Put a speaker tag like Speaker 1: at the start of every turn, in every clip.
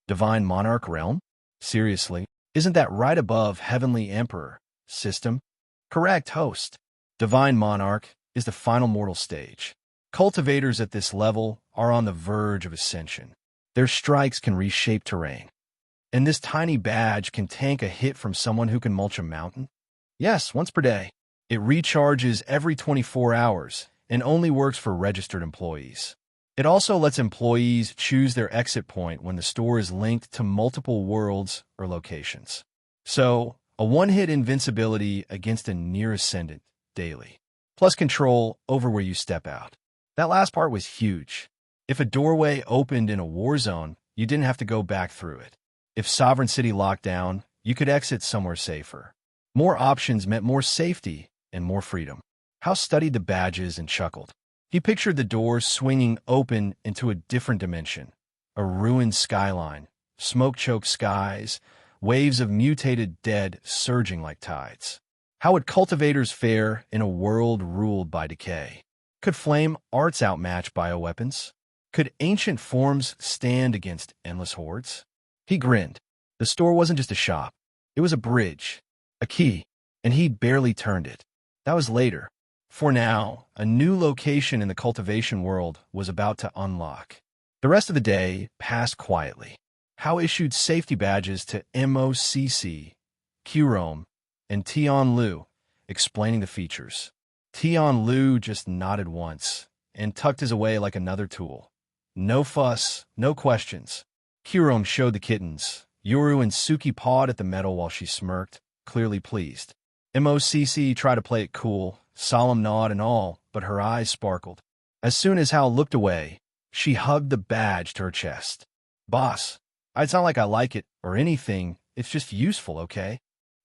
Speaker 1: Divine Monarch Realm? Seriously? Isn't that right above Heavenly Emperor? System? Correct, host. Divine Monarch is the final mortal stage. Cultivators at this level are on the verge of ascension. Their strikes can reshape terrain. And this tiny badge can tank a hit from someone who can mulch a mountain? Yes, once per day. It recharges every 24 hours and only works for registered employees. It also lets employees choose their exit point when the store is linked to multiple worlds or locations. So, a one-hit invincibility against a near ascendant daily, plus control over where you step out. That last part was huge. If a doorway opened in a war zone, you didn't have to go back through it. If Sovereign City locked down, you could exit somewhere safer. More options meant more safety and more freedom. House studied the badges and chuckled. He pictured the doors swinging open into a different dimension. A ruined skyline, smoke-choked skies, waves of mutated dead surging like tides. How would cultivators fare in a world ruled by decay? Could flame arts outmatch bioweapons? Could ancient forms stand against endless hordes? He grinned. The store wasn't just a shop. It was a bridge, a key, and he'd barely turned it. That was later. For now, a new location in the cultivation world was about to unlock. The rest of the day passed quietly. Hao issued safety badges to MOCC, Qrome, and Tian Lu, explaining the features. Tian Lu just nodded once and tucked his away like another tool. No fuss, no questions. Qrome showed the kittens. Yoru and Suki pawed at the metal while she smirked, clearly pleased. MOCC tried to play it cool, solemn nod and all, but her eyes sparkled. As soon as Hal looked away, she hugged the badge to her chest. Boss, it's not like I like it or anything, it's just useful, okay?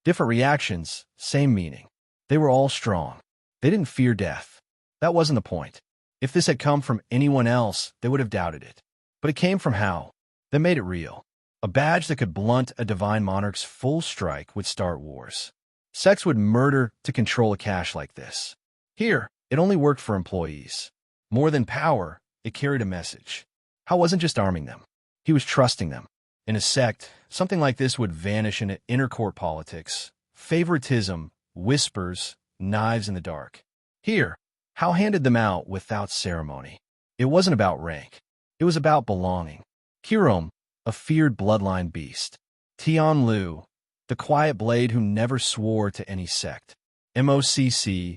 Speaker 1: Different reactions, same meaning. They were all strong. They didn't fear death. That wasn't the point. If this had come from anyone else, they would have doubted it. But it came from Hal. That made it real. A badge that could blunt a Divine Monarch's full strike would start wars. Sex would murder to control a cache like this. Here, it only worked for employees. More than power, it carried a message. Hal wasn't just arming them. He was trusting them. In a sect, something like this would vanish into intercourt politics, favoritism, whispers, knives in the dark. Here, Hal handed them out without ceremony. It wasn't about rank. It was about belonging. Qrome, a feared bloodline beast. Tian Lu, the quiet blade who never swore to any sect. MOCC,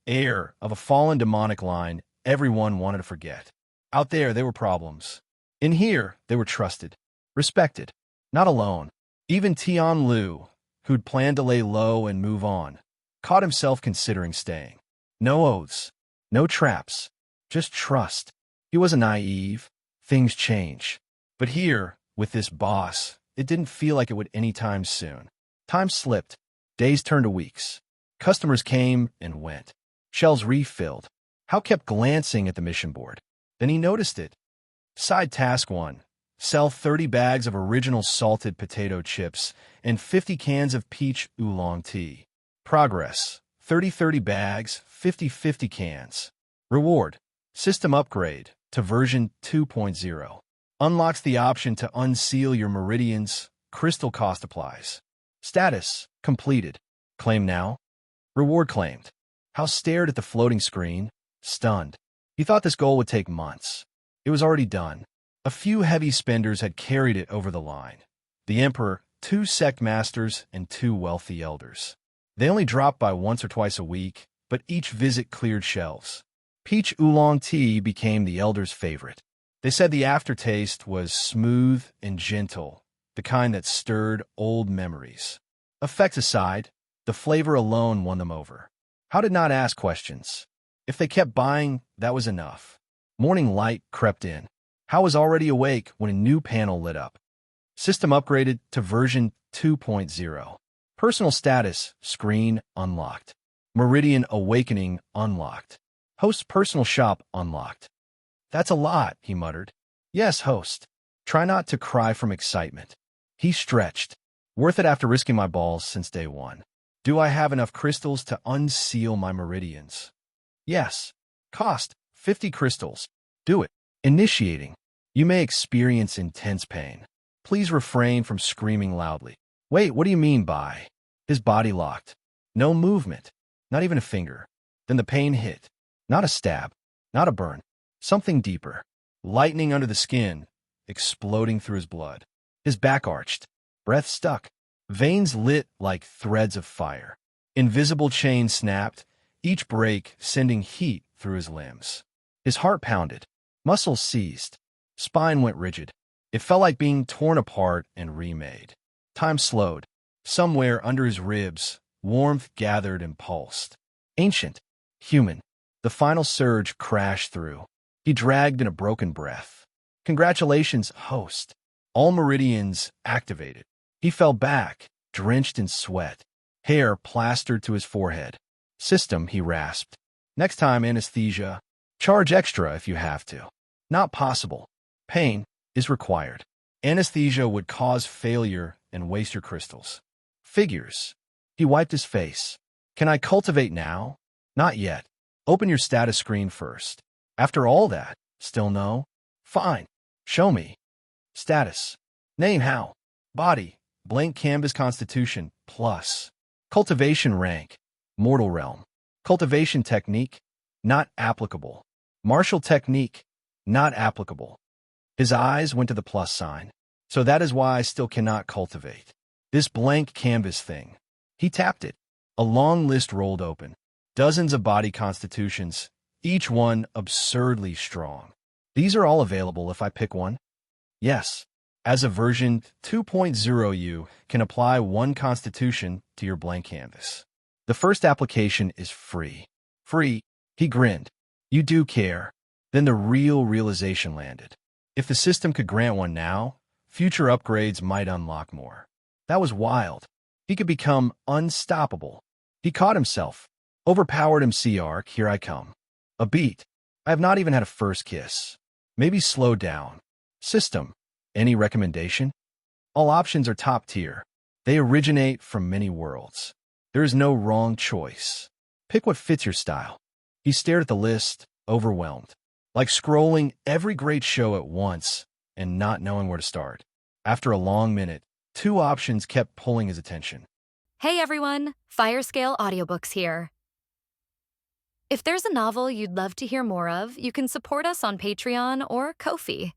Speaker 1: heir of a fallen demonic line everyone wanted to forget. Out there, they were problems. In here, they were trusted, respected, not alone. Even Tian Lu, who'd planned to lay low and move on, caught himself considering staying. No oaths, no traps, just trust. He wasn't naive. Things change. But here, with this boss, it didn't feel like it would anytime soon. Time slipped. Days turned to weeks. Customers came and went. Shelves refilled. Hal kept glancing at the mission board. Then he noticed it. Side task 1. Sell 30 bags of original salted potato chips and 50 cans of peach oolong tea. Progress. 30 bags, 50 cans. Reward. System upgrade to version 2.0. Unlocks the option to unseal your meridians. Crystal cost applies. Status. Completed. Claim now. Reward claimed. Hal stared at the floating screen, stunned. He thought this goal would take months. It was already done. A few heavy spenders had carried it over the line. The Emperor, 2 sect masters, and 2 wealthy elders. They only dropped by once or twice a week, but each visit cleared shelves. Peach oolong tea became the elders' favorite. They said the aftertaste was smooth and gentle, the kind that stirred old memories. Effects aside, the flavor alone won them over. Hal did not ask questions. If they kept buying, that was enough. Morning light crept in. Hal was already awake when a new panel lit up. System upgraded to version 2.0. Personal status screen unlocked. Meridian Awakening unlocked. Host personal shop unlocked. That's a lot, he muttered. Yes, host. Try not to cry from excitement. He stretched. Worth it after risking my balls since day one. Do I have enough crystals to unseal my meridians? Yes. Cost 50 crystals. Do it. Initiating. You may experience intense pain. Please refrain from screaming loudly. Wait, what do you mean by? His body locked. No movement. Not even a finger. Then the pain hit. Not a stab. Not a burn. Something deeper. Lightning under the skin, exploding through his blood. His back arched. Breath stuck. Veins lit like threads of fire. Invisible chains snapped, each break sending heat through his limbs. His heart pounded. Muscles seized. Spine went rigid. It felt like being torn apart and remade. Time slowed. Somewhere under his ribs, warmth gathered and pulsed. Ancient. Human. The final surge crashed through. He dragged in a broken breath. Congratulations, host. All meridians activated. He fell back, drenched in sweat. Hair plastered to his forehead. System, he rasped. Next time, anesthesia. Charge extra if you have to. Not possible. Pain is required. Anesthesia would cause failure and waste your crystals. Figures. He wiped his face. Can I cultivate now? Not yet. Open your status screen first. After all that, still no? Fine. Show me. Status. Name how? Body. Blank canvas constitution. Plus. Cultivation rank. Mortal realm. Cultivation technique. Not applicable. Martial technique. Not applicable. His eyes went to the plus sign. So that is why I still cannot cultivate. This blank canvas thing. He tapped it. A long list rolled open. Dozens of body constitutions, each one absurdly strong. These are all available if I pick one? Yes. As of version 2.0, you can apply one constitution to your blank canvas. The first application is free. Free? He grinned. You do care. Then the real realization landed. If the system could grant one now, future upgrades might unlock more. That was wild. He could become unstoppable. He caught himself. Overpowered MC arc, here I come. A beat. I have not even had a first kiss. Maybe slow down. System. Any recommendation? All options are top tier. They originate from many worlds. There is no wrong choice. Pick what fits your style. He stared at the list, overwhelmed. Like scrolling every great show at once and not knowing where to start. After a long minute, two options kept pulling his attention.
Speaker 2: Hey everyone, Firescale Audiobooks here. If there's a novel you'd love to hear more of, you can support us on Patreon or Ko-fi.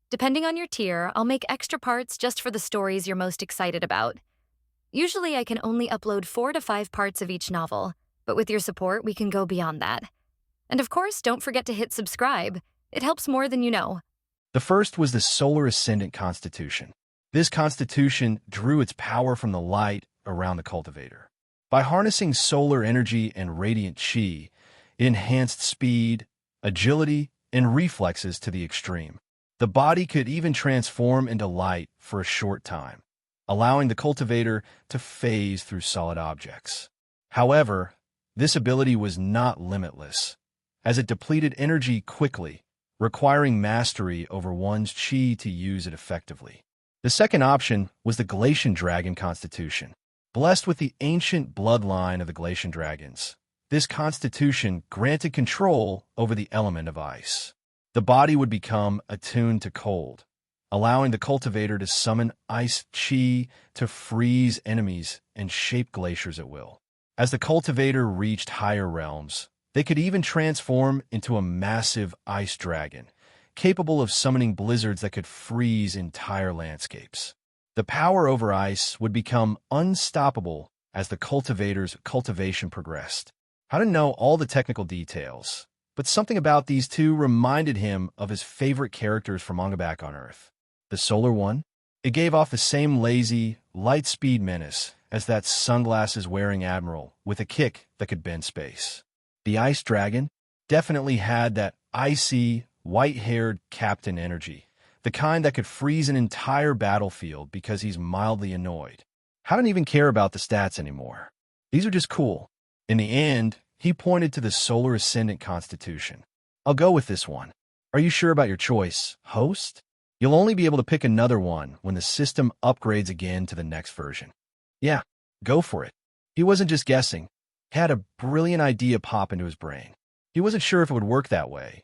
Speaker 2: Depending on your tier, I'll make extra parts just for the stories you're most excited about. Usually I can only upload 4 to 5 parts of each novel, but with your support, we can go beyond that. And of course, don't forget to hit subscribe. It helps more than you know.
Speaker 1: The first was the Solar Ascendant Constitution. This constitution drew its power from the light around the cultivator. By harnessing solar energy and radiant chi, it enhanced speed, agility, and reflexes to the extreme. The body could even transform into light for a short time, allowing the cultivator to phase through solid objects. However, this ability was not limitless, as it depleted energy quickly, requiring mastery over one's chi to use it effectively. The second option was the Glacian Dragon Constitution. Blessed with the ancient bloodline of the Glacian Dragons, this constitution granted control over the element of ice. The body would become attuned to cold, allowing the cultivator to summon ice chi to freeze enemies and shape glaciers at will. As the cultivator reached higher realms, they could even transform into a massive ice dragon, capable of summoning blizzards that could freeze entire landscapes. The power over ice would become unstoppable as the cultivator's cultivation progressed. I didn't know all the technical details, but something about these two reminded him of his favorite characters from manga back on Earth. The Solar one? It gave off the same lazy, light-speed menace as that sunglasses-wearing admiral with a kick that could bend space. The Ice Dragon definitely had that icy, white-haired captain energy, the kind that could freeze an entire battlefield because he's mildly annoyed. I don't even care about the stats anymore. These are just cool. In the end, he pointed to the Solar Ascendant Constitution. I'll go with this one. Are you sure about your choice, host? You'll only be able to pick another one when the system upgrades again to the next version. Yeah, go for it. He wasn't just guessing. He had a brilliant idea pop into his brain. He wasn't sure if it would work that way,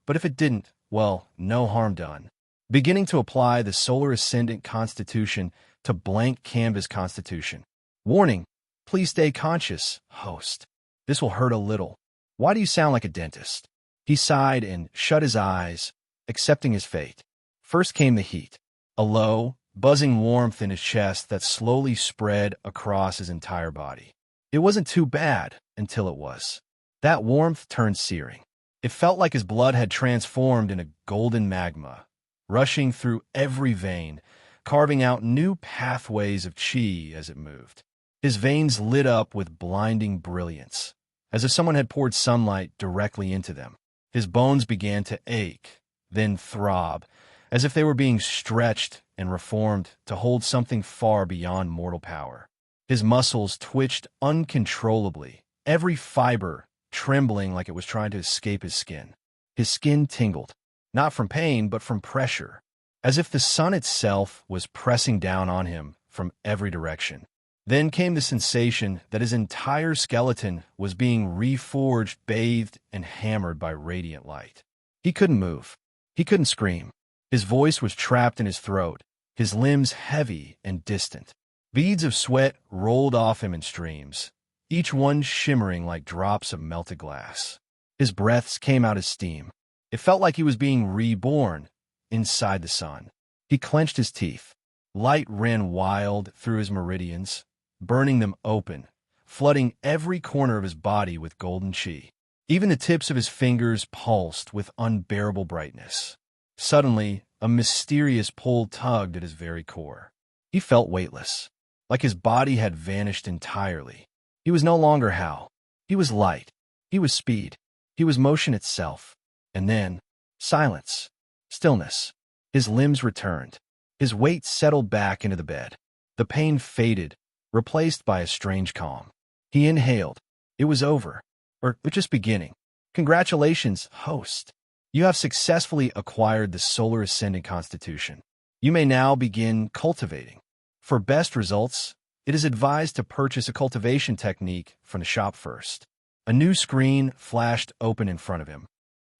Speaker 1: but if it didn't, well, no harm done. beginning to apply the solar ascendant constitution to blank canvas constitution. Warning, please stay conscious, host. This will hurt a little. Why do you sound like a dentist? He sighed and shut his eyes, accepting his fate. First came the heat, a low, buzzing warmth in his chest that slowly spread across his entire body. It wasn't too bad until it was. That warmth turned searing. It felt like his blood had transformed into golden magma, rushing through every vein, carving out new pathways of chi as it moved. His veins lit up with blinding brilliance, as if someone had poured sunlight directly into them. His bones began to ache, then throb, as if they were being stretched and reformed to hold something far beyond mortal power. His muscles twitched uncontrollably, every fiber trembling like it was trying to escape his skin. His skin tingled, not from pain but from pressure, as if the sun itself was pressing down on him from every direction. Then came the sensation that his entire skeleton was being reforged, bathed, and hammered by radiant light. He couldn't move. He couldn't scream. His voice was trapped in his throat, his limbs heavy and distant. Beads of sweat rolled off him in streams, each one shimmering like drops of melted glass. His breaths came out as steam. It felt like he was being reborn inside the sun. He clenched his teeth. Light ran wild through his meridians, burning them open, flooding every corner of his body with golden chi. Even the tips of his fingers pulsed with unbearable brightness. Suddenly, a mysterious pull tugged at his very core. He felt weightless, like his body had vanished entirely. He was no longer Hal. He was light. He was speed. He was motion itself. And then, silence, stillness. His limbs returned. His weight settled back into the bed. The pain faded, replaced by a strange calm. He inhaled. It was over, or just beginning. Congratulations, host. You have successfully acquired the Solar Ascendant Constitution. You may now begin cultivating. For best results, it is advised to purchase a cultivation technique from the shop first. A new screen flashed open in front of him.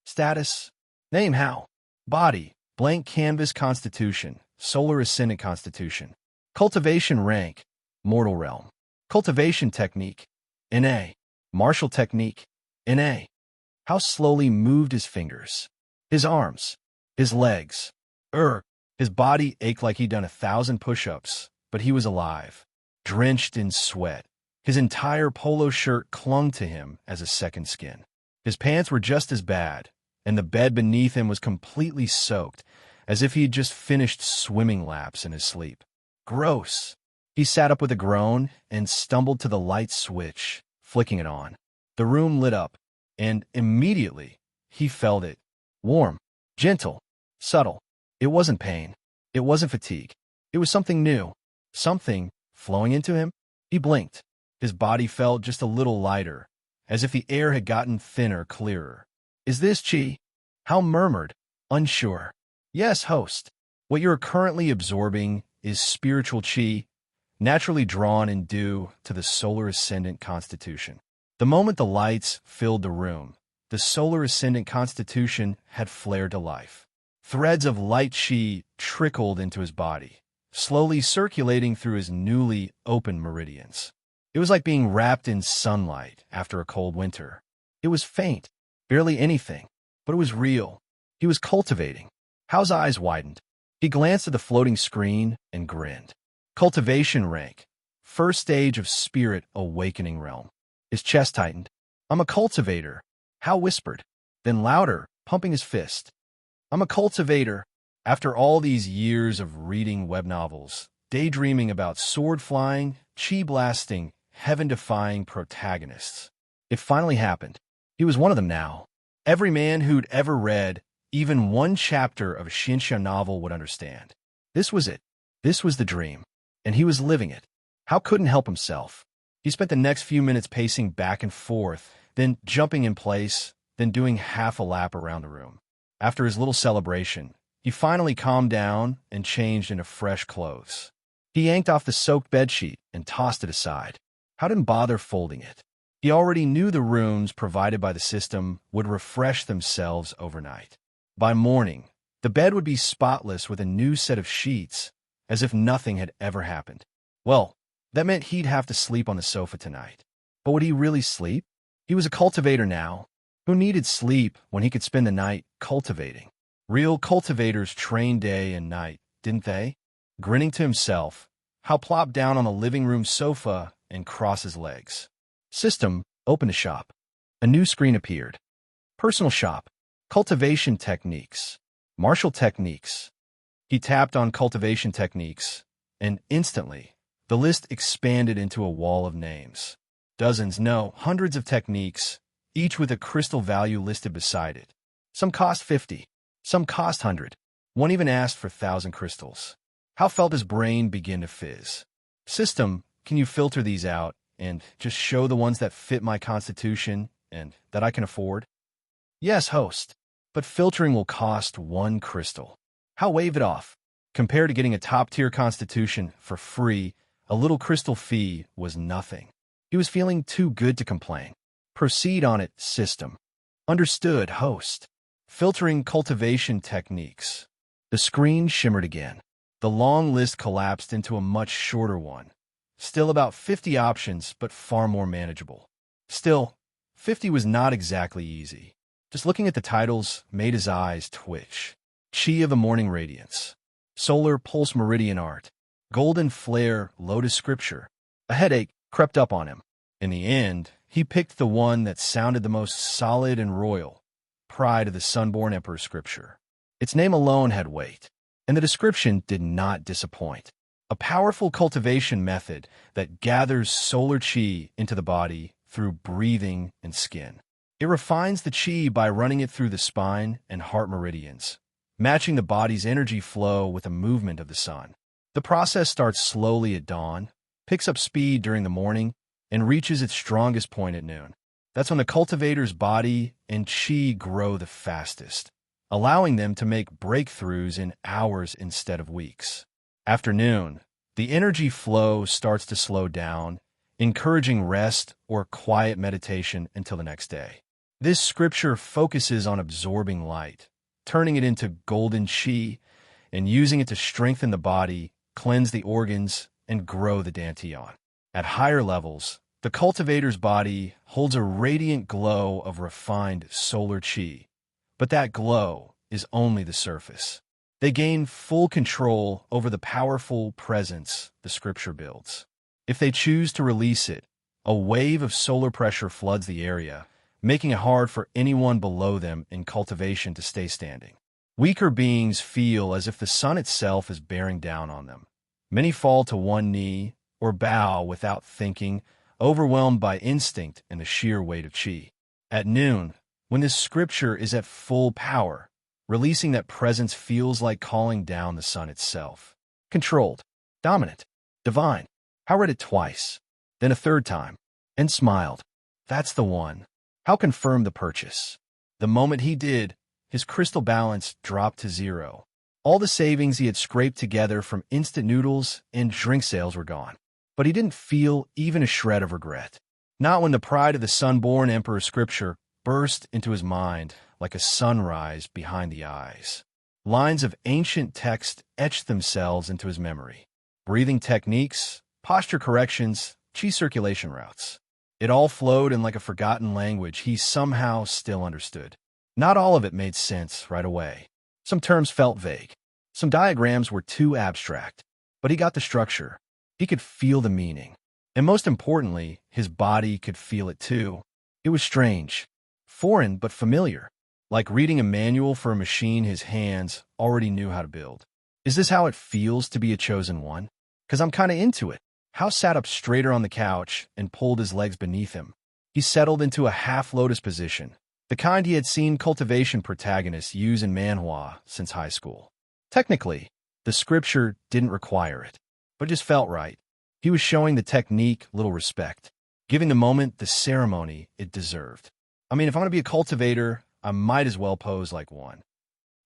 Speaker 1: Status: Name Hal. Body: Blank Canvas Constitution, Solar Ascendant Constitution. Cultivation rank: Mortal Realm. Cultivation technique: NA. Martial technique: NA. Hal slowly moved his fingers, his arms, his legs. His body ached like he'd done 1,000 push-ups, but he was alive, drenched in sweat. His entire polo shirt clung to him as a second skin. His pants were just as bad, and the bed beneath him was completely soaked, as if he had just finished swimming laps in his sleep. Gross. He sat up with a groan and stumbled to the light switch, flicking it on. The room lit up, and immediately he felt it. Warm, gentle, subtle. It wasn't pain. It wasn't fatigue. It was something new, something flowing into him. He blinked. His body felt just a little lighter, as if the air had gotten thinner, clearer. Is this chi? Hal murmured, unsure. Yes, host. What you're currently absorbing is spiritual chi, naturally drawn and due to the Solar Ascendant Constitution. The moment the lights filled the room, the Solar Ascendant Constitution had flared to life. Threads of light chi trickled into his body, slowly circulating through his newly opened meridians. It was like being wrapped in sunlight after a cold winter. It was faint, barely anything, but it was real. He was cultivating. Hal's eyes widened. He glanced at the floating screen and grinned. Cultivation rank, first stage of spirit awakening realm. His chest tightened. I'm a cultivator, Hal whispered, then louder, pumping his fist. I'm a cultivator. After all these years of reading web novels, daydreaming about sword-flying, chi-blasting, heaven-defying protagonists, it finally happened. He was one of them now. Every man who'd ever read even one chapter of a Shinsha novel would understand. This was it. This was the dream. And he was living it. Hal couldn't help himself. He spent the next few minutes pacing back and forth, then jumping in place, then doing half a lap around the room. After his little celebration, he finally calmed down and changed into fresh clothes. He yanked off the soaked bedsheet and tossed it aside. Hal didn't bother folding it. He already knew the rooms provided by the system would refresh themselves overnight. By morning, The bed would be spotless with a new set of sheets, as if nothing had ever happened. Well, that meant he'd have to sleep on the sofa tonight. But would he really sleep? He was a cultivator now. Who needed sleep when he could spend the night cultivating? Real cultivators train day and night, didn't they? Grinning to himself, Hal plopped down on the living room sofa and crossed his legs. System, open to shop. A new screen appeared. Personal shop. Cultivation techniques. Martial techniques. He tapped on cultivation techniques, and instantly, the list expanded into a wall of names. Dozens, no, hundreds of techniques, each with a crystal value listed beside it. Some cost 50, some cost 100. One even asked for 1,000 crystals. Hal felt his brain begin to fizz. System, can you filter these out and just show the ones that fit my constitution and that I can afford? Yes, host, but filtering will cost 1 crystal. Hal waved it off. Compared to getting a top-tier constitution for free, a little crystal fee was nothing. He was feeling too good to complain. Proceed on it, system. Understood, host. Filtering cultivation techniques. The screen shimmered again. The long list collapsed into a much shorter one. Still about 50 options, but far more manageable. Still, 50 was not exactly easy. Just looking at the titles made his eyes twitch. Chi of the Morning Radiance. Solar Pulse Meridian Art. Golden Flare Lotus Scripture. A headache crept up on him. In the end, he picked the one that sounded the most solid and royal. Pride of the Sunborn Emperor Scripture. Its name alone had weight, and the description did not disappoint. A powerful cultivation method that gathers solar chi into the body through breathing and skin. It refines the chi by running it through the spine and heart meridians, matching the body's energy flow with the movement of the sun. The process starts slowly at dawn, picks up speed during the morning, and reaches its strongest point at noon. That's when the cultivator's body and chi grow the fastest, allowing them to make breakthroughs in hours instead of weeks. After noon, the energy flow starts to slow down, encouraging rest or quiet meditation until the next day. This scripture focuses on absorbing light, turning it into golden chi, and using it to strengthen the body, cleanse the organs, and grow the dantian. At higher levels, the cultivator's body holds a radiant glow of refined solar chi, but that glow is only the surface. They gain full control over the powerful presence the scripture builds. If they choose to release it, a wave of solar pressure floods the area, making it hard for anyone below them in cultivation to stay standing. Weaker beings feel as if the sun itself is bearing down on them. Many fall to one knee or bow without thinking, overwhelmed by instinct and the sheer weight of chi. At noon, when this scripture is at full power, releasing that presence feels like calling down the sun itself. Controlled, dominant, divine. Hal read it twice, then a third time, and smiled. That's the one. Hal confirmed the purchase. The moment he did, his crystal balance dropped to 0. All the savings he had scraped together from instant noodles and drink sales were gone. But he didn't feel even a shred of regret. Not when the pride of the Sunborn Emperor scripture burst into his mind like a sunrise behind the eyes. Lines of ancient text etched themselves into his memory. Breathing techniques, posture corrections, chi circulation routes. It all flowed in like a forgotten language he somehow still understood. Not all of it made sense right away. Some terms felt vague. Some diagrams were too abstract. But he got the structure. He could feel the meaning. And most importantly, his body could feel it too. It was strange. Foreign but familiar. Like reading a manual for a machine his hands already knew how to build. Is this how it feels to be a chosen one? 'Cause I'm kinda into it. Hal sat up straighter on the couch and pulled his legs beneath him. He settled into a half-lotus position, the kind he had seen cultivation protagonists use in manhwa since high school. Technically, the scripture didn't require it, but just felt right. He was showing the technique little respect, giving the moment the ceremony it deserved. I mean, if I'm going to be a cultivator, I might as well pose like one.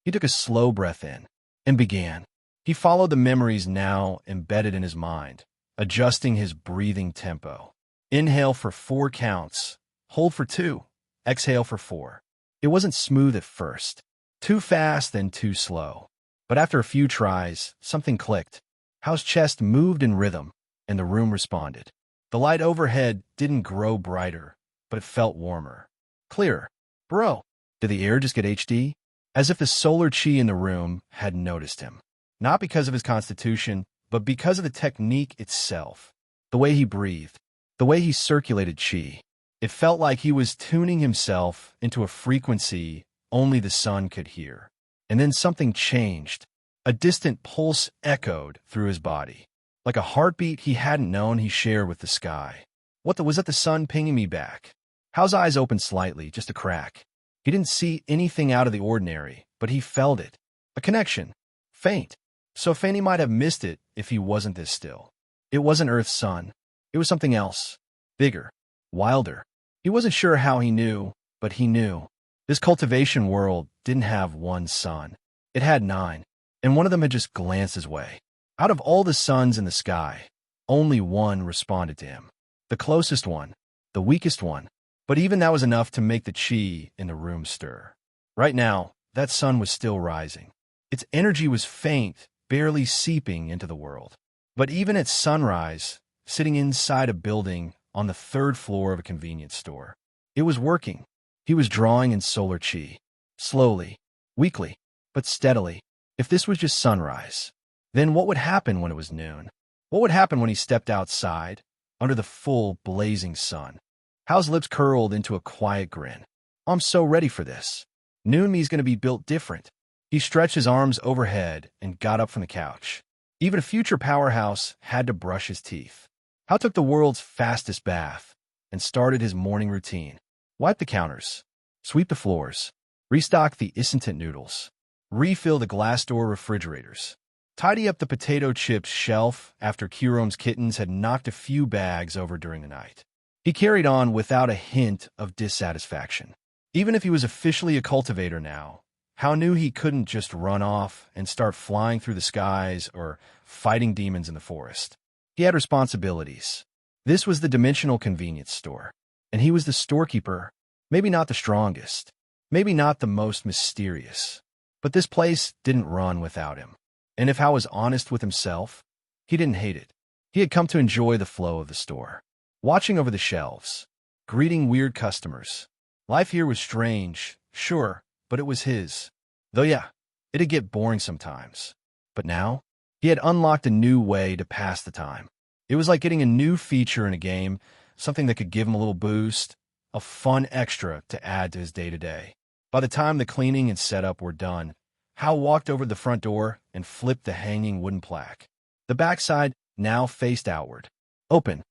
Speaker 1: He took a slow breath in and began. He followed the memories now embedded in his mind, adjusting his breathing tempo. Inhale for 4 counts, hold for 2, exhale for 4. It wasn't smooth at first. Too fast and too slow. But after a few tries, something clicked. Hao's chest moved in rhythm, and the room responded. The light overhead didn't grow brighter, but it felt warmer. Clearer. Bro, did the air just get HD? As if the solar chi in the room had noticed him. Not because of his constitution, but because of the technique itself. The way he breathed, the way he circulated chi. It felt like he was tuning himself into a frequency only the sun could hear. And then something changed. A distant pulse echoed through his body, like a heartbeat he hadn't known he shared with the sky. Was that the sun pinging me back? Hao's eyes opened slightly, just a crack. He didn't see anything out of the ordinary, but he felt it. A connection. Faint. So faint he might have missed it if he wasn't this still. It wasn't Earth's sun. It was something else. Bigger. Wilder. He wasn't sure how he knew, but he knew. This cultivation world didn't have one sun. It had 9, and one of them had just glanced his way. Out of all the suns in the sky, only one responded to him. The closest one, the weakest one, but even that was enough to make the chi in the room stir. Right now, that sun was still rising. Its energy was faint, barely seeping into the world. But even at sunrise, sitting inside a building on the 3rd floor of a convenience store, it was working. He was drawing in solar chi. Slowly, weakly, but steadily. If this was just sunrise, then what would happen when it was noon? What would happen when he stepped outside, under the full, blazing sun? Hao's lips curled into a quiet grin. I'm so ready for this. Noon me's gonna be built different. He stretched his arms overhead and got up from the couch. Even a future powerhouse had to brush his teeth. Hao took the world's fastest bath and started his morning routine. Wipe the counters, sweep the floors, restock the instant noodles, refill the glass door refrigerators, tidy up the potato chips shelf after Kirom's kittens had knocked a few bags over during the night. He carried on without a hint of dissatisfaction. Even if he was officially a cultivator now, Hao knew he couldn't just run off and start flying through the skies or fighting demons in the forest. He had responsibilities. This was the dimensional convenience store, and he was the storekeeper, maybe not the strongest, maybe not the most mysterious, but this place didn't run without him. And if Hao was honest with himself, he didn't hate it. He had come to enjoy the flow of the store, watching over the shelves, greeting weird customers. Life here was strange, sure, but it was his. Though yeah, it'd get boring sometimes. But now, he had unlocked a new way to pass the time. It was like getting a new feature in a game, something that could give him a little boost, a fun extra to add to his day-to-day. By the time the cleaning and setup were done, Hao walked over to the front door and flipped the hanging wooden plaque. The backside now faced outward. Open.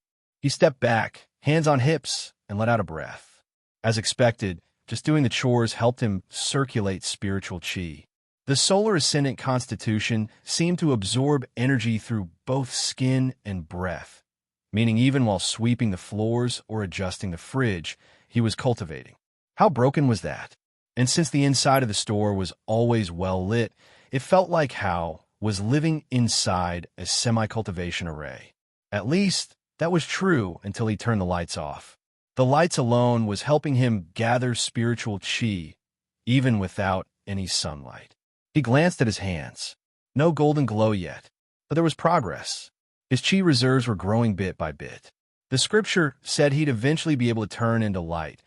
Speaker 1: He stepped back, hands on hips, and let out a breath. As expected, just doing the chores helped him circulate spiritual chi. The solar ascendant constitution seemed to absorb energy through both skin and breath, meaning even while sweeping the floors or adjusting the fridge, he was cultivating. How broken was that? And since the inside of the store was always well lit, it felt like Hao was living inside a semi-cultivation array. At least, that was true until he turned the lights off. The lights alone was helping him gather spiritual chi, even without any sunlight. He glanced at his hands. No golden glow yet, but there was progress. His chi reserves were growing bit by bit. The scripture said he'd eventually be able to turn into light,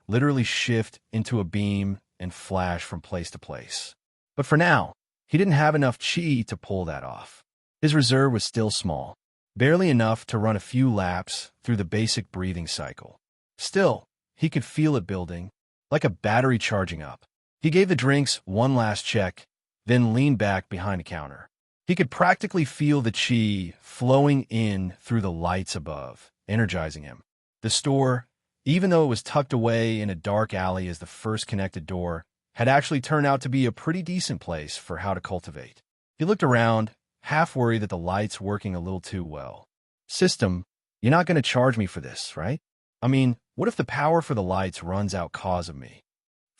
Speaker 1: literally shift into a beam and flash from place to place. But for now, he didn't have enough chi to pull that off. His reserve was still small, barely enough to run a few laps through the basic breathing cycle. Still, he could feel it building, like a battery charging up. He gave the drinks one last check, then leaned back behind the counter. He could practically feel the chi flowing in through the lights above, energizing him. The store, even though it was tucked away in a dark alley as the first connected door, had actually turned out to be a pretty decent place for Hao to cultivate. He looked around, half worried that the lights working a little too well. System, you're not going to charge me for this, right? I mean, what if the power for the lights runs out cause of me?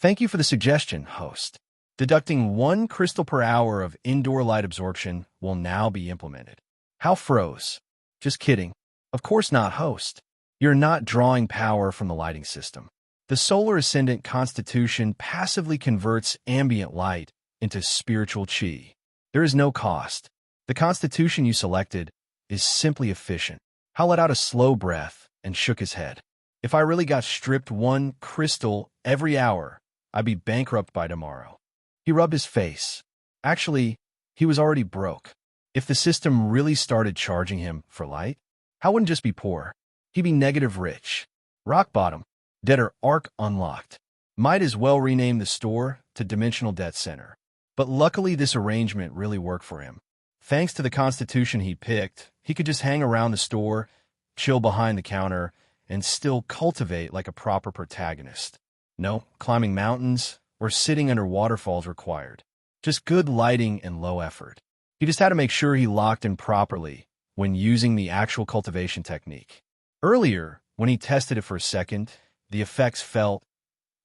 Speaker 1: Thank you for the suggestion, host. Deducting 1 crystal per hour of indoor light absorption will now be implemented. Hao froze. Just kidding. Of course not, host. You're not drawing power from the lighting system. The solar ascendant constitution passively converts ambient light into spiritual chi. There is no cost. The constitution you selected is simply efficient. Hal let out a slow breath and shook his head. If I really got stripped one crystal every hour, I'd be bankrupt by tomorrow. He rubbed his face. Actually, he was already broke. If the system really started charging him for light, Hal wouldn't just be poor. He'd be negative rich. Rock bottom. Debtor arc unlocked. Might as well rename the store to Dimensional Debt Center. But luckily this arrangement really worked for him. Thanks to the constitution he picked, he could just hang around the store, chill behind the counter, and still cultivate like a proper protagonist. No climbing mountains or sitting under waterfalls required. Just good lighting and low effort. He just had to make sure he locked in properly when using the actual cultivation technique. Earlier, when he tested it for a second, the effects felt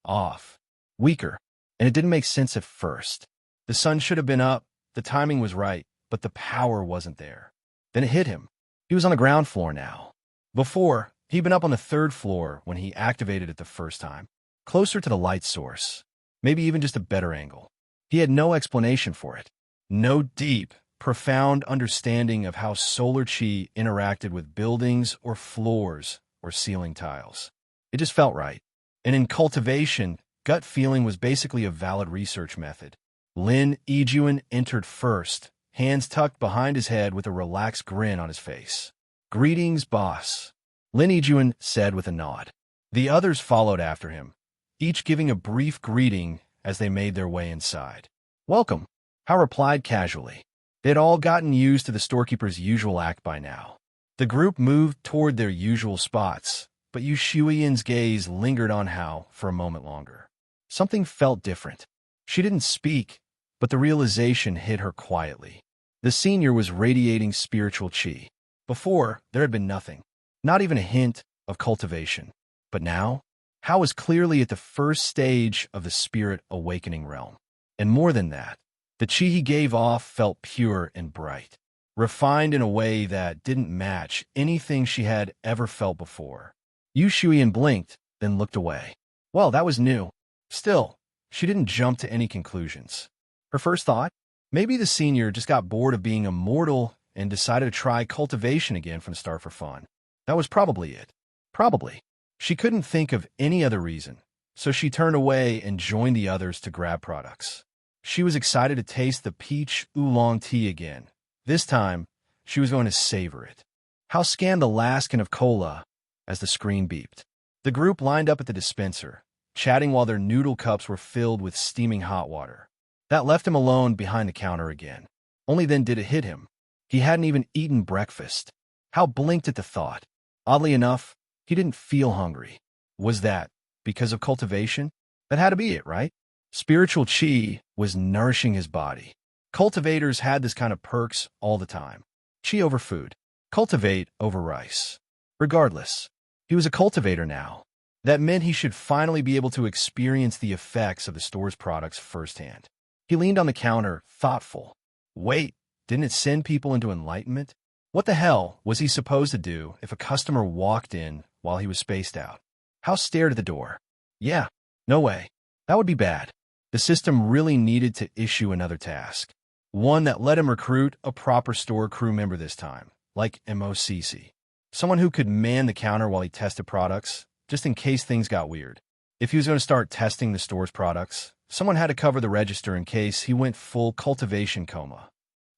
Speaker 1: off, weaker, and it didn't make sense at first. The sun should have been up, the timing was right, but the power wasn't there. Then it hit him. He was on the ground floor now. Before, he'd been up on the 3rd floor when he activated it the first time, closer to the light source, maybe even just a better angle. He had no explanation for it. No deep, profound understanding of how solar chi interacted with buildings or floors or ceiling tiles. It just felt right. And in cultivation, gut feeling was basically a valid research method. Lin Ejuan entered first, hands tucked behind his head with a relaxed grin on his face. "Greetings, boss," Lin Ejuan said with a nod. The others followed after him, each giving a brief greeting as they made their way inside. "Welcome," Hal replied casually. They had all gotten used to the storekeeper's usual act by now. The group moved toward their usual spots, but Yu Shuiyan's gaze lingered on Hal for a moment longer. Something felt different. She didn't speak, but the realization hit her quietly. The senior was radiating spiritual chi. Before, there had been nothing, not even a hint of cultivation. But now, Hal was clearly at the first stage of the spirit awakening realm. And more than that, the chi he gave off felt pure and bright, refined in a way that didn't match anything she had ever felt before. Yu Shuiyan blinked, then looked away. Well, that was new. Still, she didn't jump to any conclusions. Her first thought? Maybe the senior just got bored of being immortal and decided to try cultivation again from the start for fun. That was probably it. Probably. She couldn't think of any other reason, so she turned away and joined the others to grab products. She was excited to taste the peach oolong tea again. This time, she was going to savor it. Hal scanned the last can of cola as the screen beeped. The group lined up at the dispenser, chatting while their noodle cups were filled with steaming hot water. That left him alone behind the counter again. Only then did it hit him. He hadn't even eaten breakfast. Hal blinked at the thought. Oddly enough, he didn't feel hungry. Was that because of cultivation? That had to be it, right? Spiritual chi was nourishing his body. Cultivators had this kind of perks all the time. Chi over food. Cultivate over rice. Regardless, he was a cultivator now. That meant he should finally be able to experience the effects of the store's products firsthand. He leaned on the counter, thoughtful. Wait, didn't it send people into enlightenment? What the hell was he supposed to do if a customer walked in while he was spaced out? Hal stared at the door. Yeah, no way. That would be bad. The system really needed to issue another task. One that let him recruit a proper store crew member this time, like MOCC. Someone who could man the counter while he tested products, just in case things got weird. If he was going to start testing the store's products, someone had to cover the register in case he went full cultivation coma.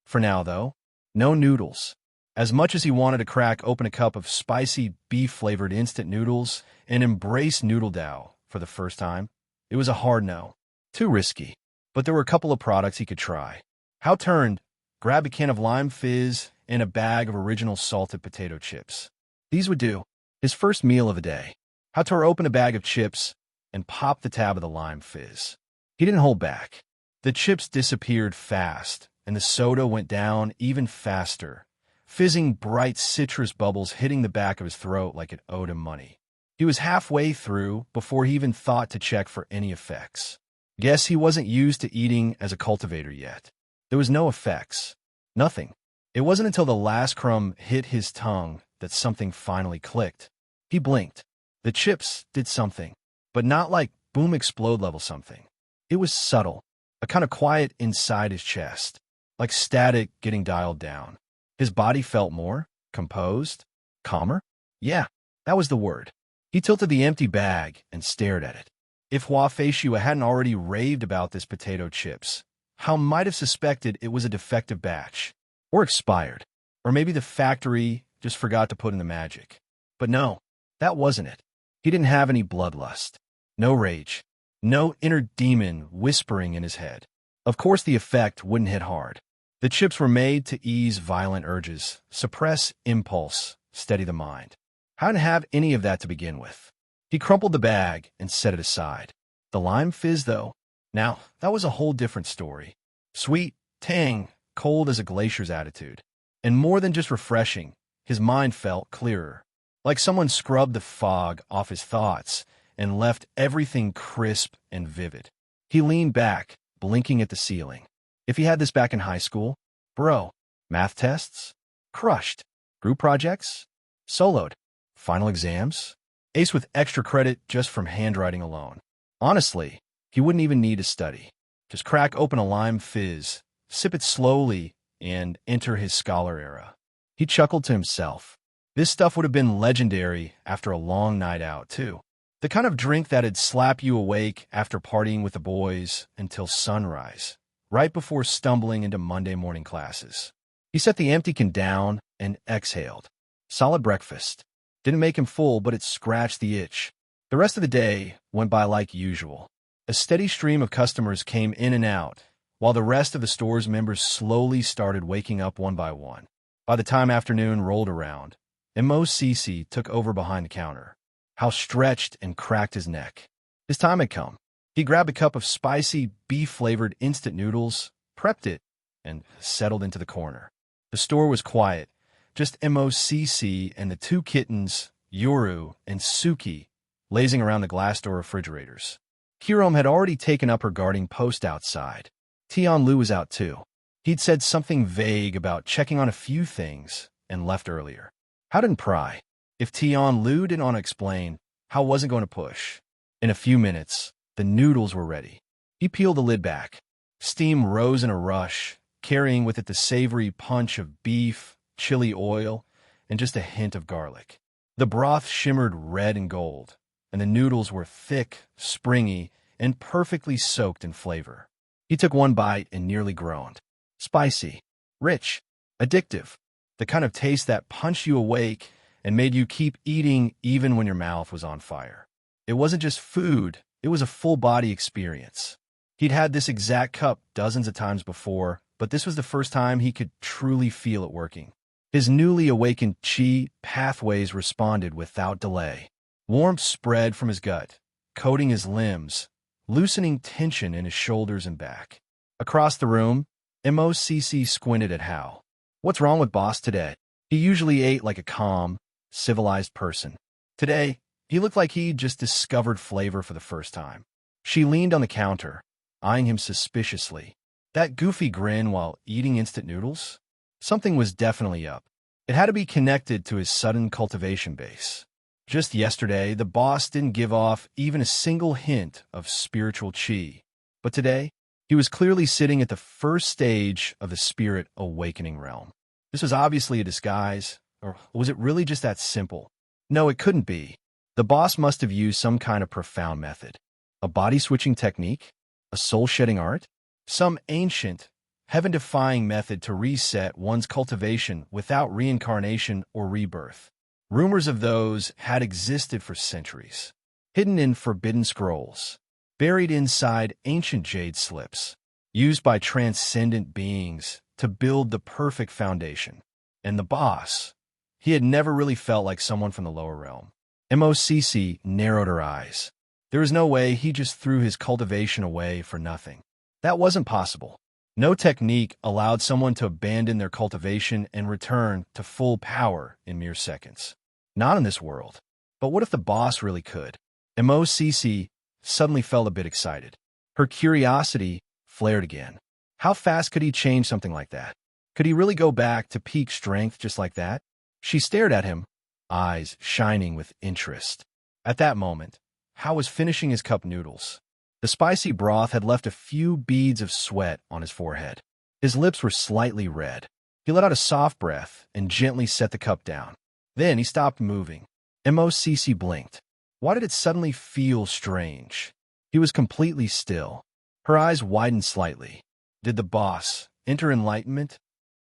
Speaker 1: For now, though, no noodles. As much as he wanted to crack open a cup of spicy beef-flavored instant noodles and embrace Noodle Dow for the first time, it was a hard no. Too risky. But there were a couple of products he could try. Hal turned, grabbed a can of lime fizz and a bag of original salted potato chips. These would do. His first meal of the day. Hal tore open a bag of chips and popped the tab of the lime fizz. He didn't hold back. The chips disappeared fast, and the soda went down even faster, fizzing bright citrus bubbles hitting the back of his throat like it owed him money. He was halfway through before he even thought to check for any effects. Guess he wasn't used to eating as a cultivator yet. There was no effects. Nothing. It wasn't until the last crumb hit his tongue that something finally clicked. He blinked. The chips did something. but not like boom explode level something. It was subtle, a kind of quiet inside his chest, like static getting dialed down. His body felt more composed, calmer. Yeah, that was the word. He tilted the empty bag and stared at it. If Huafeishua hadn't already raved about this potato chips, Hao might have suspected it was a defective batch, or expired, or maybe the factory just forgot to put in the magic. But no, that wasn't it. He didn't have any bloodlust, no rage, no inner demon whispering in his head. Of course the effect wouldn't hit hard. The chips were made to ease violent urges, suppress impulse, steady the mind. How didn't have any of that to begin with? He crumpled the bag and set it aside. The lime fizz, though, now, that was a whole different story. Sweet, tang, cold as a glacier's attitude. And more than just refreshing, his mind felt clearer. Like someone scrubbed the fog off his thoughts and left everything crisp and vivid. He leaned back, blinking at the ceiling. If he had this back in high school, bro, math tests? Crushed. Group projects? Soloed. Final exams? Ace with extra credit just from handwriting alone. Honestly, he wouldn't even need to study. Just crack open a lime fizz, sip it slowly, and enter his scholar era. He chuckled to himself. This stuff would have been legendary after a long night out, too. The kind of drink that'd slap you awake after partying with the boys until sunrise, right before stumbling into Monday morning classes. He set the empty can down and exhaled. Solid breakfast. Didn't make him full, but it scratched the itch. The rest of the day went by like usual. A steady stream of customers came in and out, while the rest of the store's members slowly started waking up one by one. By the time afternoon rolled around, Mo Cece took over behind the counter. Hal stretched and cracked his neck. His time had come. He grabbed a cup of spicy, beef-flavored instant noodles, prepped it, and settled into the corner. The store was quiet. Just Mo Cece and the two kittens, Yoru and Suki, lazing around the glass door refrigerators. Kirom had already taken up her guarding post outside. Tian Lu was out too. He'd said something vague about checking on a few things and left earlier. Hao didn't pry. If Tian Lu didn't want to explain, Hao wasn't going to push. In a few minutes, the noodles were ready. He peeled the lid back. Steam rose in a rush, carrying with it the savory punch of beef, chili oil, and just a hint of garlic. The broth shimmered red and gold, and the noodles were thick, springy, and perfectly soaked in flavor. He took one bite and nearly groaned. Spicy, rich, addictive, the kind of taste that punched you awake and made you keep eating even when your mouth was on fire. It wasn't just food, it was a full-body experience. He'd had this exact cup dozens of times before, but this was the first time he could truly feel it working. His newly awakened chi pathways responded without delay. Warmth spread from his gut, coating his limbs, loosening tension in his shoulders and back. Across the room, Mo Cece squinted at Hao. What's wrong with boss today? He usually ate like a calm, civilized person. Today, he looked like he'd just discovered flavor for the first time. She leaned on the counter, eyeing him suspiciously. That goofy grin while eating instant noodles? Something was definitely up. It had to be connected to his sudden cultivation base. Just yesterday, the boss didn't give off even a single hint of spiritual chi. But today, he was clearly sitting at the first stage of the spirit awakening realm. This was obviously a disguise, or was it really just that simple? No, it couldn't be. The boss must have used some kind of profound method. A body-switching technique? A soul-shedding art? Some ancient, heaven-defying method to reset one's cultivation without reincarnation or rebirth. Rumors of those had existed for centuries, hidden in forbidden scrolls, buried inside ancient jade slips, used by transcendent beings to build the perfect foundation. And the boss, he had never really felt like someone from the lower realm. Mo Cece narrowed her eyes. There was no way he just threw his cultivation away for nothing. That wasn't possible. No technique allowed someone to abandon their cultivation and return to full power in mere seconds. Not in this world. But what if the boss really could? Mo Cece suddenly felt a bit excited. Her curiosity flared again. How fast could he change something like that? Could he really go back to peak strength just like that? She stared at him, eyes shining with interest. At that moment, How was finishing his cup noodles? The spicy broth had left a few beads of sweat on his forehead. His lips were slightly red. He let out a soft breath and gently set the cup down. Then he stopped moving. MOCC blinked. Why did it suddenly feel strange? He was completely still. Her eyes widened slightly. Did the boss enter enlightenment?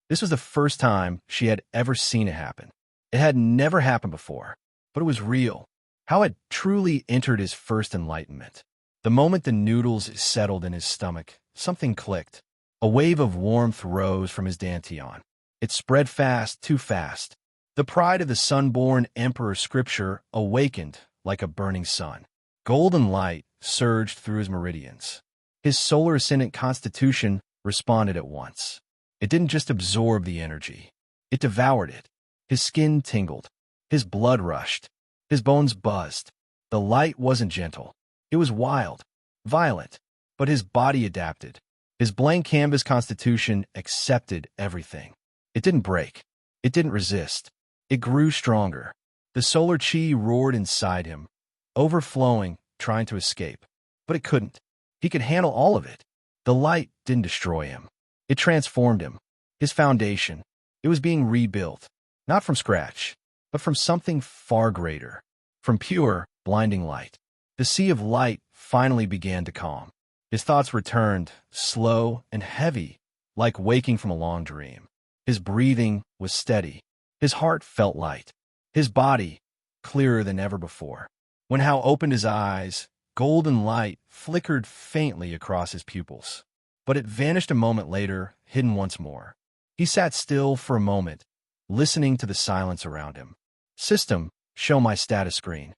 Speaker 1: This was the first time she had ever seen it happen. It had never happened before, but it was real. How had truly entered his first enlightenment? The moment the noodles settled in his stomach, something clicked. A wave of warmth rose from his dantian. It spread fast, too fast. The pride of the sun-born emperor scripture awakened like a burning sun. Golden light surged through his meridians. His solar ascendant constitution responded at once. It didn't just absorb the energy. It devoured it. His skin tingled. His blood rushed. His bones buzzed. The light wasn't gentle. It was wild, violent, but his body adapted. His blank canvas constitution accepted everything. It didn't break. It didn't resist. It grew stronger. The solar chi roared inside him, overflowing, trying to escape. But it couldn't. He could handle all of it. The light didn't destroy him. It transformed him. His foundation. It was being rebuilt, not from scratch, but from something far greater, from pure, blinding light. The sea of light finally began to calm. His thoughts returned, slow and heavy, like waking from a long dream. His breathing was steady. His heart felt light. His body, clearer than ever before. When Hao opened his eyes, golden light flickered faintly across his pupils. But it vanished a moment later, hidden once more. He sat still for a moment, listening to the silence around him. System, show my status screen.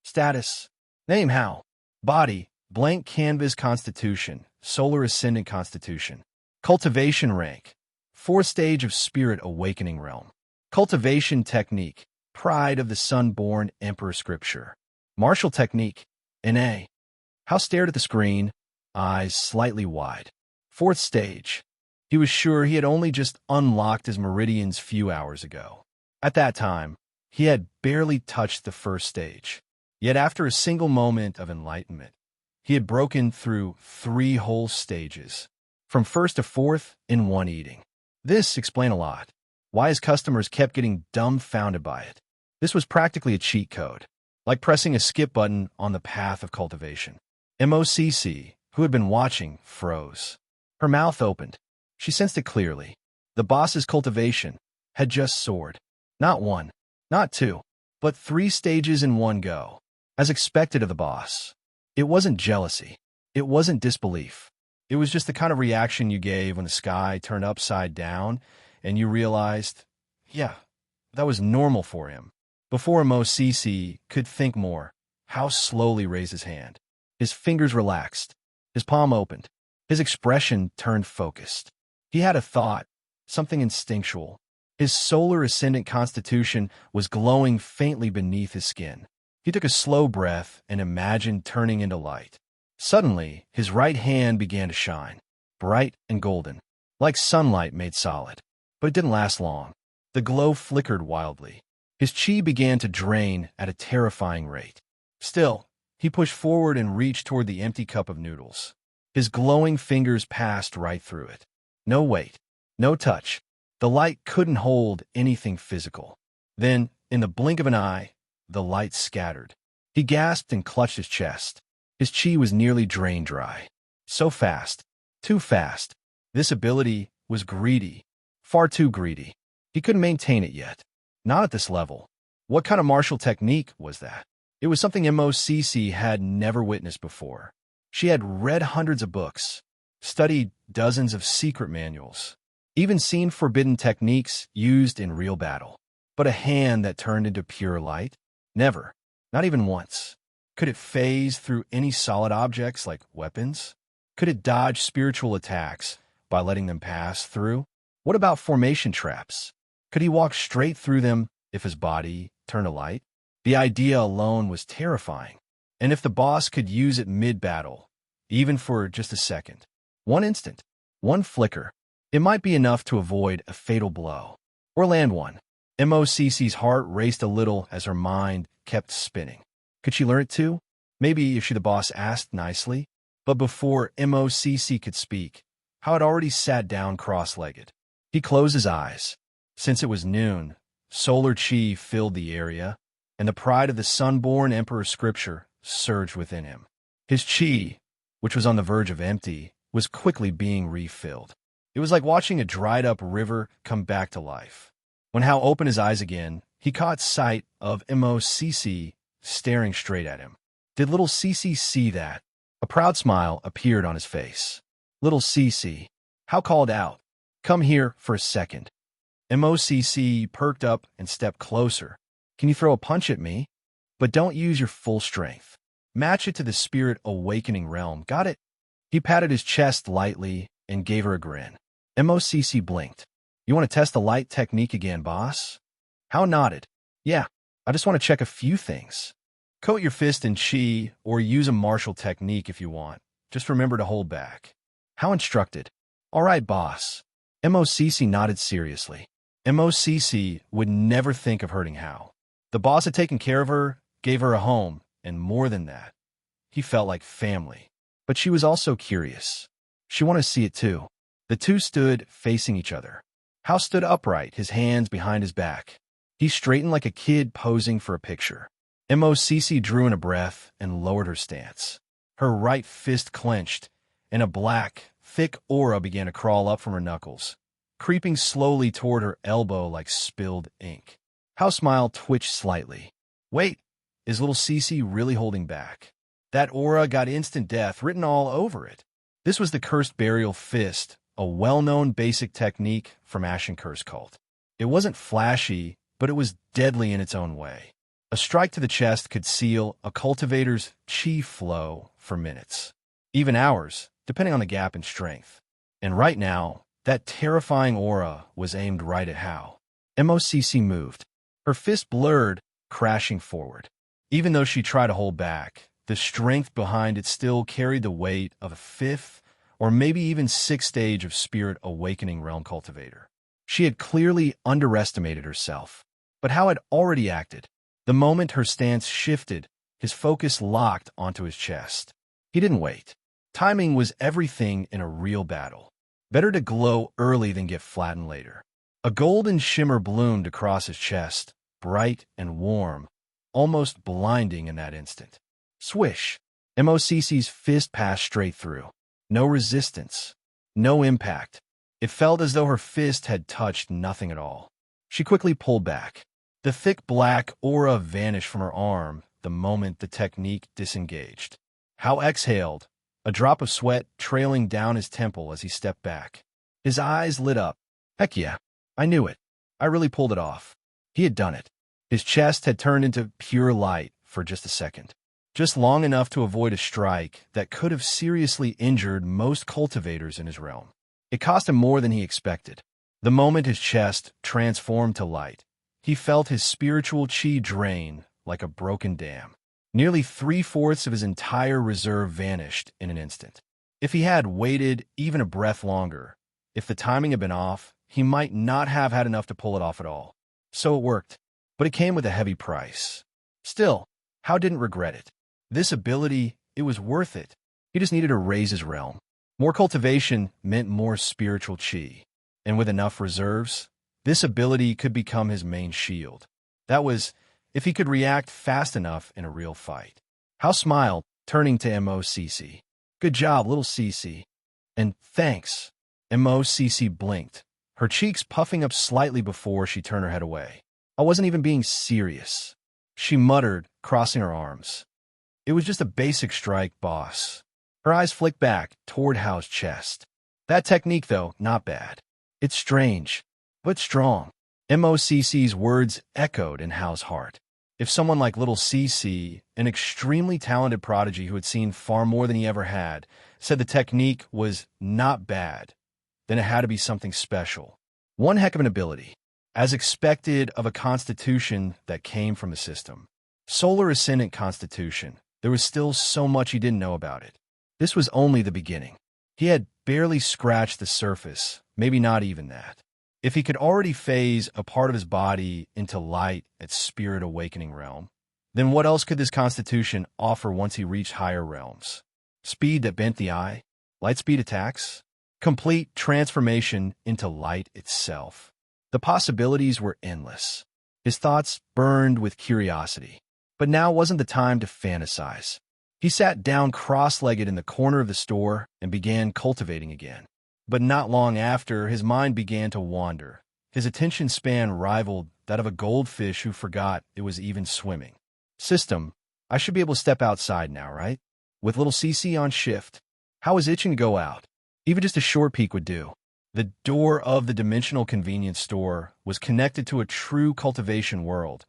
Speaker 1: Status. Name Hao. Body, blank canvas constitution, solar ascendant constitution. Cultivation rank. 4th stage of spirit awakening realm. Cultivation technique. Pride of the sun-born emperor scripture. Martial technique. NA. Hao stared at the screen, eyes slightly wide. 4th stage. He was sure he had only just unlocked his meridians few hours ago. At that time, he had barely touched the 1st stage. Yet after a single moment of enlightenment, he had broken through 3 whole stages, from 1st to 4th in one eating. This explained a lot. Why his customers kept getting dumbfounded by it. This was practically a cheat code, like pressing a skip button on the path of cultivation. MOCC, who had been watching, froze. Her mouth opened. She sensed it clearly. The boss's cultivation had just soared. Not 1, not 2, but 3 stages in one go. As expected of the boss. It wasn't jealousy. It wasn't disbelief. It was just the kind of reaction you gave when the sky turned upside down and you realized, yeah, that was normal for him. Before MOCC could think more, Hao slowly raised his hand. His fingers relaxed. His palm opened. His expression turned focused. He had a thought, something instinctual. His solar ascendant constitution was glowing faintly beneath his skin. He took a slow breath and imagined turning into light. Suddenly, his right hand began to shine, bright and golden, like sunlight made solid. But it didn't last long. The glow flickered wildly. His chi began to drain at a terrifying rate. Still, he pushed forward and reached toward the empty cup of noodles. His glowing fingers passed right through it. No weight, no touch. The light couldn't hold anything physical. Then, in the blink of an eye, the light scattered. He gasped and clutched his chest. His chi was nearly drained dry. So fast. Too fast. This ability was greedy. Far too greedy. He couldn't maintain it yet. Not at this level. What kind of martial technique was that? It was something MOCC had never witnessed before. She had read hundreds of books, studied dozens of secret manuals, even seen forbidden techniques used in real battle. But a hand that turned into pure light? Never. Not even once. Could it phase through any solid objects like weapons? Could it dodge spiritual attacks by letting them pass through? What about formation traps? Could he walk straight through them if his body turned to light? The idea alone was terrifying. And if the boss could use it mid-battle, even for just a second, one instant, one flicker, it might be enough to avoid a fatal blow. Or land one. MOCC's heart raced a little as her mind kept spinning. Could she learn it too? Maybe if the boss asked nicely. But before MOCC could speak, Hao had already sat down cross-legged. He closed his eyes. Since it was noon, solar chi filled the area, and the pride of the sun-born emperor scripture surged within him. His chi, which was on the verge of empty, was quickly being refilled. It was like watching a dried-up river come back to life. When Hao opened his eyes again, he caught sight of MOCC staring straight at him. Did little CC see that? A proud smile appeared on his face. Little CC, Hao called out, "Come here for a second." MOCC perked up and stepped closer. "Can you throw a punch at me? But don't use your full strength. Match it to the spirit awakening realm, got it?" He patted his chest lightly and gave her a grin. MOCC blinked. "You want to test the light technique again, boss?" Hao nodded. "Yeah, I just want to check a few things. Coat your fist in chi or use a martial technique if you want. Just remember to hold back." Hao instructed. "All right, boss." MOCC nodded seriously. MOCC would never think of hurting Hao. The boss had taken care of her, gave her a home, and more than that. He felt like family. But she was also curious. She wanted to see it too. The two stood facing each other. Hao stood upright, his hands behind his back. He straightened like a kid posing for a picture. MOCC drew in a breath and lowered her stance. Her right fist clenched, and a black, thick aura began to crawl up from her knuckles, creeping slowly toward her elbow like spilled ink. Hao's smile twitched slightly. Wait, is little CC really holding back? That aura got instant death written all over it. This was the Cursed Burial Fist, a well-known basic technique from Ashen Curse cult. It wasn't flashy, but it was deadly in its own way. A strike to the chest could seal a cultivator's chi flow for minutes, even hours, depending on the gap in strength. And right now, that terrifying aura was aimed right at Hao. MOCC moved. Her fist blurred, crashing forward. Even though she tried to hold back, the strength behind it still carried the weight of a fifth or maybe even sixth stage of Spirit Awakening Realm Cultivator. She had clearly underestimated herself. But Hao had already acted. The moment her stance shifted, his focus locked onto his chest. He didn't wait. Timing was everything in a real battle. Better to glow early than get flattened later. A golden shimmer bloomed across his chest, bright and warm, almost blinding in that instant. Swish! MOCC's fist passed straight through. No resistance. No impact. It felt as though her fist had touched nothing at all. She quickly pulled back. The thick black aura vanished from her arm the moment the technique disengaged. Hao exhaled, a drop of sweat trailing down his temple as he stepped back. His eyes lit up. Heck yeah, I knew it. I really pulled it off. He had done it. His chest had turned into pure light for just a second. Just long enough to avoid a strike that could have seriously injured most cultivators in his realm. It cost him more than he expected. The moment his chest transformed to light, he felt his spiritual chi drain like a broken dam. Nearly 3/4 of his entire reserve vanished in an instant. If he had waited even a breath longer, if the timing had been off, he might not have had enough to pull it off at all. So it worked, but it came with a heavy price. Still, Hao didn't regret it. This ability, it was worth it. He just needed to raise his realm. More cultivation meant more spiritual chi. And with enough reserves, this ability could become his main shield. That was, if he could react fast enough in a real fight. Hao smiled, turning to MOCC. Good job, little CC. And thanks. MOCC blinked, her cheeks puffing up slightly before she turned her head away. I wasn't even being serious. She muttered, crossing her arms. It was just a basic strike, boss. Her eyes flicked back toward Hao's chest. That technique, though, not bad. It's strange, but strong. MOCC's words echoed in Hao's heart. If someone like little CC, an extremely talented prodigy who had seen far more than he ever had, said the technique was not bad, then it had to be something special. One heck of an ability, as expected of a constitution that came from the system. Solar Ascendant Constitution. There was still so much he didn't know about it. This was only the beginning. He had barely scratched the surface, maybe not even that. If he could already phase a part of his body into light at Spirit Awakening Realm, Then what else could this constitution offer once he reached higher realms? Speed that bent the eye? Light speed attacks? Complete transformation into light itself. The possibilities were endless. His thoughts burned with curiosity. But now wasn't the time to fantasize. He sat down cross-legged in the corner of the store and began cultivating again. But not long after, his mind began to wander. His attention span rivaled that of a goldfish who forgot it was even swimming. System, I should be able to step outside now, right? With little CC on shift. How is itching to go out? Even just a short peek would do. The door of the dimensional convenience store was connected to a true cultivation world,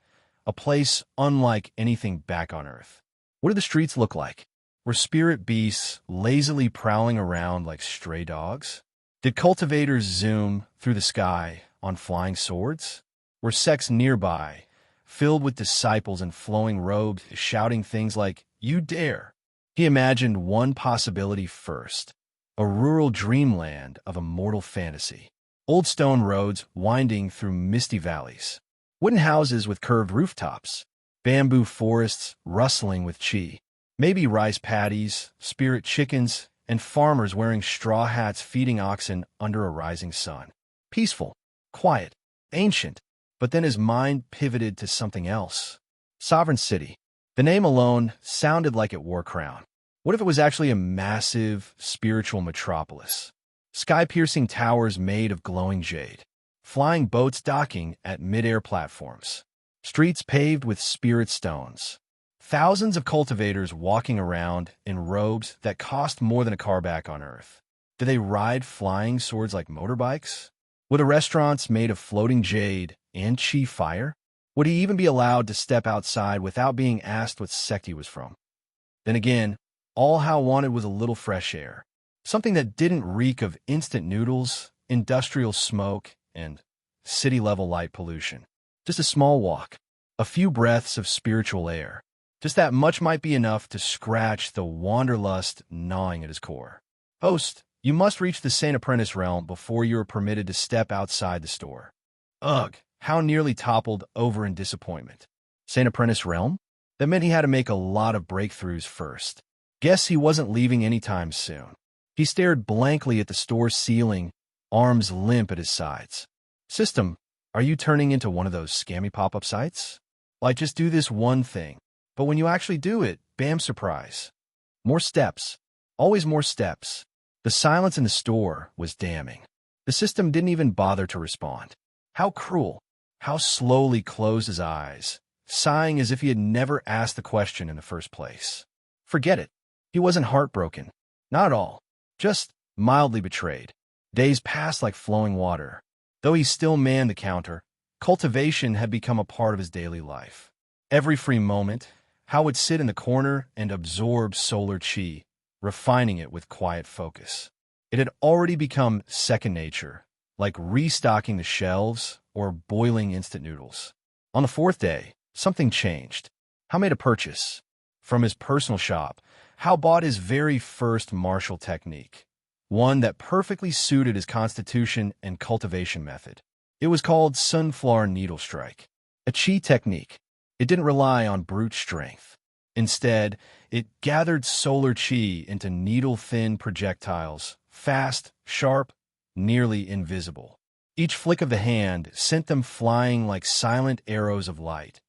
Speaker 1: a place unlike anything back on Earth. What did the streets look like? Were spirit beasts lazily prowling around like stray dogs? Did cultivators zoom through the sky on flying swords? Were sects nearby, filled with disciples in flowing robes, shouting things like, "You dare"? He imagined one possibility first, a rural dreamland of immortal fantasy. Old stone roads winding through misty valleys, wooden houses with curved rooftops, bamboo forests rustling with chi, maybe rice paddies, spirit chickens, and farmers wearing straw hats feeding oxen under a rising sun. Peaceful, quiet, ancient, but then his mind pivoted to something else. Sovereign City. The name alone sounded like it wore a crown. What if it was actually a massive, spiritual metropolis? Sky-piercing towers made of glowing jade, flying boats docking at mid-air platforms, streets paved with spirit stones, thousands of cultivators walking around in robes that cost more than a car back on Earth. Do they ride flying swords like motorbikes? Would the restaurants made of floating jade and chi fire? Would he even be allowed to step outside without being asked what sect he was from? Then again, all Hal wanted was a little fresh air, something that didn't reek of instant noodles, industrial smoke, and city-level light pollution. Just a small walk, a few breaths of spiritual air. Just that much might be enough to scratch the wanderlust gnawing at his core. Host, you must reach the Saint Apprentice realm before you are permitted to step outside the store. Ugh, how nearly toppled over in disappointment. Saint Apprentice realm? That meant he had to make a lot of breakthroughs first. Guess he wasn't leaving anytime soon. He stared blankly at the store ceiling, arms limp at his sides. System, are you turning into one of those scammy pop-up sites? Like, just do this one thing. But when you actually do it, bam, surprise. More steps. Always more steps. The silence in the store was damning. The system didn't even bother to respond. How cruel. How slowly closed his eyes, sighing as if he had never asked the question in the first place. Forget it. He wasn't heartbroken. Not at all. Just mildly betrayed. Days passed like flowing water. Though he still manned the counter, cultivation had become a part of his daily life. Every free moment, Hal would sit in the corner and absorb solar chi, refining it with quiet focus. It had already become second nature, like restocking the shelves or boiling instant noodles. On the fourth day, something changed. Hal made a purchase. From his personal shop, Hal bought his very first martial technique, one that perfectly suited his constitution and cultivation method. It was called Sunflower Needle Strike, a chi technique. It didn't rely on brute strength. Instead, it gathered solar chi into needle-thin projectiles, fast, sharp, nearly invisible. Each flick of the hand sent them flying like silent arrows of light,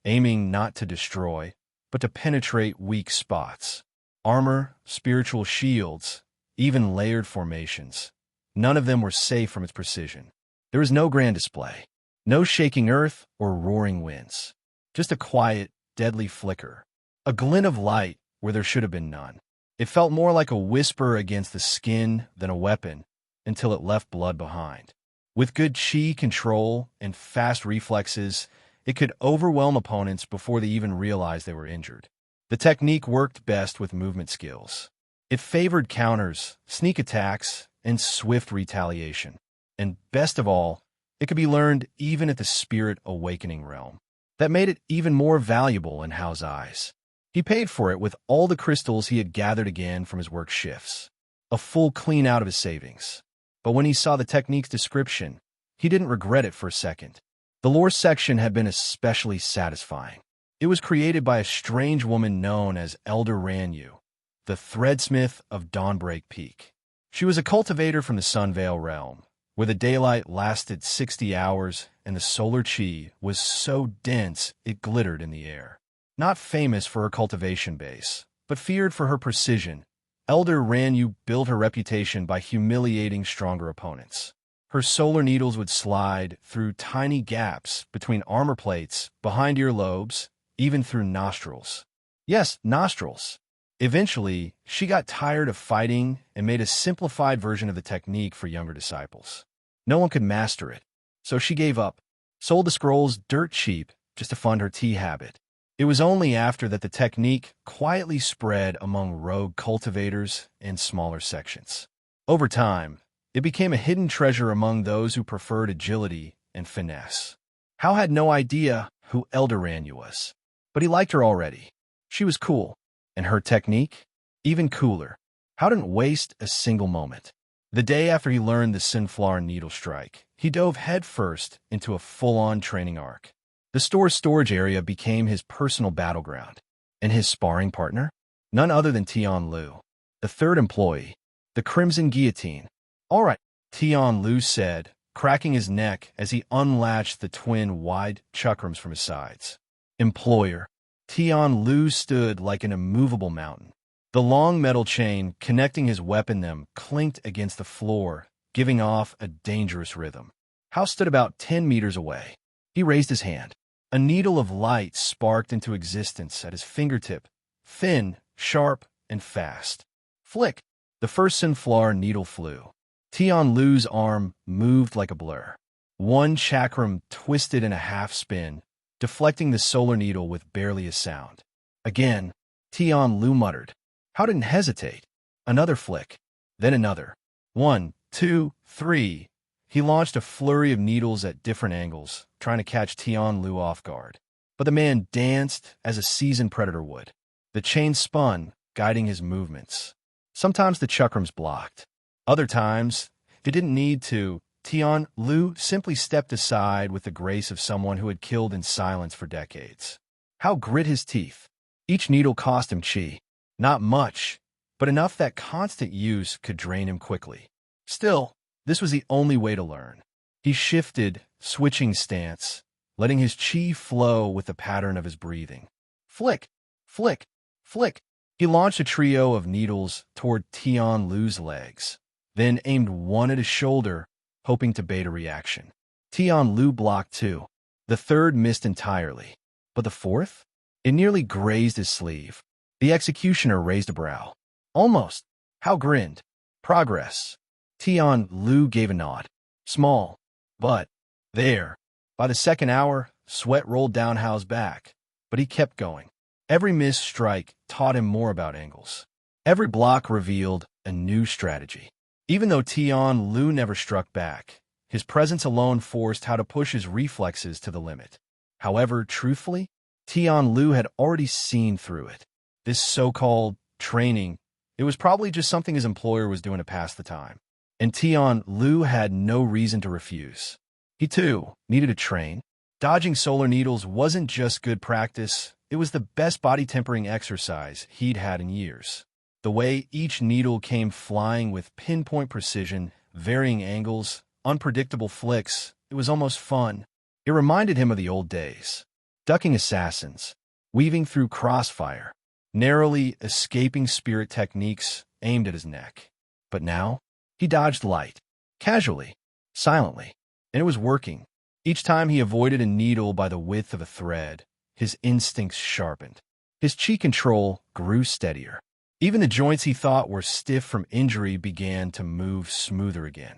Speaker 1: aiming not to destroy, but to penetrate weak spots. Armor, spiritual shields, even layered formations. None of them were safe from its precision. There was no grand display, no shaking earth or roaring winds. Just a quiet, deadly flicker, a glint of light where there should have been none. It felt more like a whisper against the skin than a weapon until it left blood behind. With good chi control and fast reflexes, it could overwhelm opponents before they even realized they were injured. The technique worked best with movement skills. It favored counters, sneak attacks, and swift retaliation. And best of all, it could be learned even at the Spirit Awakening realm. That made it even more valuable in Hal's eyes. He paid for it with all the crystals he had gathered again from his work shifts. A full clean out of his savings. But when he saw the technique's description, he didn't regret it for a second. The lore section had been especially satisfying. It was created by a strange woman known as Elder Ranyu, the threadsmith of Dawnbreak Peak. She was a cultivator from the Sunvale realm, where the daylight lasted 60 hours and the solar chi was so dense it glittered in the air. Not famous for her cultivation base, but feared for her precision, Elder Ranyu built her reputation by humiliating stronger opponents. Her solar needles would slide through tiny gaps between armor plates, behind earlobes, even through nostrils. Yes, nostrils. Eventually, she got tired of fighting and made a simplified version of the technique for younger disciples. No one could master it, so she gave up, sold the scrolls dirt cheap just to fund her tea habit. It was only after that the technique quietly spread among rogue cultivators in smaller sections. Over time, it became a hidden treasure among those who preferred agility and finesse. Hao had no idea who Elder Ranyu was, but he liked her already. She was cool, and her technique, even cooler. Hao didn't waste a single moment. The day after he learned the Synflar Needle Strike, he dove headfirst into a full-on training arc. The store's storage area became his personal battleground, and his sparring partner? None other than Tian Lu, the third employee, the Crimson Guillotine. "All right," Tian Lu said, cracking his neck as he unlatched the twin wide chakrams from his sides. Employer. Tian Lu stood like an immovable mountain. The long metal chain connecting his weapon them clinked against the floor, giving off a dangerous rhythm. Hao stood about 10 meters away. He raised his hand. A needle of light sparked into existence at his fingertip, thin, sharp, and fast. Flick! The first Synflar needle flew. Tian Lu's arm moved like a blur. One chakram twisted in a half-spin, deflecting the solar needle with barely a sound. Again, Tian Lu muttered. Hao didn't hesitate. Another flick, then another. 1, 2, 3. He launched a flurry of needles at different angles, trying to catch Tian Lu off guard. But the man danced as a seasoned predator would. The chain spun, guiding his movements. Sometimes the chakrams blocked. Other times, if it didn't need to, Tian Lu simply stepped aside with the grace of someone who had killed in silence for decades. Hao grit his teeth. Each needle cost him chi. Not much, but enough that constant use could drain him quickly. Still, this was the only way to learn. He shifted, switching stance, letting his chi flow with the pattern of his breathing. Flick, flick, flick. He launched a trio of needles toward Tian Lu's legs, then aimed one at his shoulder, hoping to bait a reaction. Tian Lu blocked two. The third missed entirely. But the fourth? It nearly grazed his sleeve. The executioner raised a brow. Almost. Hao grinned. Progress. Tian Lu gave a nod. Small, but there. By the second hour, sweat rolled down Hao's back, but he kept going. Every missed strike taught him more about angles. Every block revealed a new strategy. Even though Tian Lu never struck back, his presence alone forced Hao to push his reflexes to the limit. However, truthfully, Tian Lu had already seen through it. This so-called training, it was probably just something his employer was doing to pass the time. And Tian Lu had no reason to refuse. He, too, needed to train. Dodging solar needles wasn't just good practice, it was the best body-tempering exercise he'd had in years. The way each needle came flying with pinpoint precision, varying angles, unpredictable flicks, it was almost fun. It reminded him of the old days. Ducking assassins, weaving through crossfire, narrowly escaping spirit techniques aimed at his neck. But now, he dodged light, casually, silently, and it was working. Each time he avoided a needle by the width of a thread, his instincts sharpened. His chi control grew steadier. Even the joints he thought were stiff from injury began to move smoother again.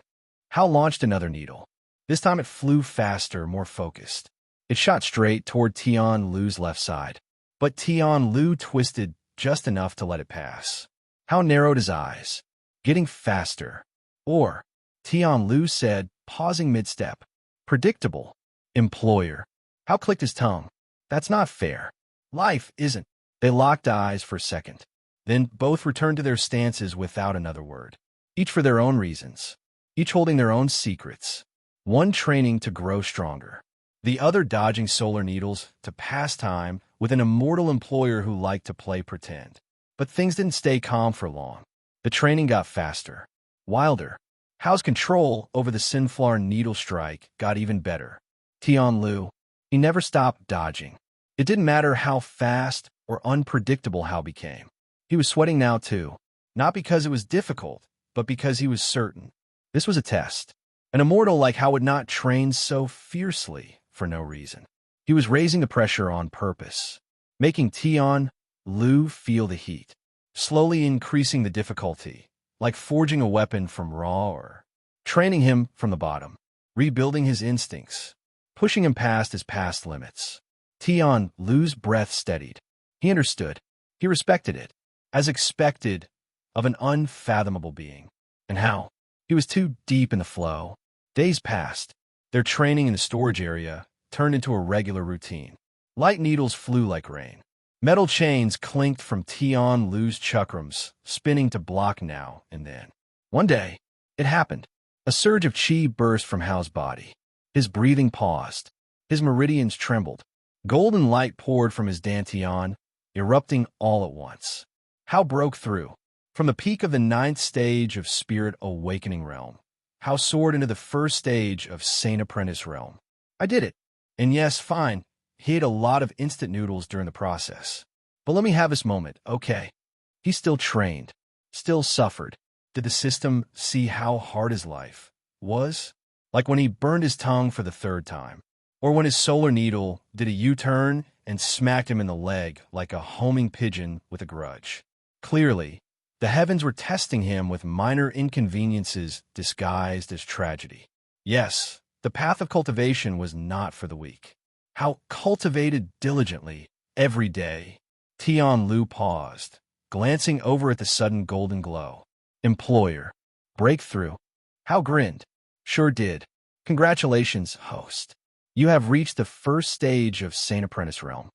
Speaker 1: Hao launched another needle. This time it flew faster, more focused. It shot straight toward Tian Lu's left side. But Tian Lu twisted just enough to let it pass. Hao narrowed his eyes, getting faster. Or, Tian Lu said, pausing mid-step. Predictable. Employer. Hao clicked his tongue. That's not fair. Life isn't. They locked eyes for a second. Then both returned to their stances without another word. Each for their own reasons. Each holding their own secrets. One training to grow stronger. the other dodging solar needles to pass time with an immortal employer who liked to play pretend. But things didn't stay calm for long. The training got faster, wilder. Hao's control over the Sinflar needle strike got even better. Tian Lu, he never stopped dodging. It didn't matter how fast or unpredictable Hao became. He was sweating now too, not because it was difficult, but because he was certain. This was a test. An immortal like Hao would not train so fiercely for no reason. He was raising the pressure on purpose, making Tian Lu feel the heat, slowly increasing the difficulty, like forging a weapon from raw or training him from the bottom, rebuilding his instincts, pushing him past his past limits. Tian Lu's breath steadied. He understood. He respected it, as expected of an unfathomable being. And Hao? He was too deep in the flow. Days passed. Their training in the storage area turned into a regular routine. Light needles flew like rain. Metal chains clinked from Tian Lu's chakrams, spinning to block now and then. One day, it happened. A surge of chi burst from Hao's body. His breathing paused. His meridians trembled. Golden light poured from his dantian, erupting all at once. Hao broke through. From the peak of the 9th stage of Spirit Awakening Realm, Hao soared into the 1st stage of Saint Apprentice Realm. I did it. And yes, fine, he ate a lot of instant noodles during the process. But let me have this moment, okay? He still trained, still suffered. Did the system see how hard his life was? Like when he burned his tongue for the 3rd time. Or when his solar needle did a U-turn and smacked him in the leg like a homing pigeon with a grudge. Clearly, the heavens were testing him with minor inconveniences disguised as tragedy. Yes, the path of cultivation was not for the weak. Hao cultivated diligently every day. Tian Lu paused, glancing over at the sudden golden glow. Employer. Breakthrough. Hao grinned. Sure did. Congratulations, host. You have reached the 1st stage of Saint Apprentice Realm.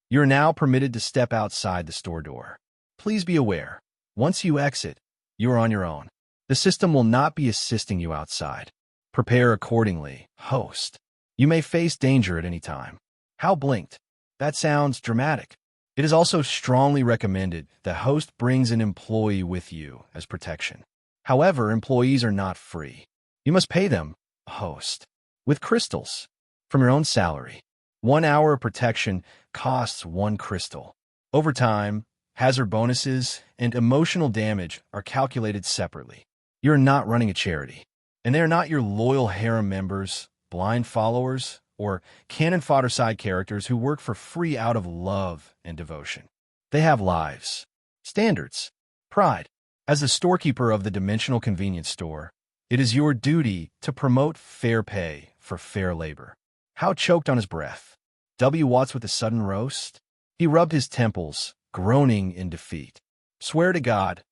Speaker 1: You are now permitted to step outside the store door. Please be aware, once you exit, you are on your own. The system will not be assisting you outside. Prepare accordingly, host. You may face danger at any time. Hao blinked. That sounds dramatic. It is also strongly recommended that host brings an employee with you as protection. However, employees are not free. You must pay them, host, with crystals from your own salary. 1 hour of protection costs 1 crystal. Over time, hazard bonuses and emotional damage are calculated separately. You're not running a charity, and they are not your loyal harem members, blind followers, or cannon fodder side characters who work for free out of love and devotion. They have lives, standards, pride. As the storekeeper of the Dimensional Convenience Store, it is your duty to promote fair pay for fair labor. Hao choked on his breath. What's with the sudden roast? He rubbed his temples, groaning in defeat. Swear to God,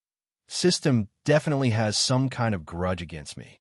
Speaker 1: system definitely has some kind of grudge against me.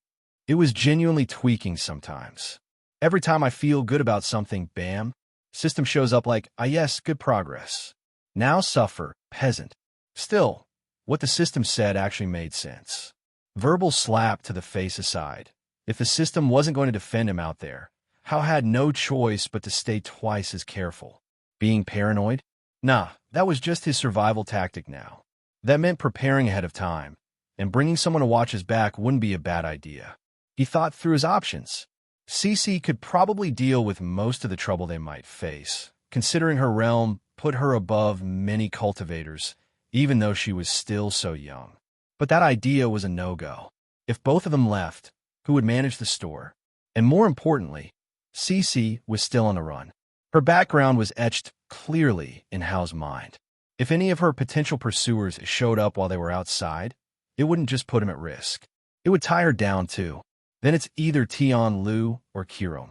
Speaker 1: It was genuinely tweaking sometimes. Every time I feel good about something, bam, system shows up like, ah yes, good progress. Now suffer, peasant. Still, what the system said actually made sense. Verbal slap to the face aside. If the system wasn't going to defend him out there, Hao had no choice but to stay twice as careful. Being paranoid? Nah, that was just his survival tactic now. That meant preparing ahead of time, and bringing someone to watch his back wouldn't be a bad idea. He thought through his options. Cece could probably deal with most of the trouble they might face, considering her realm put her above many cultivators, even though she was still so young. But that idea was a no-go. If both of them left, who would manage the store? And more importantly, Cece was still on the run. Her background was etched clearly in Hao's mind. If any of her potential pursuers showed up while they were outside, it wouldn't just put him at risk. It would tie her down too. Then it's either Tian Lu or Kirom.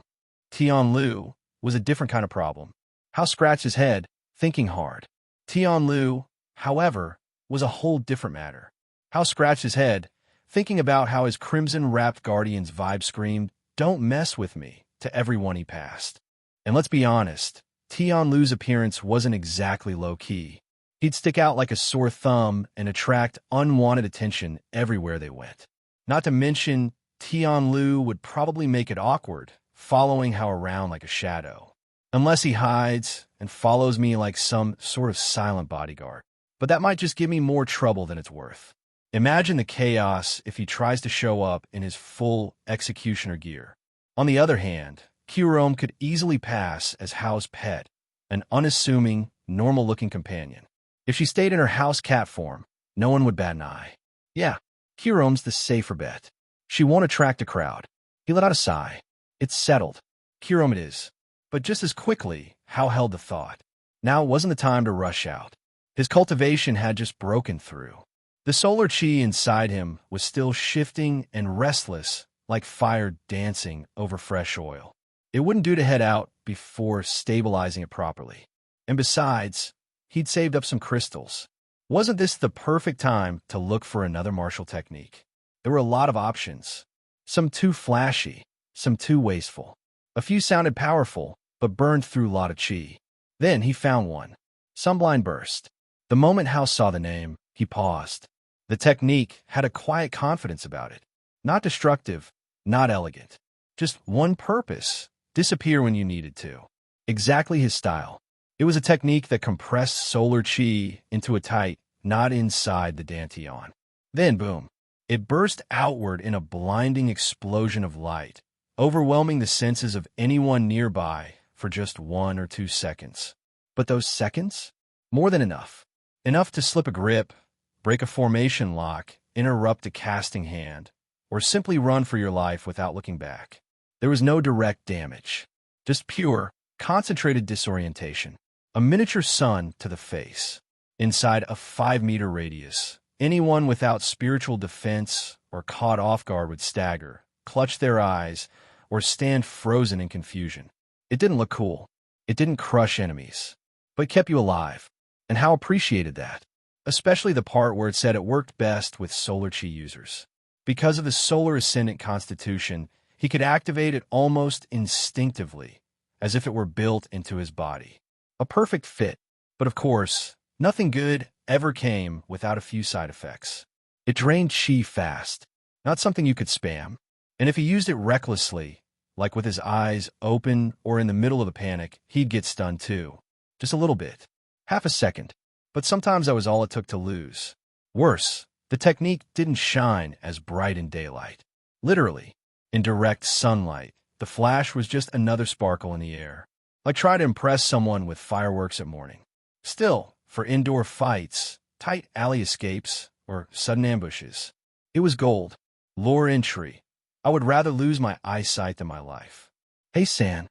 Speaker 1: Tian Lu was a different kind of problem. Hao scratched his head, thinking hard. Tian Lu, however, was a whole different matter. Hao scratched his head, thinking about how his crimson-wrapped guardian's vibe screamed, "Don't mess with me," to everyone he passed. And let's be honest, Tian Lu's appearance wasn't exactly low-key. He'd stick out like a sore thumb and attract unwanted attention everywhere they went. Not to mention, Tian Lu would probably make it awkward following how around like a shadow. Unless he hides and follows me like some sort of silent bodyguard. But that might just give me more trouble than it's worth. Imagine the chaos if he tries to show up in his full executioner gear. On the other hand, Kirome could easily pass as Hao's pet, an unassuming, normal-looking companion. If she stayed in her house cat form, no one would bat an eye. Yeah, Kirome's the safer bet. She won't attract a crowd. He let out a sigh. It's settled. Kirome it is. But just as quickly, Hao held the thought. Now wasn't the time to rush out. His cultivation had just broken through. The solar chi inside him was still shifting and restless, like fire dancing over fresh oil. It wouldn't do to head out before stabilizing it properly. And besides, he'd saved up some crystals. Wasn't this the perfect time to look for another martial technique? There were a lot of options. Some too flashy, some too wasteful. A few sounded powerful, but burned through a lot of chi. Then he found one. Sunblind Burst. The moment House saw the name, he paused. The technique had a quiet confidence about it. Not destructive, not elegant. Just one purpose. Disappear when you needed to. Exactly his style. It was a technique that compressed solar chi into a tight, not inside the dantian. Then, boom. It burst outward in a blinding explosion of light, overwhelming the senses of anyone nearby for just 1 or 2 seconds. But those seconds? More than enough. Enough to slip a grip, break a formation lock, interrupt a casting hand, or simply run for your life without looking back. There was no direct damage. Just pure, concentrated disorientation. A miniature sun to the face. Inside a 5-meter radius, anyone without spiritual defense or caught off guard would stagger, clutch their eyes, or stand frozen in confusion. It didn't look cool. It didn't crush enemies, but kept you alive. And Hao appreciated that, especially the part where it said it worked best with solar chi users. Because of the solar ascendant constitution, he could activate it almost instinctively, as if it were built into his body. A perfect fit, but of course, nothing good ever came without a few side effects. It drained chi fast, not something you could spam. And if he used it recklessly, like with his eyes open or in the middle of a panic, he'd get stunned too. Just a little bit. Half a second. But sometimes that was all it took to lose. Worse, the technique didn't shine as bright in daylight. Literally, in direct sunlight, the flash was just another sparkle in the air. Like try to impress someone with fireworks at morning. Still, for indoor fights, tight alley escapes, or sudden ambushes, it was gold. Lore entry. I would rather lose my eyesight than my life. Heisan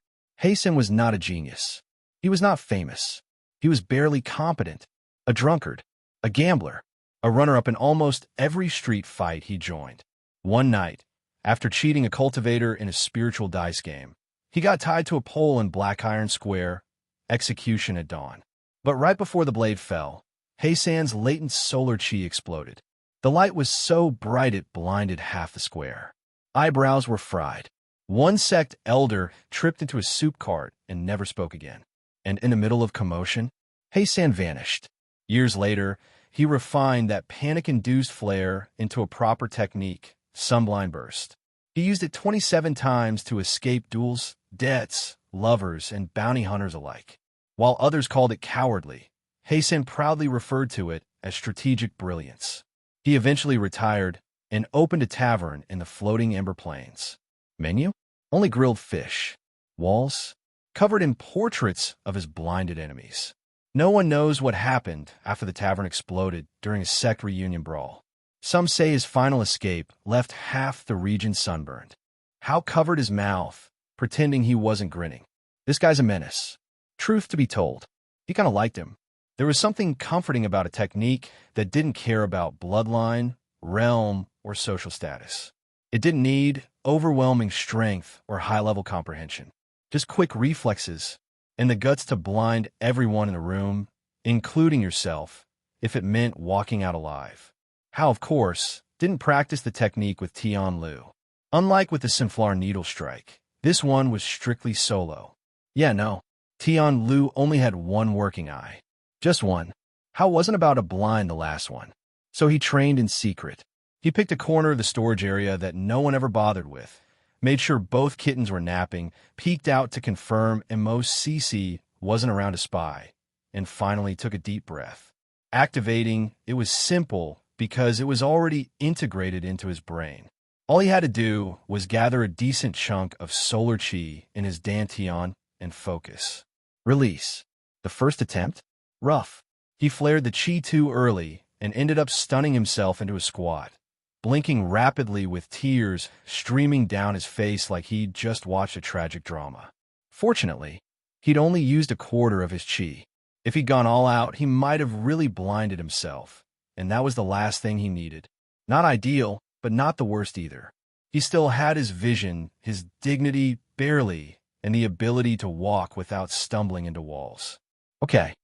Speaker 1: was not a genius. He was not famous. He was barely competent, a drunkard, a gambler, a runner-up in almost every street fight he joined. One night, after cheating a cultivator in a spiritual dice game, he got tied to a pole in Black Iron Square, execution at dawn. But right before the blade fell, Heisan's latent solar chi exploded. The light was so bright it blinded half the square. Eyebrows were fried. One sect elder tripped into a soup cart and never spoke again. And in the middle of commotion, Heisan vanished. Years later, he refined that panic-induced flare into a proper technique, Sunblind Burst. He used it 27 times to escape duels, debts, lovers, and bounty hunters alike. While others called it cowardly, Heisan proudly referred to it as strategic brilliance. He eventually retired and opened a tavern in the floating Ember Plains. Menu? Only grilled fish. Walls? Covered in portraits of his blinded enemies. No one knows what happened after the tavern exploded during a sect reunion brawl. Some say his final escape left half the region sunburned. Hao covered his mouth, pretending he wasn't grinning. This guy's a menace. Truth to be told, he kind of liked him. There was something comforting about a technique that didn't care about bloodline, realm, or social status. It didn't need overwhelming strength or high-level comprehension. Just quick reflexes and the guts to blind everyone in the room, including yourself, if it meant walking out alive. Hao, of course, didn't practice the technique with Tian Lu. Unlike with the Sinflar Needle Strike, this one was strictly solo. Yeah, no, Tian Lu only had one working eye. Just one. Hao wasn't about to blind the last one. So he trained in secret. He picked a corner of the storage area that no one ever bothered with, made sure both kittens were napping, peeked out to confirm Emos Cece wasn't around to spy, and finally took a deep breath. Activating, it was simple because it was already integrated into his brain. All he had to do was gather a decent chunk of solar chi in his dantian and focus. Release. The first attempt? Rough. He flared the chi too early and ended up stunning himself into a squat, blinking rapidly with tears streaming down his face like he'd just watched a tragic drama. Fortunately, he'd only used a quarter of his chi. If he'd gone all out, he might have really blinded himself, and that was the last thing he needed. Not ideal, but not the worst either. He still had his vision, his dignity barely, and the ability to walk without stumbling into walls. Okay.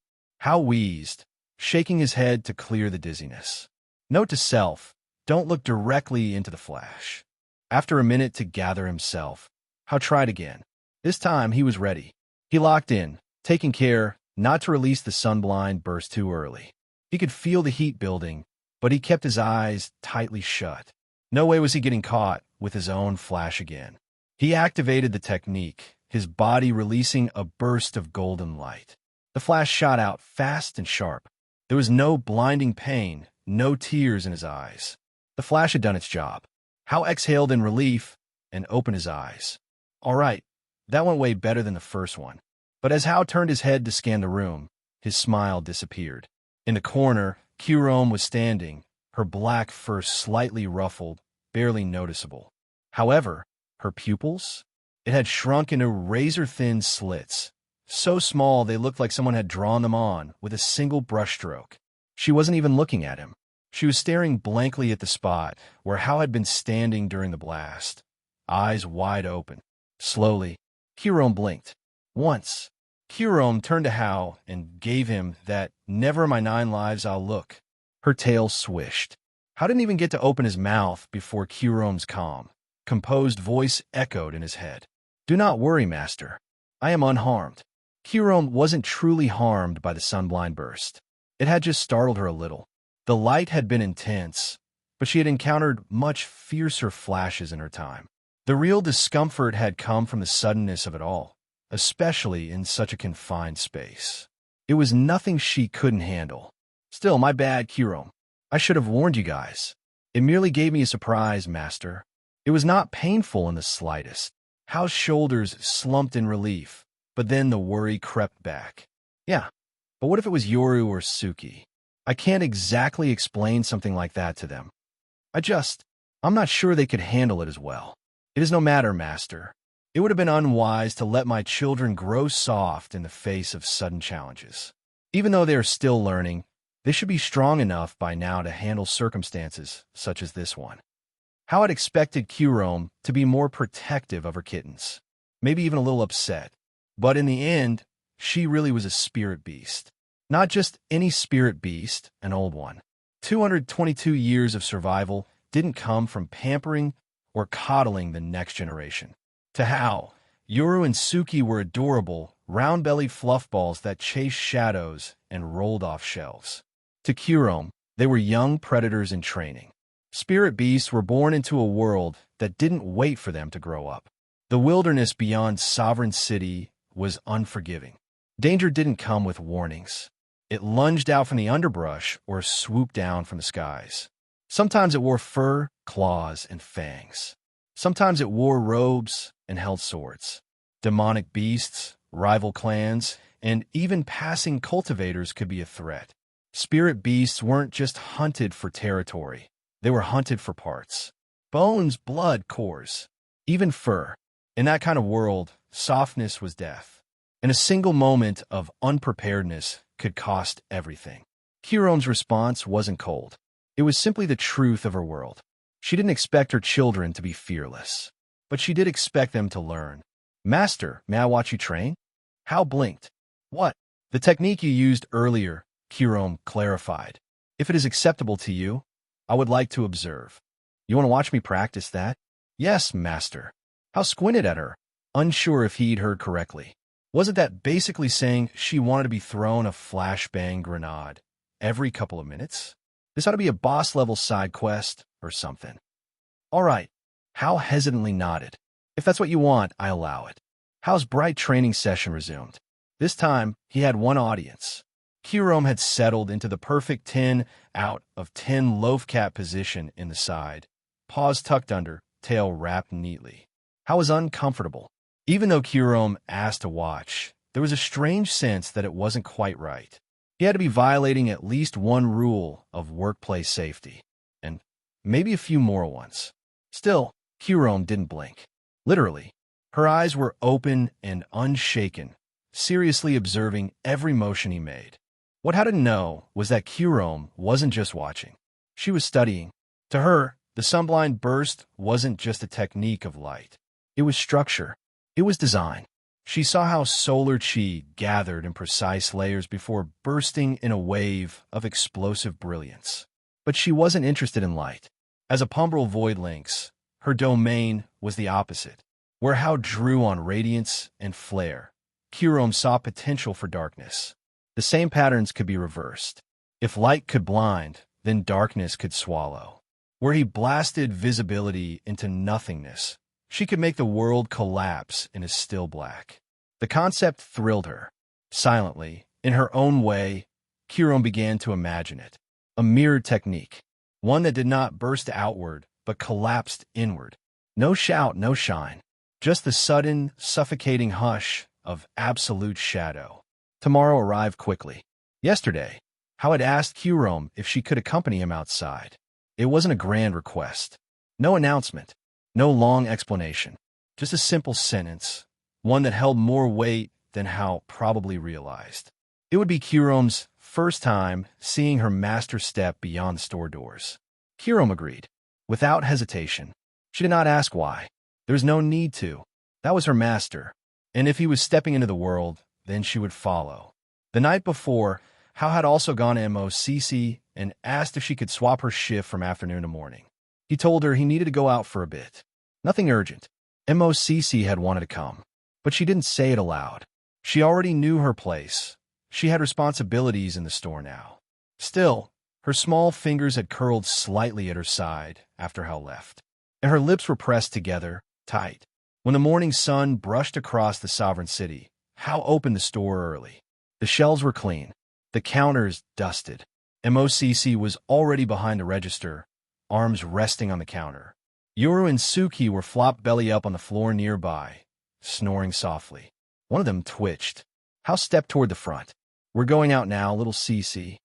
Speaker 1: Hao wheezed, shaking his head to clear the dizziness. Note to self, don't look directly into the flash. After a minute to gather himself, Hao tried again. This time he was ready. He locked in, taking care not to release the sunblind burst too early. He could feel the heat building, but he kept his eyes tightly shut. No way was he getting caught with his own flash again. He activated the technique, his body releasing a burst of golden light. The flash shot out fast and sharp. There was no blinding pain, no tears in his eyes. The flash had done its job. Hao exhaled in relief and opened his eyes. All right, that went way better than the first one. But as Hao turned his head to scan the room, his smile disappeared. In the corner, Kirome was standing, her black fur slightly ruffled, barely noticeable. However, her pupils? It had shrunk into razor-thin slits, so small they looked like someone had drawn them on with a single brushstroke. She wasn't even looking at him. She was staring blankly at the spot where Hao had been standing during the blast, eyes wide open. Slowly, Kirome blinked. Once, Kirome turned to Hao and gave him that "never in my 9 lives I'll look." Her tail swished. Hao didn't even get to open his mouth before Kirome's calm, composed voice echoed in his head. "Do not worry, master. I am unharmed." Kirome wasn't truly harmed by the sunblind burst. It had just startled her a little. The light had been intense, but she had encountered much fiercer flashes in her time. The real discomfort had come from the suddenness of it all, especially in such a confined space. It was nothing she couldn't handle. Still, my bad, Kirome. I should have warned you guys. It merely gave me a surprise, master. It was not painful in the slightest. Hao's shoulders slumped in relief, but then the worry crept back. Yeah, but what if it was Yoru or Suki? I can't exactly explain something like that to them. I'm not sure they could handle it as well. It is no matter, master. It would have been unwise to let my children grow soft in the face of sudden challenges. Even though they are still learning, they should be strong enough by now to handle circumstances such as this one. Hao had expected Kirome to be more protective of her kittens, maybe even a little upset. But in the end, she really was a spirit beast. Not just any spirit beast, an old one. 222 years of survival didn't come from pampering or coddling the next generation. To Hao, Yoru and Suki were adorable, round-bellied fluffballs that chased shadows and rolled off shelves. To Kirome, they were young predators in training. Spirit beasts were born into a world that didn't wait for them to grow up. The wilderness beyond Sovereign City was unforgiving. Danger didn't come with warnings. It lunged out from the underbrush or swooped down from the skies. Sometimes it wore fur, claws, and fangs. Sometimes it wore robes and held swords. Demonic beasts, rival clans, and even passing cultivators could be a threat. Spirit beasts weren't just hunted for territory. They were hunted for parts. Bones, blood, cores, even fur. In that kind of world, softness was death. And a single moment of unpreparedness could cost everything. Kirome's response wasn't cold. It was simply the truth of her world. She didn't expect her children to be fearless, but she did expect them to learn. "Master, may I watch you train?" Hao blinked. "What?" "The technique you used earlier," Kirome clarified. "If it is acceptable to you, I would like to observe." "You want to watch me practice that?" "Yes, master." Hao squinted at her, unsure if he'd heard correctly. Wasn't that basically saying she wanted to be thrown a flashbang grenade every couple of minutes? This ought to be a boss-level side quest or something. "All right." Hao hesitantly nodded. If that's what you want, I allow it. Hao's bright training session resumed. This time, he had one audience. Kirome had settled into the perfect 10 out of 10 loaf cap position in the side, paws tucked under, tail wrapped neatly. Hao was uncomfortable. Even though Kirome asked to watch, there was a strange sense that it wasn't quite right. He had to be violating at least one rule of workplace safety, and maybe a few more ones. Still, Kirome didn't blink. Literally, her eyes were open and unshaken, seriously observing every motion he made. What Hao didn't know was that Kirome wasn't just watching. She was studying. To her, the sunblind burst wasn't just a technique of light. It was structure. It was design. She saw how solar chi gathered in precise layers before bursting in a wave of explosive brilliance. But she wasn't interested in light. As a Pumbral void lynx, her domain was the opposite. Where Hao drew on radiance and flare, Kirome saw potential for darkness. The same patterns could be reversed. If light could blind, then darkness could swallow. Where he blasted visibility into nothingness, she could make the world collapse in a still black. The concept thrilled her. Silently, in her own way, Kirome began to imagine it. A mirrored technique. One that did not burst outward, but collapsed inward. No shout, no shine. Just the sudden, suffocating hush of absolute shadow. Tomorrow arrived quickly. Yesterday, Hao had asked Kirome if she could accompany him outside. It wasn't a grand request. No announcement. No long explanation. Just a simple sentence. One that held more weight than Hao probably realized. It would be Kirome's first time seeing her master step beyond the store doors. Kirome agreed, without hesitation. She did not ask why. There was no need to. That was her master. And if he was stepping into the world, then she would follow. The night before, Hao had also gone to MOCC and asked if she could swap her shift from afternoon to morning. He told her he needed to go out for a bit. Nothing urgent. MOCC had wanted to come, but she didn't say it aloud. She already knew her place. She had responsibilities in the store now. Still, her small fingers had curled slightly at her side after Hao left, and her lips were pressed together, tight. When the morning sun brushed across the sovereign city, Hao opened the store early. The shelves were clean, the counters dusted. MOCC was already behind the register, arms resting on the counter. Yoru and Suki were flopped belly up on the floor nearby, snoring softly. One of them twitched. Hao stepped toward the front. We're going out now, little Cece.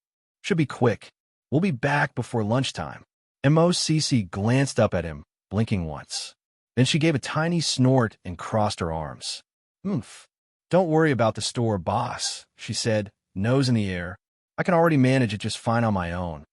Speaker 1: Should be quick. We'll be back before lunchtime. MOCC glanced up at him, blinking once. Then she gave a tiny snort and crossed her arms. Oomph. Don't worry about the store, boss, she said, nose in the air. I can already manage it just fine on my own.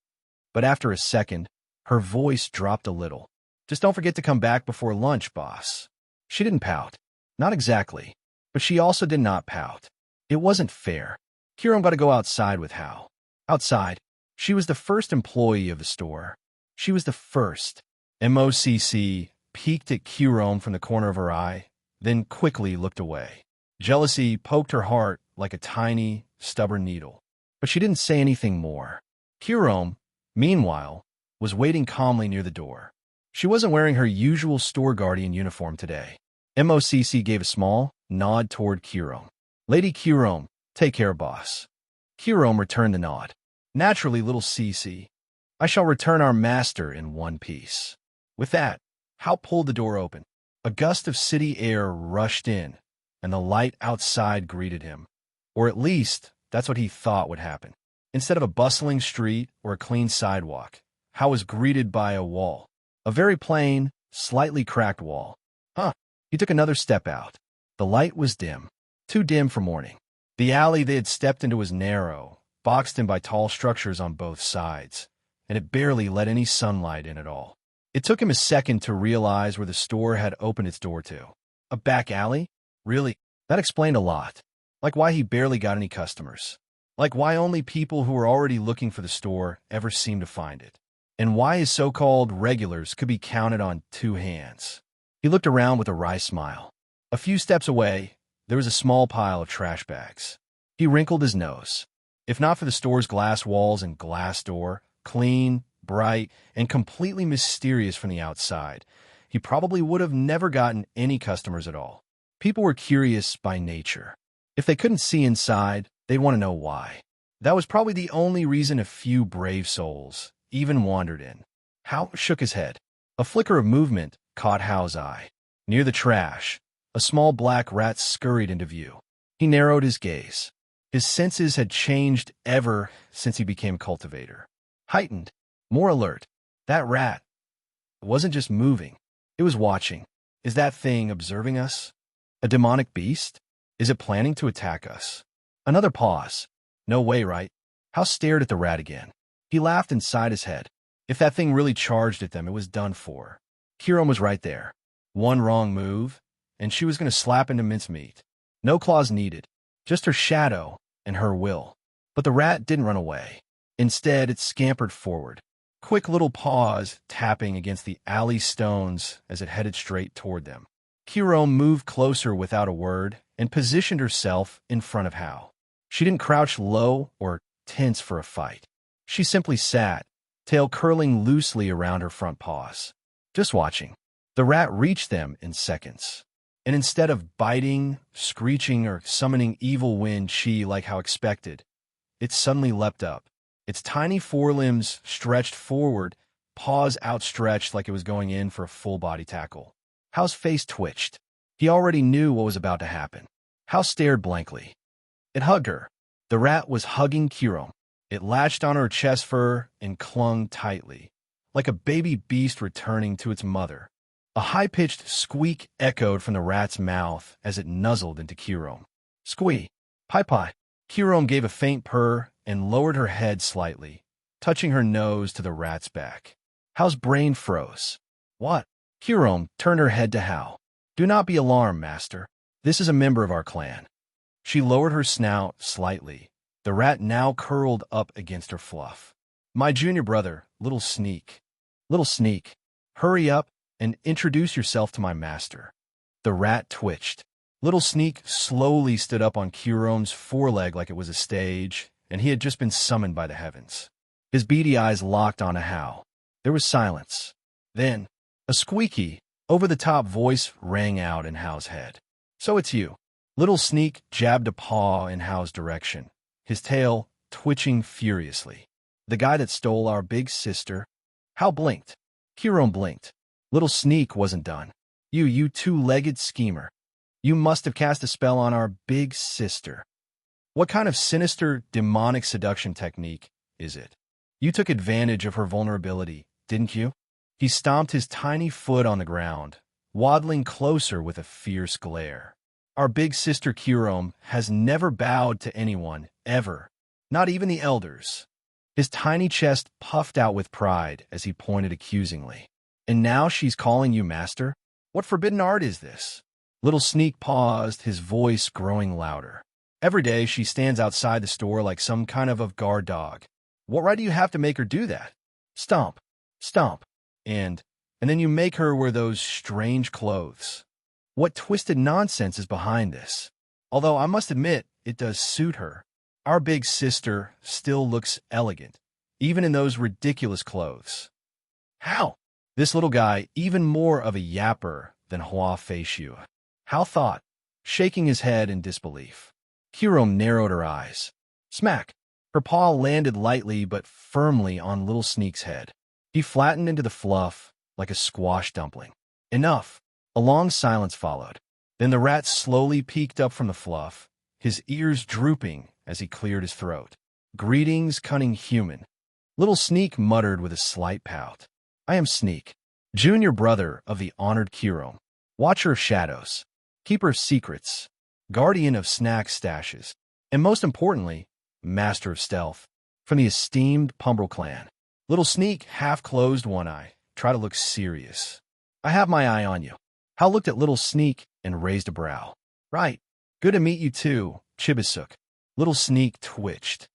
Speaker 1: But after a second, her voice dropped a little. Just don't forget to come back before lunch, boss. She didn't pout. Not exactly. But she also did not pout. It wasn't fair. Kirome got to go outside with Hao. Outside. She was the first employee of the store. She was the first. MOCC peeked at Kirome from the corner of her eye, then quickly looked away. Jealousy poked her heart like a tiny, stubborn needle. But she didn't say anything more. Kirome, meanwhile, was waiting calmly near the door. She wasn't wearing her usual store guardian uniform today. MOCC gave a small nod toward Kirome. Lady Kirome, take care, boss. Kirome returned the nod. Naturally, little Cece. I shall return our master in one piece. With that, Hao pulled the door open. A gust of city air rushed in, and the light outside greeted him. Or at least, that's what he thought would happen. Instead of a bustling street or a clean sidewalk, Hao was greeted by a wall. A very plain, slightly cracked wall. He took another step out. The light was dim. Too dim for morning. The alley they had stepped into was narrow, boxed in by tall structures on both sides, and it barely let any sunlight in at all. It took him a second to realize where the store had opened its door to. A back alley? Really? That explained a lot. Like why he barely got any customers. Like why only people who were already looking for the store ever seemed to find it. And why his so-called regulars could be counted on two hands. He looked around with a wry smile. A few steps away, there was a small pile of trash bags. He wrinkled his nose. If not for the store's glass walls and glass door, clean, bright, and completely mysterious from the outside, he probably would have never gotten any customers at all. People were curious by nature. If they couldn't see inside, they'd want to know why. That was probably the only reason a few brave souls even wandered in. Hal shook his head. A flicker of movement caught Hal's eye. Near the trash, a small black rat scurried into view. He narrowed his gaze. His senses had changed ever since he became cultivator. Heightened, more alert. That rat wasn't just moving. It was watching. Is that thing observing us? A demonic beast? Is it planning to attack us? Another pause. No way, right? Hal stared at the rat again. He laughed inside his head. If that thing really charged at them, it was done for. Kiram was right there. One wrong move, and she was going to slap into mincemeat. No claws needed, just her shadow and her will. But the rat didn't run away. Instead, it scampered forward. Quick little paws tapping against the alley stones as it headed straight toward them. Kiram moved closer without a word and positioned herself in front of Hal. She didn't crouch low or tense for a fight. She simply sat, tail curling loosely around her front paws, just watching. The rat reached them in seconds. And instead of biting, screeching, or summoning evil wind chi like how expected, it suddenly leapt up. Its tiny forelimbs stretched forward, paws outstretched like it was going in for a full-body tackle. Hal's face twitched. He already knew what was about to happen. Hal stared blankly. It hugged her. The rat was hugging Kiram. It latched on her chest fur and clung tightly, like a baby beast returning to its mother. A high-pitched squeak echoed from the rat's mouth as it nuzzled into Kiram. Squee! Pi-pi! Kiram gave a faint purr and lowered her head slightly, touching her nose to the rat's back. Hal's brain froze. What? Kiram turned her head to Hal. Do not be alarmed, master. This is a member of our clan. She lowered her snout slightly. The rat now curled up against her fluff. My junior brother, Little Sneak. Little Sneak, hurry up and introduce yourself to my master. The rat twitched. Little Sneak slowly stood up on Kiram's foreleg like it was a stage, and he had just been summoned by the heavens. His beady eyes locked on Hal. There was silence. Then, a squeaky, over-the-top voice rang out in Hal's head. So it's you. Little Sneak jabbed a paw in Hal's direction, his tail twitching furiously. The guy that stole our big sister. Hal blinked. Kiram blinked. Little Sneak wasn't done. You two-legged schemer. You must have cast a spell on our big sister. What kind of sinister, demonic seduction technique is it? You took advantage of her vulnerability, didn't you? He stomped his tiny foot on the ground, waddling closer with a fierce glare. Our big sister Kiram has never bowed to anyone, ever. Not even the elders. His tiny chest puffed out with pride as he pointed accusingly. And now she's calling you master? What forbidden art is this? Little Sneak paused, his voice growing louder. Every day she stands outside the store like some kind of guard dog. What right do you have to make her do that? Stomp, stomp, and then you make her wear those strange clothes. What twisted nonsense is behind this? Although I must admit, it does suit her. Our big sister still looks elegant, even in those ridiculous clothes. How? This little guy, even more of a yapper than Hua Feishu. Hal thought, shaking his head in disbelief. Kiram narrowed her eyes. Smack! Her paw landed lightly but firmly on Little Sneak's head. He flattened into the fluff like a squash dumpling. Enough! A long silence followed. Then the rat slowly peeked up from the fluff, his ears drooping as he cleared his throat. Greetings, cunning human. Little Sneak muttered with a slight pout. I am Sneak, junior brother of the honored Kiram, watcher of shadows, keeper of secrets, guardian of snack stashes, and most importantly, master of stealth, from the esteemed Pumbrel clan. Little Sneak half closed one eye, tried to look serious. I have my eye on you. Hal looked at Little Sneak and raised a brow. Right. Good to meet you too, Chibisuk. Little Sneak twitched.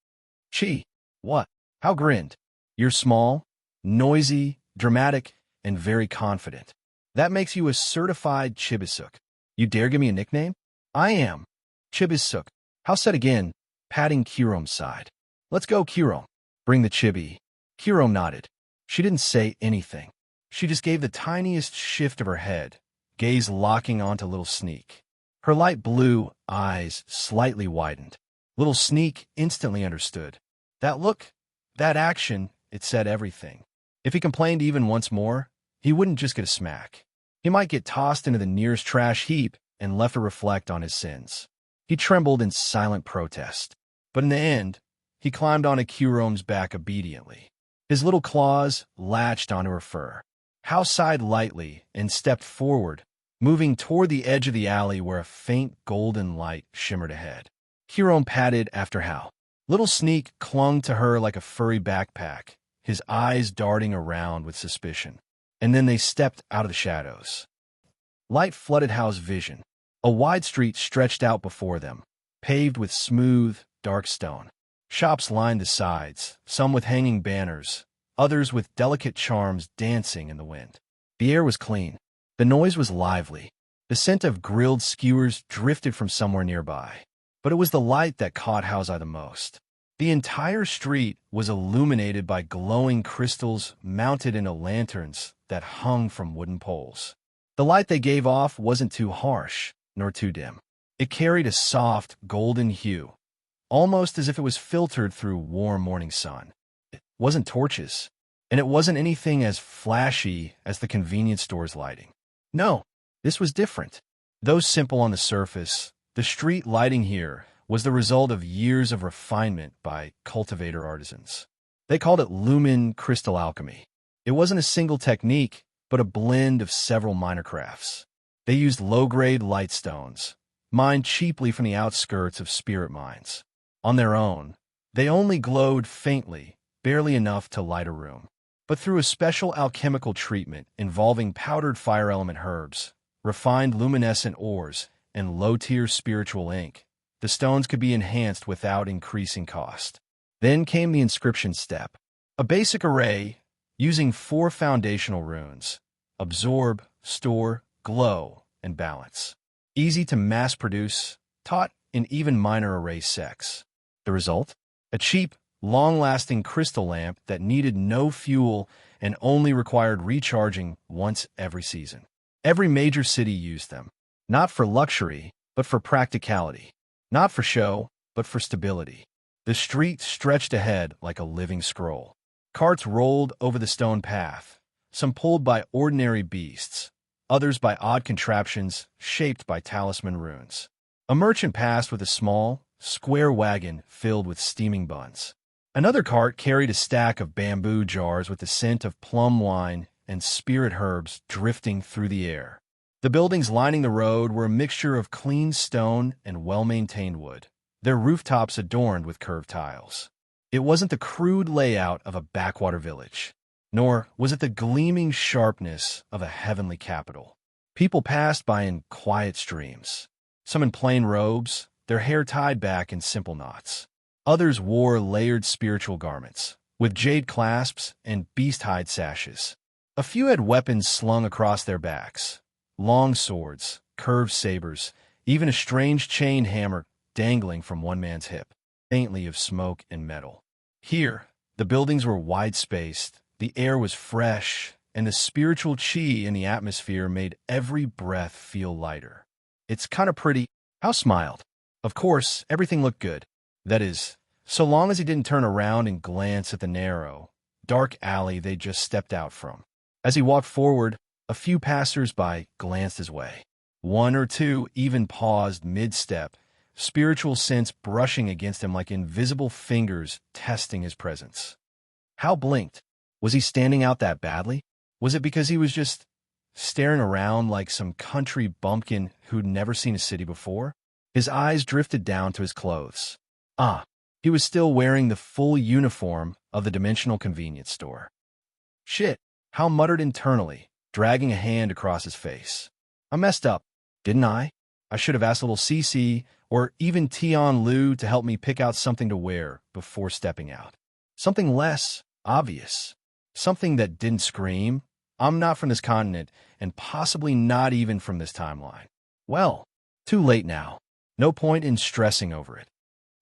Speaker 1: Chi. What? Hal grinned. You're small, noisy, dramatic, and very confident. That makes you a certified Chibisuk. You dare give me a nickname? I am Chibisuk. Hal said again, patting Kiram's side. Let's go, Kiram. Bring the chibi. Kiram nodded. She didn't say anything. She just gave the tiniest shift of her head, gaze locking onto Little Sneak. Her light blue eyes slightly widened. Little Sneak instantly understood. That look, that action, it said everything. If he complained even once more, he wouldn't just get a smack. He might get tossed into the nearest trash heap and left to reflect on his sins. He trembled in silent protest. But in the end, he climbed onto Kirome's back obediently. His little claws latched onto her fur. Hal sighed lightly and stepped forward, moving toward the edge of the alley where a faint golden light shimmered ahead. Kirome padded after Hal. Little Sneak clung to her like a furry backpack, his eyes darting around with suspicion. And then they stepped out of the shadows. Light flooded Hal's vision. A wide street stretched out before them, paved with smooth, dark stone. Shops lined the sides, some with hanging banners, others with delicate charms dancing in the wind. The air was clean. The noise was lively. The scent of grilled skewers drifted from somewhere nearby. But it was the light that caught Hal's eye the most. The entire street was illuminated by glowing crystals mounted into lanterns that hung from wooden poles. The light they gave off wasn't too harsh, nor too dim. It carried a soft, golden hue, almost as if it was filtered through warm morning sun. It wasn't torches, and it wasn't anything as flashy as the convenience store's lighting. No, this was different. Though simple on the surface, the street lighting here was the result of years of refinement by cultivator artisans. They called it lumen crystal alchemy. It wasn't a single technique, but a blend of several minor crafts. They used low-grade light stones, mined cheaply from the outskirts of spirit mines. On their own, they only glowed faintly, barely enough to light a room. But through a special alchemical treatment involving powdered fire element herbs, refined luminescent ores, and low-tier spiritual ink, the stones could be enhanced without increasing cost. Then came the inscription step. A basic array using 4 foundational runes: absorb, store, glow, and balance. Easy to mass-produce, taught in even minor array sects. The result? A cheap, long-lasting crystal lamp that needed no fuel and only required recharging once every season. Every major city used them, not for luxury, but for practicality. Not for show, but for stability. The street stretched ahead like a living scroll. Carts rolled over the stone path, some pulled by ordinary beasts, others by odd contraptions shaped by talisman runes. A merchant passed with a small, square wagon filled with steaming buns. Another cart carried a stack of bamboo jars with the scent of plum wine and spirit herbs drifting through the air. The buildings lining the road were a mixture of clean stone and well-maintained wood, their rooftops adorned with curved tiles. It wasn't the crude layout of a backwater village, nor was it the gleaming sharpness of a heavenly capital. People passed by in quiet streams, some in plain robes, their hair tied back in simple knots. Others wore layered spiritual garments, with jade clasps and beast-hide sashes. A few had weapons slung across their backs, long swords, curved sabers, even a strange chain hammer dangling from one man's hip, faintly of smoke and metal. Here, the buildings were wide-spaced, the air was fresh, and the spiritual chi in the atmosphere made every breath feel lighter. It's kind of pretty. Hal smiled. Of course, everything looked good. That is, so long as he didn't turn around and glance at the narrow, dark alley they just stepped out from. As he walked forward, a few passers-by glanced his way. One or two even paused mid-step, spiritual sense brushing against him like invisible fingers testing his presence. Hal blinked. Was he standing out that badly? Was it because he was just staring around like some country bumpkin who'd never seen a city before? His eyes drifted down to his clothes. He was still wearing the full uniform of the dimensional convenience store. Shit, Hal muttered internally, dragging a hand across his face. I messed up, didn't I? I should have asked little Cece or even Tion Lu to help me pick out something to wear before stepping out. Something less obvious. Something that didn't scream, I'm not from this continent, and possibly not even from this timeline. Well, too late now. No point in stressing over it.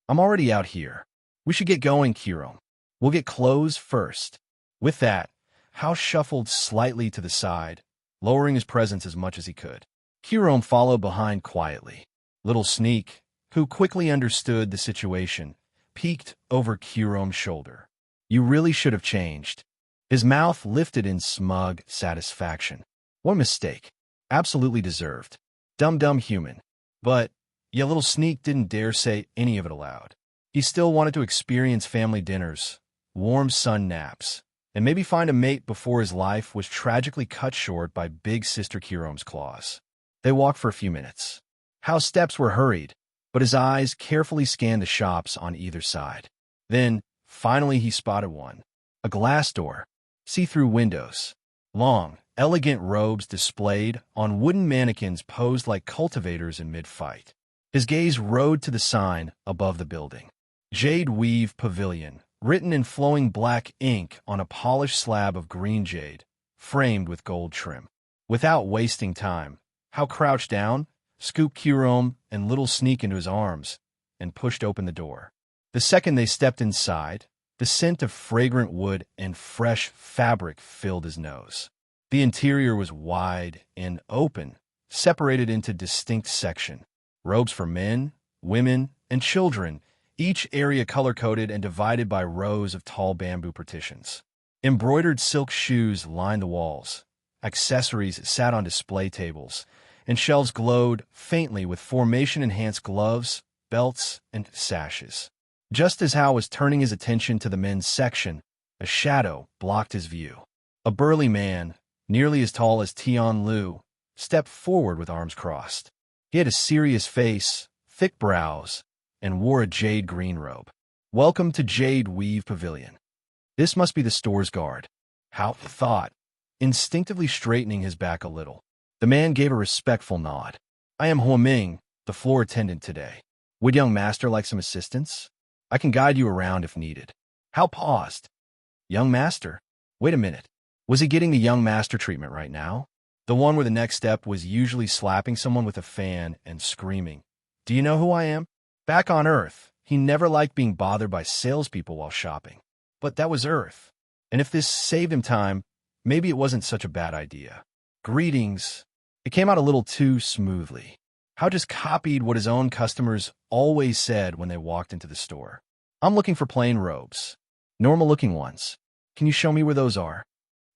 Speaker 1: I'm already out here. We should get going, Kirome. We'll get clothes first. With that, Hao shuffled slightly to the side, lowering his presence as much as he could. Kirome followed behind quietly. Little Sneak, who quickly understood the situation, peeked over Kirome's shoulder. You really should have changed. His mouth lifted in smug satisfaction. What a mistake. Absolutely deserved. Dumb human. But, yeah, Little Sneak didn't dare say any of it aloud. He still wanted to experience family dinners, warm sun naps, and maybe find a mate before his life was tragically cut short by Big Sister Kirome's claws. They walked for a few minutes. Hao's steps were hurried, but his eyes carefully scanned the shops on either side. Then, finally he spotted one. A glass door, see-through windows, long, elegant robes displayed on wooden mannequins posed like cultivators in mid-fight. His gaze rode to the sign above the building. Jade Weave Pavilion, written in flowing black ink on a polished slab of green jade, framed with gold trim. Without wasting time, Hao crouched down, scooped Kirome and Little Sneak into his arms, and pushed open the door. The second they stepped inside, the scent of fragrant wood and fresh fabric filled his nose. The interior was wide and open, separated into distinct sections. Robes for men, women, and children, each area color-coded and divided by rows of tall bamboo partitions. Embroidered silk shoes lined the walls. Accessories sat on display tables, and shelves glowed faintly with formation-enhanced gloves, belts, and sashes. Just as Hao was turning his attention to the men's section, a shadow blocked his view. A burly man, nearly as tall as Tian Lu, stepped forward with arms crossed. He had a serious face, thick brows, and wore a jade green robe. Welcome to Jade Weave Pavilion. This must be the store's guard, Hao thought, instinctively straightening his back a little. The man gave a respectful nod. I am Huaming, the floor attendant today. Would young master like some assistance? I can guide you around if needed. Hao paused. Young master? Wait a minute. Was he getting the young master treatment right now? The one where the next step was usually slapping someone with a fan and screaming, Do you know who I am? Back on Earth, he never liked being bothered by salespeople while shopping. But that was Earth. And if this saved him time, maybe it wasn't such a bad idea. Greetings. It came out a little too smoothly. Hao just copied what his own customers always said when they walked into the store. I'm looking for plain robes. Normal-looking ones. Can you show me where those are?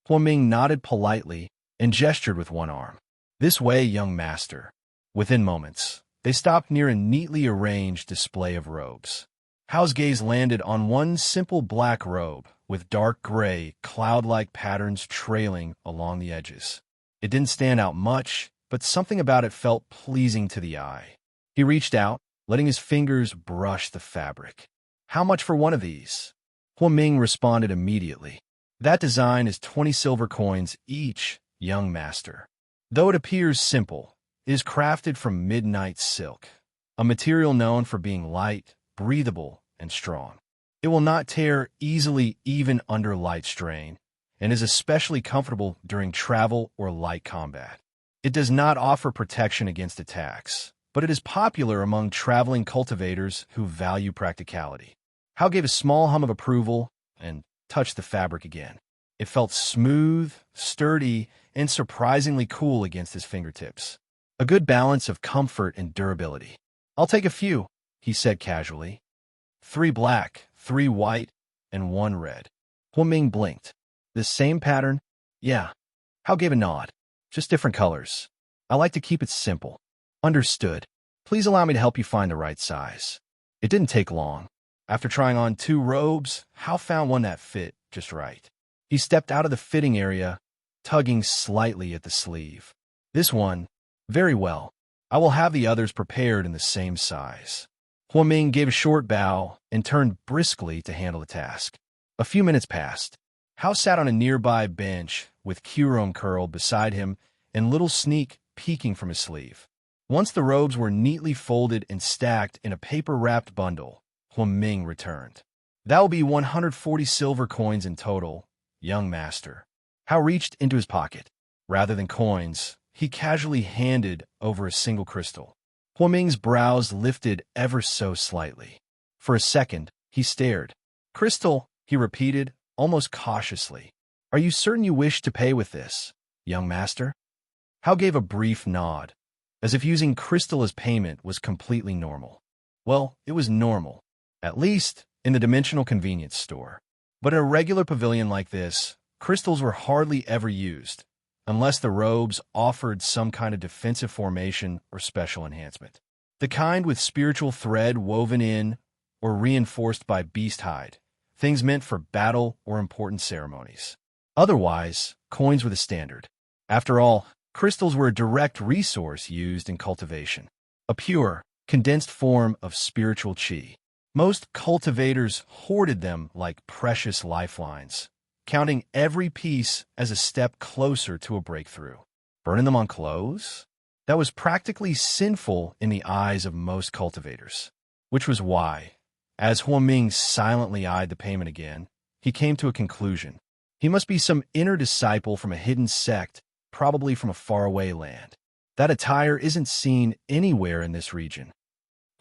Speaker 1: Huaming nodded politely and gestured with one arm. This way, young master. Within moments, they stopped near a neatly arranged display of robes. Hao's gaze landed on one simple black robe with dark gray, cloud-like patterns trailing along the edges. It didn't stand out much, but something about it felt pleasing to the eye. He reached out, letting his fingers brush the fabric. How much for one of these? Huaming responded immediately. That design is 20 silver coins each, young master. Though it appears simple, it is crafted from midnight silk, a material known for being light, breathable, and strong. It will not tear easily even under light strain, and is especially comfortable during travel or light combat. It does not offer protection against attacks, but it is popular among traveling cultivators who value practicality. Hao gave a small hum of approval and touched the fabric again. It felt smooth, sturdy, and surprisingly cool against his fingertips. A good balance of comfort and durability. I'll take a few, he said casually. 3 black, 3 white, and 1 red. Huaming blinked. The same pattern? Yeah. Hao gave a nod. Just different colors. I like to keep it simple. Understood. Please allow me to help you find the right size. It didn't take long. After trying on 2 robes, Hao found one that fit just right. He stepped out of the fitting area, tugging slightly at the sleeve. This one, very well. I will have the others prepared in the same size. Huaming gave a short bow and turned briskly to handle the task. A few minutes passed. Hao sat on a nearby bench with Kirome curled beside him and Little Sneak peeking from his sleeve. Once the robes were neatly folded and stacked in a paper-wrapped bundle, Huaming returned. That will be 140 silver coins in total, young master. Hao reached into his pocket. Rather than coins, he casually handed over a single crystal. Huaming's brows lifted ever so slightly. For a second, he stared. Crystal, he repeated, almost cautiously. Are you certain you wish to pay with this, young master? Hao gave a brief nod, as if using crystal as payment was completely normal. Well, it was normal, at least in the dimensional convenience store. But in a regular pavilion like this, crystals were hardly ever used, unless the robes offered some kind of defensive formation or special enhancement. The kind with spiritual thread woven in or reinforced by beast hide, things meant for battle or important ceremonies. Otherwise, coins were the standard. After all, crystals were a direct resource used in cultivation, a pure, condensed form of spiritual qi. Most cultivators hoarded them like precious lifelines, counting every piece as a step closer to a breakthrough. Burning them on clothes? That was practically sinful in the eyes of most cultivators, which was why, as Huaming silently eyed the payment again, he came to a conclusion. He must be some inner disciple from a hidden sect, probably from a faraway land. That attire isn't seen anywhere in this region.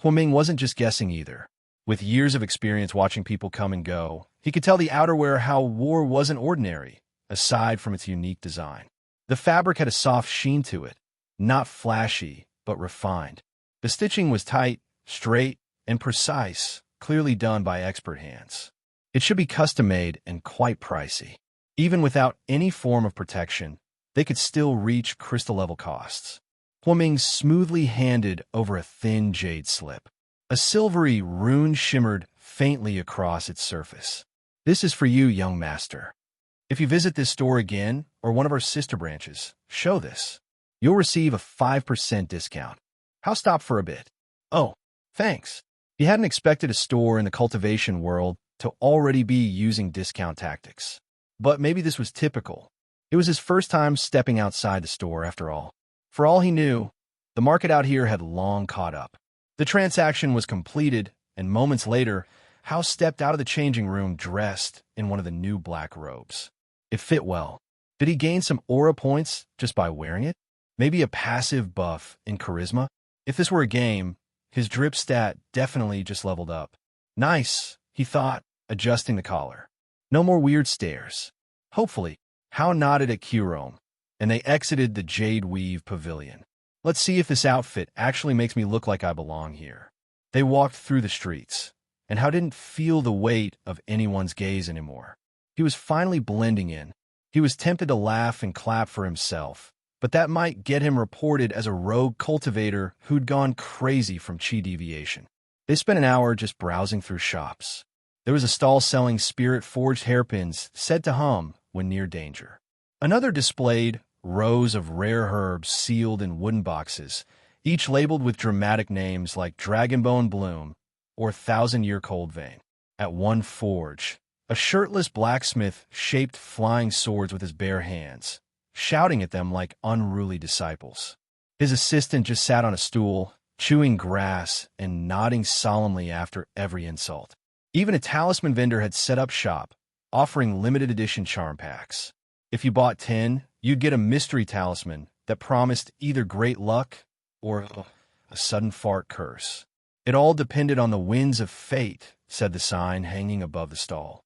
Speaker 1: Huaming wasn't just guessing either. With years of experience watching people come and go, he could tell the outerwear Hao wore wasn't ordinary, aside from its unique design. The fabric had a soft sheen to it, not flashy, but refined. The stitching was tight, straight, and precise, clearly done by expert hands. It should be custom-made and quite pricey. Even without any form of protection, they could still reach crystal-level costs. Huaming smoothly handed over a thin jade slip. A silvery rune shimmered faintly across its surface. This is for you, young master. If you visit this store again, or one of our sister branches, show this. You'll receive a 5% discount. Hao stopped for a bit. Oh, thanks. He hadn't expected a store in the cultivation world to already be using discount tactics. But maybe this was typical. It was his first time stepping outside the store, after all. For all he knew, the market out here had long caught up. The transaction was completed, and moments later, Hao stepped out of the changing room dressed in one of the new black robes. It fit well. Did he gain some aura points just by wearing it? Maybe a passive buff in charisma? If this were a game, his drip stat definitely just leveled up. Nice, he thought, adjusting the collar. No more weird stares. Hopefully, Hao nodded at Kirome, and they exited the Jade Weave Pavilion. Let's see if this outfit actually makes me look like I belong here. They walked through the streets, and Hao didn't feel the weight of anyone's gaze anymore. He was finally blending in. He was tempted to laugh and clap for himself, but that might get him reported as a rogue cultivator who'd gone crazy from qi deviation. They spent an hour just browsing through shops. There was a stall selling spirit-forged hairpins said to hum when near danger. Another displayed rows of rare herbs sealed in wooden boxes, each labeled with dramatic names like Dragonbone Bloom or Thousand-Year Cold Vein. At one forge, a shirtless blacksmith shaped flying swords with his bare hands, shouting at them like unruly disciples. His assistant just sat on a stool, chewing grass and nodding solemnly after every insult. Even a talisman vendor had set up shop, offering limited edition charm packs. If you bought 10, you'd get a mystery talisman that promised either great luck or a sudden fart curse. It all depended on the winds of fate, said the sign hanging above the stall.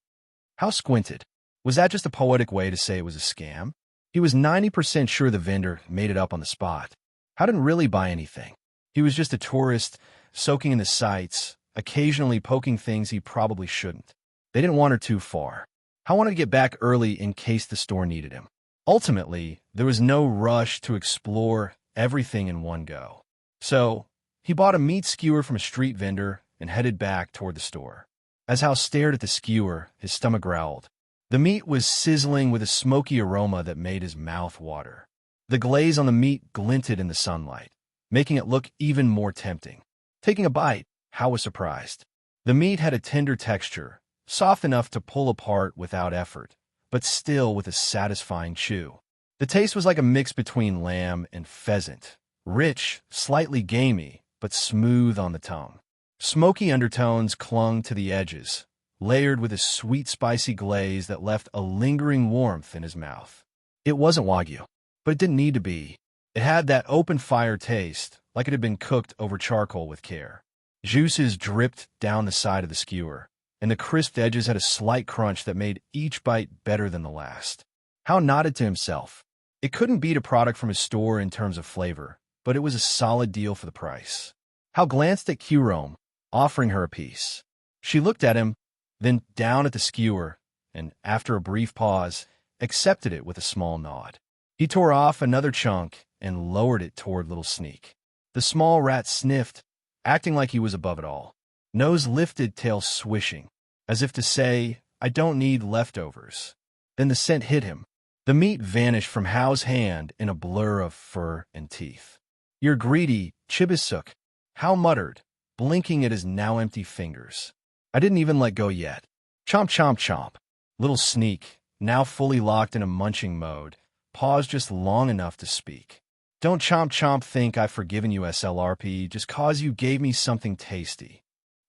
Speaker 1: Hao squinted. Was that just a poetic way to say it was a scam? He was 90% sure the vendor made it up on the spot. Hao didn't really buy anything. He was just a tourist, soaking in the sights, occasionally poking things he probably shouldn't. They didn't wander too far. Hao wanted to get back early in case the store needed him. Ultimately, there was no rush to explore everything in one go. So, he bought a meat skewer from a street vendor and headed back toward the store. As Hao stared at the skewer, his stomach growled. The meat was sizzling with a smoky aroma that made his mouth water. The glaze on the meat glinted in the sunlight, making it look even more tempting. Taking a bite, Hao was surprised. The meat had a tender texture, soft enough to pull apart without effort, but still with a satisfying chew. The taste was like a mix between lamb and pheasant, rich, slightly gamey, but smooth on the tongue. Smoky undertones clung to the edges, layered with a sweet, spicy glaze that left a lingering warmth in his mouth. It wasn't Wagyu, but it didn't need to be. It had that open-fire taste, like it had been cooked over charcoal with care. Juices dripped down the side of the skewer, and the crisped edges had a slight crunch that made each bite better than the last. Hao nodded to himself. It couldn't beat a product from his store in terms of flavor, but it was a solid deal for the price. Hao glanced at Qrome, offering her a piece. She looked at him, then down at the skewer, and after a brief pause, accepted it with a small nod. He tore off another chunk and lowered it toward Little Sneak. The small rat sniffed, acting like he was above it all. Nose lifted, tail swishing, as if to say, I don't need leftovers. Then the scent hit him. The meat vanished from Hao's hand in a blur of fur and teeth. You're greedy, Chibisuk, Hao muttered, blinking at his now empty fingers. I didn't even let go yet. Chomp, chomp, chomp. Little Sneak, now fully locked in a munching mode, paused just long enough to speak. Don't chomp chomp think I've forgiven you, SLRP, just cause you gave me something tasty.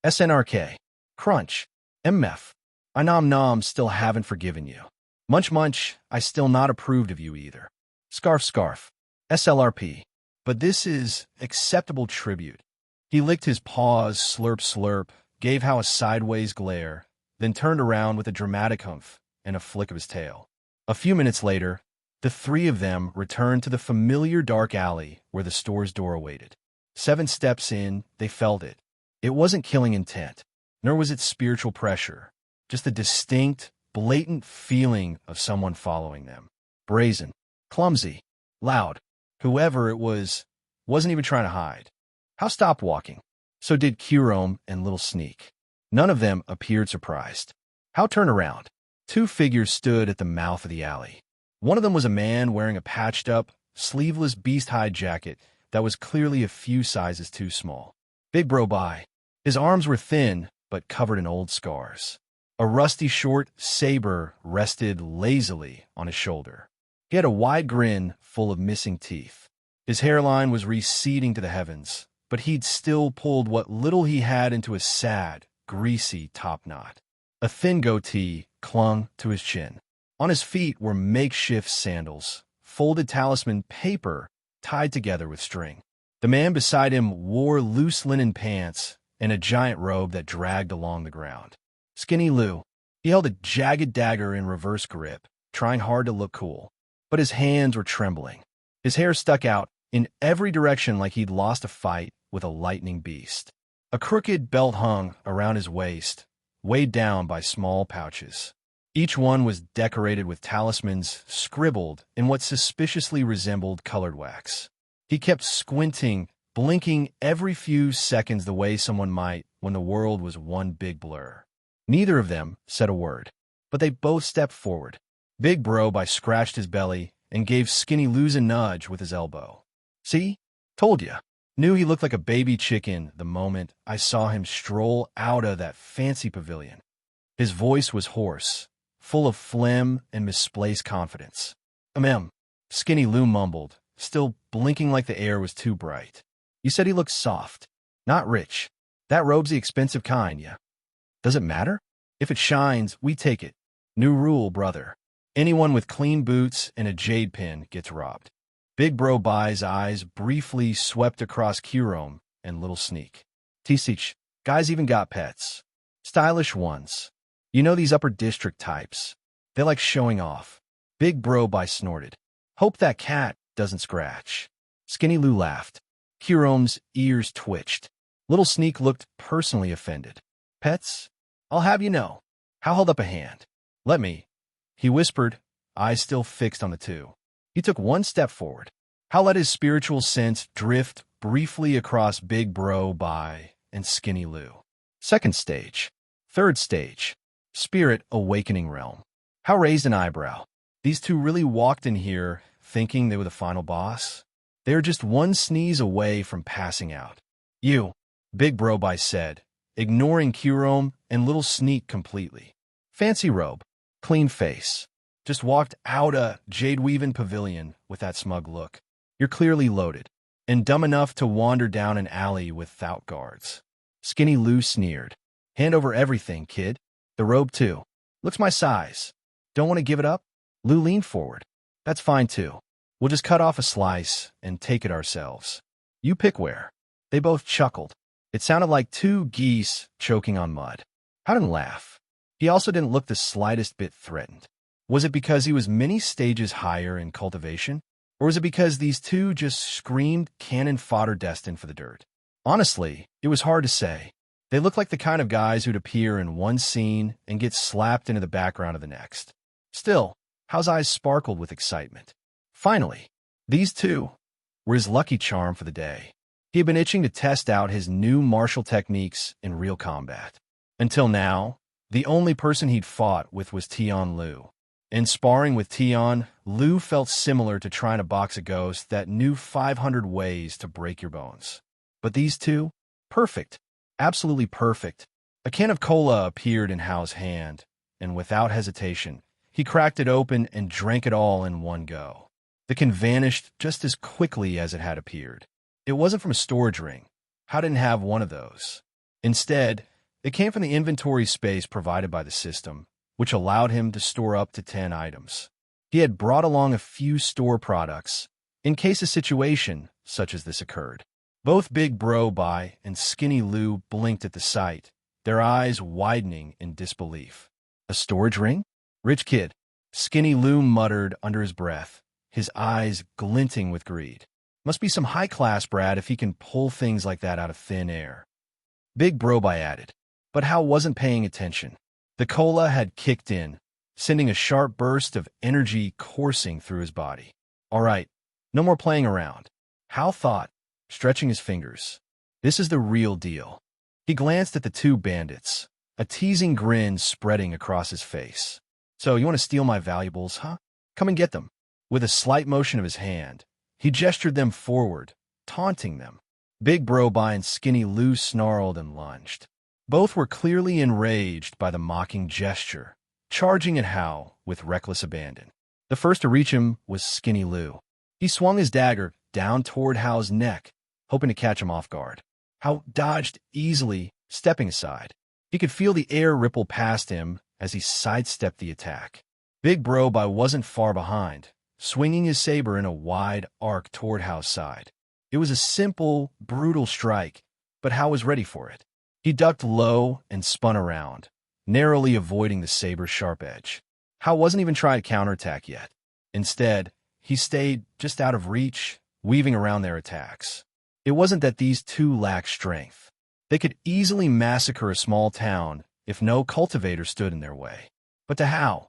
Speaker 1: SNRK. Crunch. MF. I nom nom still haven't forgiven you. Munch munch, I still not approved of you either. Scarf scarf. SLRP. But this is acceptable tribute. He licked his paws, slurp slurp, gave Hao a sideways glare, then turned around with a dramatic humph and a flick of his tail. A few minutes later, the three of them returned to the familiar dark alley where the store's door awaited. 7 steps in, they felt it. It wasn't killing intent, nor was it spiritual pressure, just a distinct, blatant feeling of someone following them. Brazen, clumsy, loud. Whoever it was, wasn't even trying to hide. Hao stopped walking. So did Qrome and Little Sneak. None of them appeared surprised. Hao turned around. 2 figures stood at the mouth of the alley. One of them was a man wearing a patched-up, sleeveless beast-hide jacket that was clearly a few sizes too small. Big bro by. His arms were thin, but covered in old scars. A rusty short saber rested lazily on his shoulder. He had a wide grin full of missing teeth. His hairline was receding to the heavens, but he'd still pulled what little he had into a sad, greasy top knot. A thin goatee clung to his chin. On his feet were makeshift sandals, folded talisman paper tied together with string. The man beside him wore loose linen pants and a giant robe that dragged along the ground. Skinny Lou. He held a jagged dagger in reverse grip, trying hard to look cool, but his hands were trembling. His hair stuck out in every direction like he'd lost a fight with a lightning beast. A crooked belt hung around his waist, weighed down by small pouches. Each one was decorated with talismans scribbled in what suspiciously resembled colored wax. He kept squinting, blinking every few seconds the way someone might when the world was one big blur. Neither of them said a word, but they both stepped forward. Big Bro scratched his belly and gave Skinny Lou's a nudge with his elbow. See? Told ya. Knew he looked like a baby chicken the moment I saw him stroll out of that fancy pavilion. His voice was hoarse, full of phlegm and misplaced confidence. Skinny Lou mumbled, still blinking like the air was too bright. You said he looked soft, not rich. That robe's the expensive kind, yeah? Does it matter? If it shines, we take it. New rule, brother. Anyone with clean boots and a jade pin gets robbed. Big Bro Bai's eyes briefly swept across Qrome and Little Sneak. Tisich, guys even got pets. Stylish ones. You know these upper district types. They like showing off. Big Bro Bai snorted. Hope that cat doesn't scratch. Skinny Lou laughed. Qrome's ears twitched. Little Sneak looked personally offended. Pets? I'll have you know. Hao held up a hand. Let me. He whispered, eyes still fixed on the two. He took one step forward. Hao let his spiritual sense drift briefly across Big Bro Bai and Skinny Lou. Second stage. Third stage. Spirit Awakening Realm. Hao raised an eyebrow. These two really walked in here thinking they were the final boss? They are just one sneeze away from passing out. You, Big Bro Bai said, ignoring Qrome and Little Sneak completely. Fancy robe, clean face. Just walked out a jade-weaving pavilion with that smug look. You're clearly loaded, and dumb enough to wander down an alley without guards. Skinny Lou sneered. Hand over everything, kid. The robe, too. Looks my size. Don't want to give it up? Lou leaned forward. That's fine, too. We'll just cut off a slice and take it ourselves. You pick where. They both chuckled. It sounded like 2 geese choking on mud. Hao didn't laugh. He also didn't look the slightest bit threatened. Was it because he was many stages higher in cultivation? Or was it because these two just screamed cannon fodder destined for the dirt? Honestly, it was hard to say. They looked like the kind of guys who'd appear in one scene and get slapped into the background of the next. Still, Hao's eyes sparkled with excitement. Finally, these two were his lucky charm for the day. He had been itching to test out his new martial techniques in real combat. Until now, the only person he'd fought with was Tian Lu. In sparring with Tian, Lu felt similar to trying to box a ghost that knew 500 ways to break your bones. But these two? Perfect. Absolutely perfect. A can of cola appeared in Hao's hand, and without hesitation, he cracked it open and drank it all in one go. The can vanished just as quickly as it had appeared. It wasn't from a storage ring. Hao didn't have one of those. Instead, it came from the inventory space provided by the system, which allowed him to store up to 10 items. He had brought along a few store products, in case a situation such as this occurred. Both Big Bro Bai and Skinny Lou blinked at the sight, their eyes widening in disbelief. A storage ring? Rich kid, Skinny Lou muttered under his breath, his eyes glinting with greed. Must be some high-class brat if he can pull things like that out of thin air. Big Bro Bai added, but Hao wasn't paying attention. The cola had kicked in, sending a sharp burst of energy coursing through his body. All right, no more playing around, Hao thought, stretching his fingers. This is the real deal. He glanced at the two bandits, a teasing grin spreading across his face. So you want to steal my valuables, huh? Come and get them. With a slight motion of his hand, he gestured them forward, taunting them. Big Bro Bai and Skinny Lou snarled and lunged. Both were clearly enraged by the mocking gesture, charging at Hao with reckless abandon. The first to reach him was Skinny Lou. He swung his dagger down toward Hao's neck, hoping to catch him off guard. Hao dodged easily, stepping aside. He could feel the air ripple past him as he sidestepped the attack. Big Bro Bai wasn't far behind, swinging his saber in a wide arc toward Hao's side. It was a simple, brutal strike, but Hao was ready for it. He ducked low and spun around, narrowly avoiding the saber's sharp edge. Hao wasn't even trying to counterattack yet. Instead, he stayed just out of reach, weaving around their attacks. It wasn't that these two lacked strength. They could easily massacre a small town if no cultivator stood in their way. But to Hao,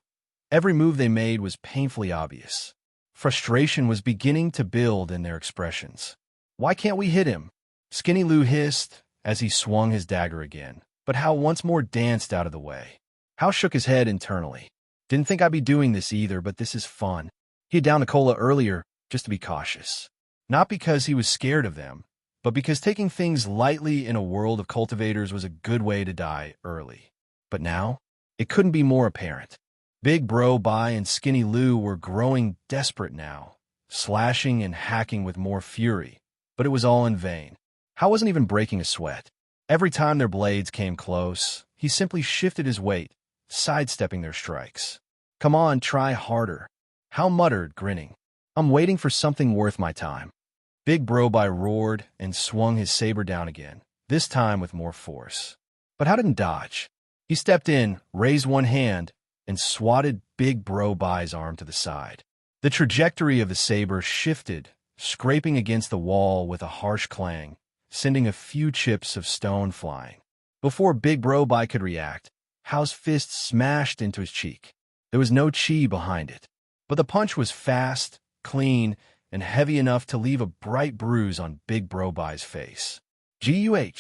Speaker 1: every move they made was painfully obvious. Frustration was beginning to build in their expressions. Why can't we hit him? Skinny Lou hissed as he swung his dagger again, but Hao once more danced out of the way. Hao shook his head internally. Didn't think I'd be doing this either, but this is fun. He had downed the cola earlier just to be cautious. Not because he was scared of them, but because taking things lightly in a world of cultivators was a good way to die early. But now, it couldn't be more apparent. Big Bro Bai and Skinny Lou were growing desperate now, slashing and hacking with more fury, but it was all in vain. Hao wasn't even breaking a sweat. Every time their blades came close, he simply shifted his weight, sidestepping their strikes. Come on, try harder, Hao muttered, grinning. I'm waiting for something worth my time. Big Bro Bai roared and swung his saber down again, this time with more force. But Hao didn't dodge. He stepped in, raised one hand, and swatted Big Bro Bai's arm to the side. The trajectory of the saber shifted, scraping against the wall with a harsh clang, sending a few chips of stone flying. Before Big Bro Bai could react, Hao's fist smashed into his cheek. There was no chi behind it, but the punch was fast, clean, and heavy enough to leave a bright bruise on Big Bro Bai's face. Guh!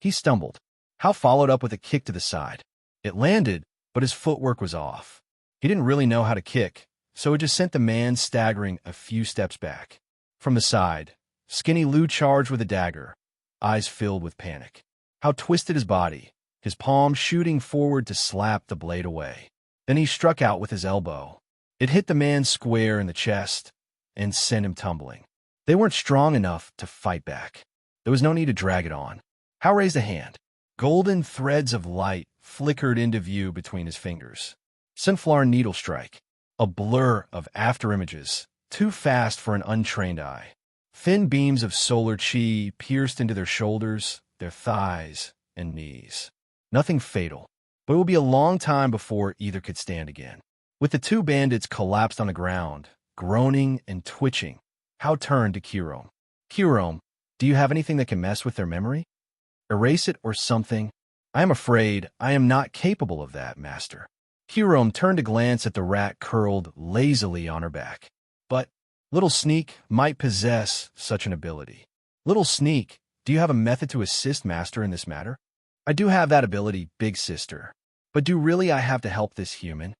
Speaker 1: He stumbled. Hao followed up with a kick to the side. It landed, but his footwork was off. He didn't really know how to kick, so it just sent the man staggering a few steps back. From the side, Skinny Lou charged with a dagger, eyes filled with panic. Hao twisted his body, his palm shooting forward to slap the blade away. Then he struck out with his elbow. It hit the man square in the chest and sent him tumbling. They weren't strong enough to fight back. There was no need to drag it on. Hao raised a hand. Golden threads of light flickered into view between his fingers. Sunflower needle strike, a blur of afterimages, too fast for an untrained eye. Thin beams of solar chi pierced into their shoulders, their thighs, and knees. Nothing fatal, but it would be a long time before either could stand again. With the two bandits collapsed on the ground, groaning and twitching, Hao turned to Kirome. Kirome, do you have anything that can mess with their memory? Erase it or something? I am afraid I am not capable of that, master. Kirome turned to glance at the rat curled lazily on her back. But Little Sneak might possess such an ability. Little Sneak, do you have a method to assist master in this matter? I do have that ability, big sister. But do really I have to help this human?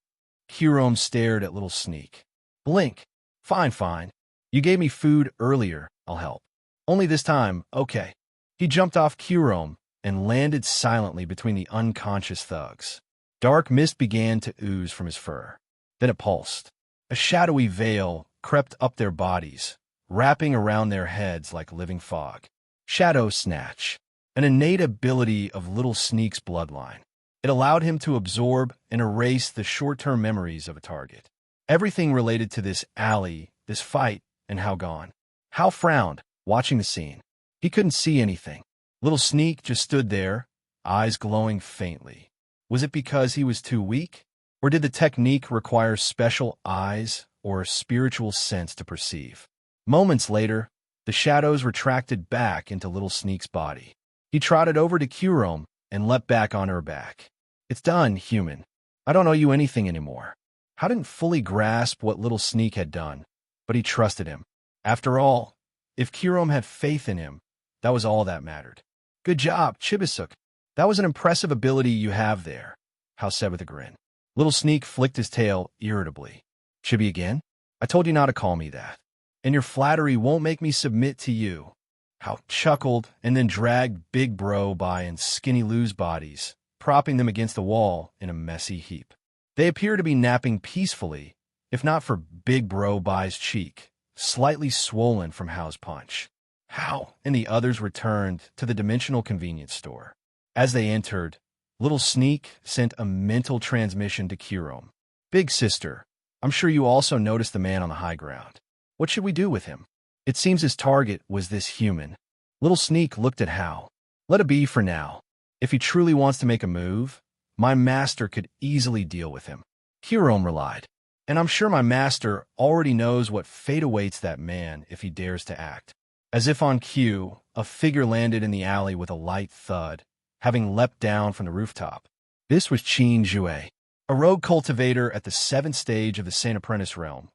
Speaker 1: Kirome stared at Little Sneak. Blink. Fine. You gave me food earlier, I'll help. Only this time, okay. He jumped off Kirome and landed silently between the unconscious thugs. Dark mist began to ooze from his fur. Then it pulsed. A shadowy veil crept up their bodies, wrapping around their heads like living fog. Shadow Snatch, an innate ability of Little Sneak's bloodline. It allowed him to absorb and erase the short-term memories of a target. Everything related to this alley, this fight, and Hao gone. Hao frowned, watching the scene. He couldn't see anything. Little Sneak just stood there, eyes glowing faintly. Was it because he was too weak? Or did the technique require special eyes or a spiritual sense to perceive? Moments later, the shadows retracted back into Little Sneak's body. He trotted over to Kirome and leapt back on her back. It's done, human. I don't owe you anything anymore. Hao didn't fully grasp what Little Sneak had done, but he trusted him. After all, if Kirome had faith in him, that was all that mattered. Good job, Chibisuk. That was an impressive ability you have there, Hao said with a grin. Little Sneak flicked his tail irritably. Chibi again? I told you not to call me that. And your flattery won't make me submit to you. Hao chuckled and then dragged Big Bro by and Skinny Lou's bodies, propping them against the wall in a messy heap. They appear to be napping peacefully, if not for Big Bro Bai's cheek, slightly swollen from Hao's punch. Hao and the others returned to the dimensional convenience store. As they entered, Little Sneak sent a mental transmission to Kirome. Big sister, I'm sure you also noticed the man on the high ground. What should we do with him? It seems his target was this human. Little Sneak looked at Hao. Let it be for now. If he truly wants to make a move, my master could easily deal with him. Kirome relied. And I'm sure my master already knows what fate awaits that man if he dares to act. As if on cue, a figure landed in the alley with a light thud, having leapt down from the rooftop. This was Qin Jue, a rogue cultivator at the 7th stage of the Saint Apprentice realm,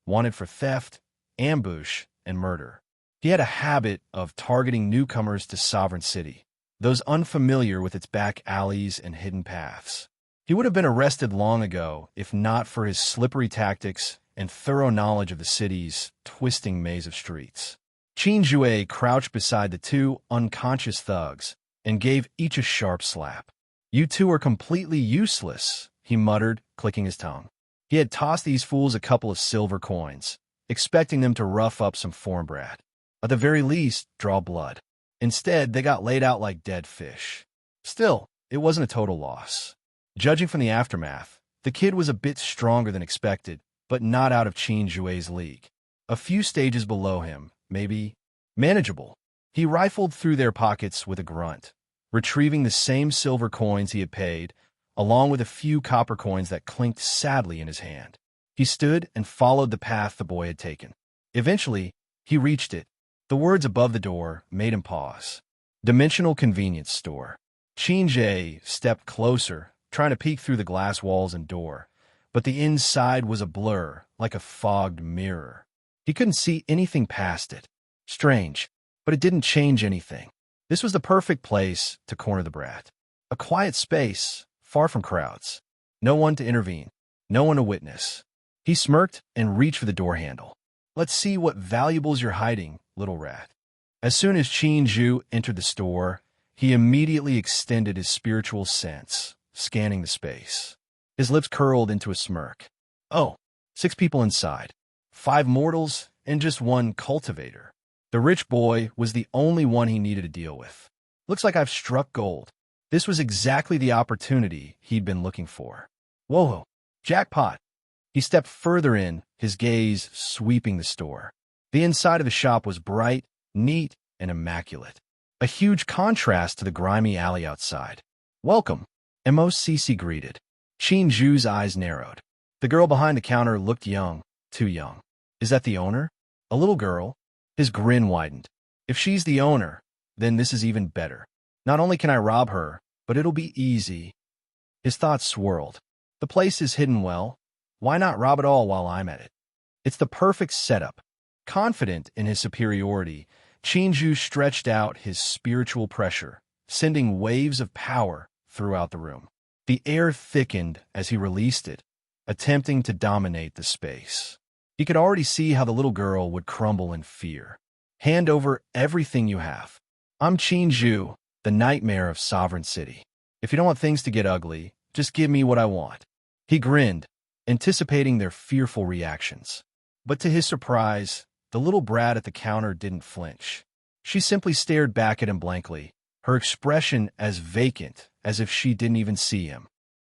Speaker 1: wanted for theft, ambush, and murder. He had a habit of targeting newcomers to Sovereign City, those unfamiliar with its back alleys and hidden paths. He would have been arrested long ago if not for his slippery tactics and thorough knowledge of the city's twisting maze of streets. Qin Jue crouched beside the two unconscious thugs and gave each a sharp slap. You two are completely useless, he muttered, clicking his tongue. He had tossed these fools a couple of silver coins, expecting them to rough up some foreign brat. At the very least, draw blood. Instead, they got laid out like dead fish. Still, it wasn't a total loss. Judging from the aftermath, the kid was a bit stronger than expected, but not out of Qin Jue's league. A few stages below him, maybe manageable. He rifled through their pockets with a grunt, retrieving the same silver coins he had paid, along with a few copper coins that clinked sadly in his hand. He stood and followed the path the boy had taken. Eventually, he reached it. The words above the door made him pause. Dimensional convenience store. Qin Jue stepped closer, trying to peek through the glass walls and door, but the inside was a blur, like a fogged mirror. He couldn't see anything past it. Strange, but it didn't change anything. This was the perfect place to corner the brat. A quiet space, far from crowds. No one to intervene, no one to witness. He smirked and reached for the door handle. Let's see what valuables you're hiding, little rat. As soon as Qin Jue entered the store, he immediately extended his spiritual sense, scanning the space. His lips curled into a smirk. Oh, 6 people inside. 5 mortals and just 1 cultivator. The rich boy was the only one he needed to deal with. Looks like I've struck gold. This was exactly the opportunity he'd been looking for. Whoa, jackpot. He stepped further in, his gaze sweeping the store. The inside of the shop was bright, neat, and immaculate. A huge contrast to the grimy alley outside. Welcome, Mo Cece greeted. Qin Jue's eyes narrowed. The girl behind the counter looked young, too young. Is that the owner? A little girl? His grin widened. If she's the owner, then this is even better. Not only can I rob her, but it'll be easy. His thoughts swirled. The place is hidden well. Why not rob it all while I'm at it? It's the perfect setup. Confident in his superiority, Chinju stretched out his spiritual pressure, sending waves of power throughout the room. The air thickened as he released it, attempting to dominate the space. He could already see how the little girl would crumble in fear. Hand over everything you have. I'm Chinju, the nightmare of Sovereign City. If you don't want things to get ugly, just give me what I want. He grinned, anticipating their fearful reactions. But to his surprise, the little brat at the counter didn't flinch. She simply stared back at him blankly, her expression as vacant as if she didn't even see him.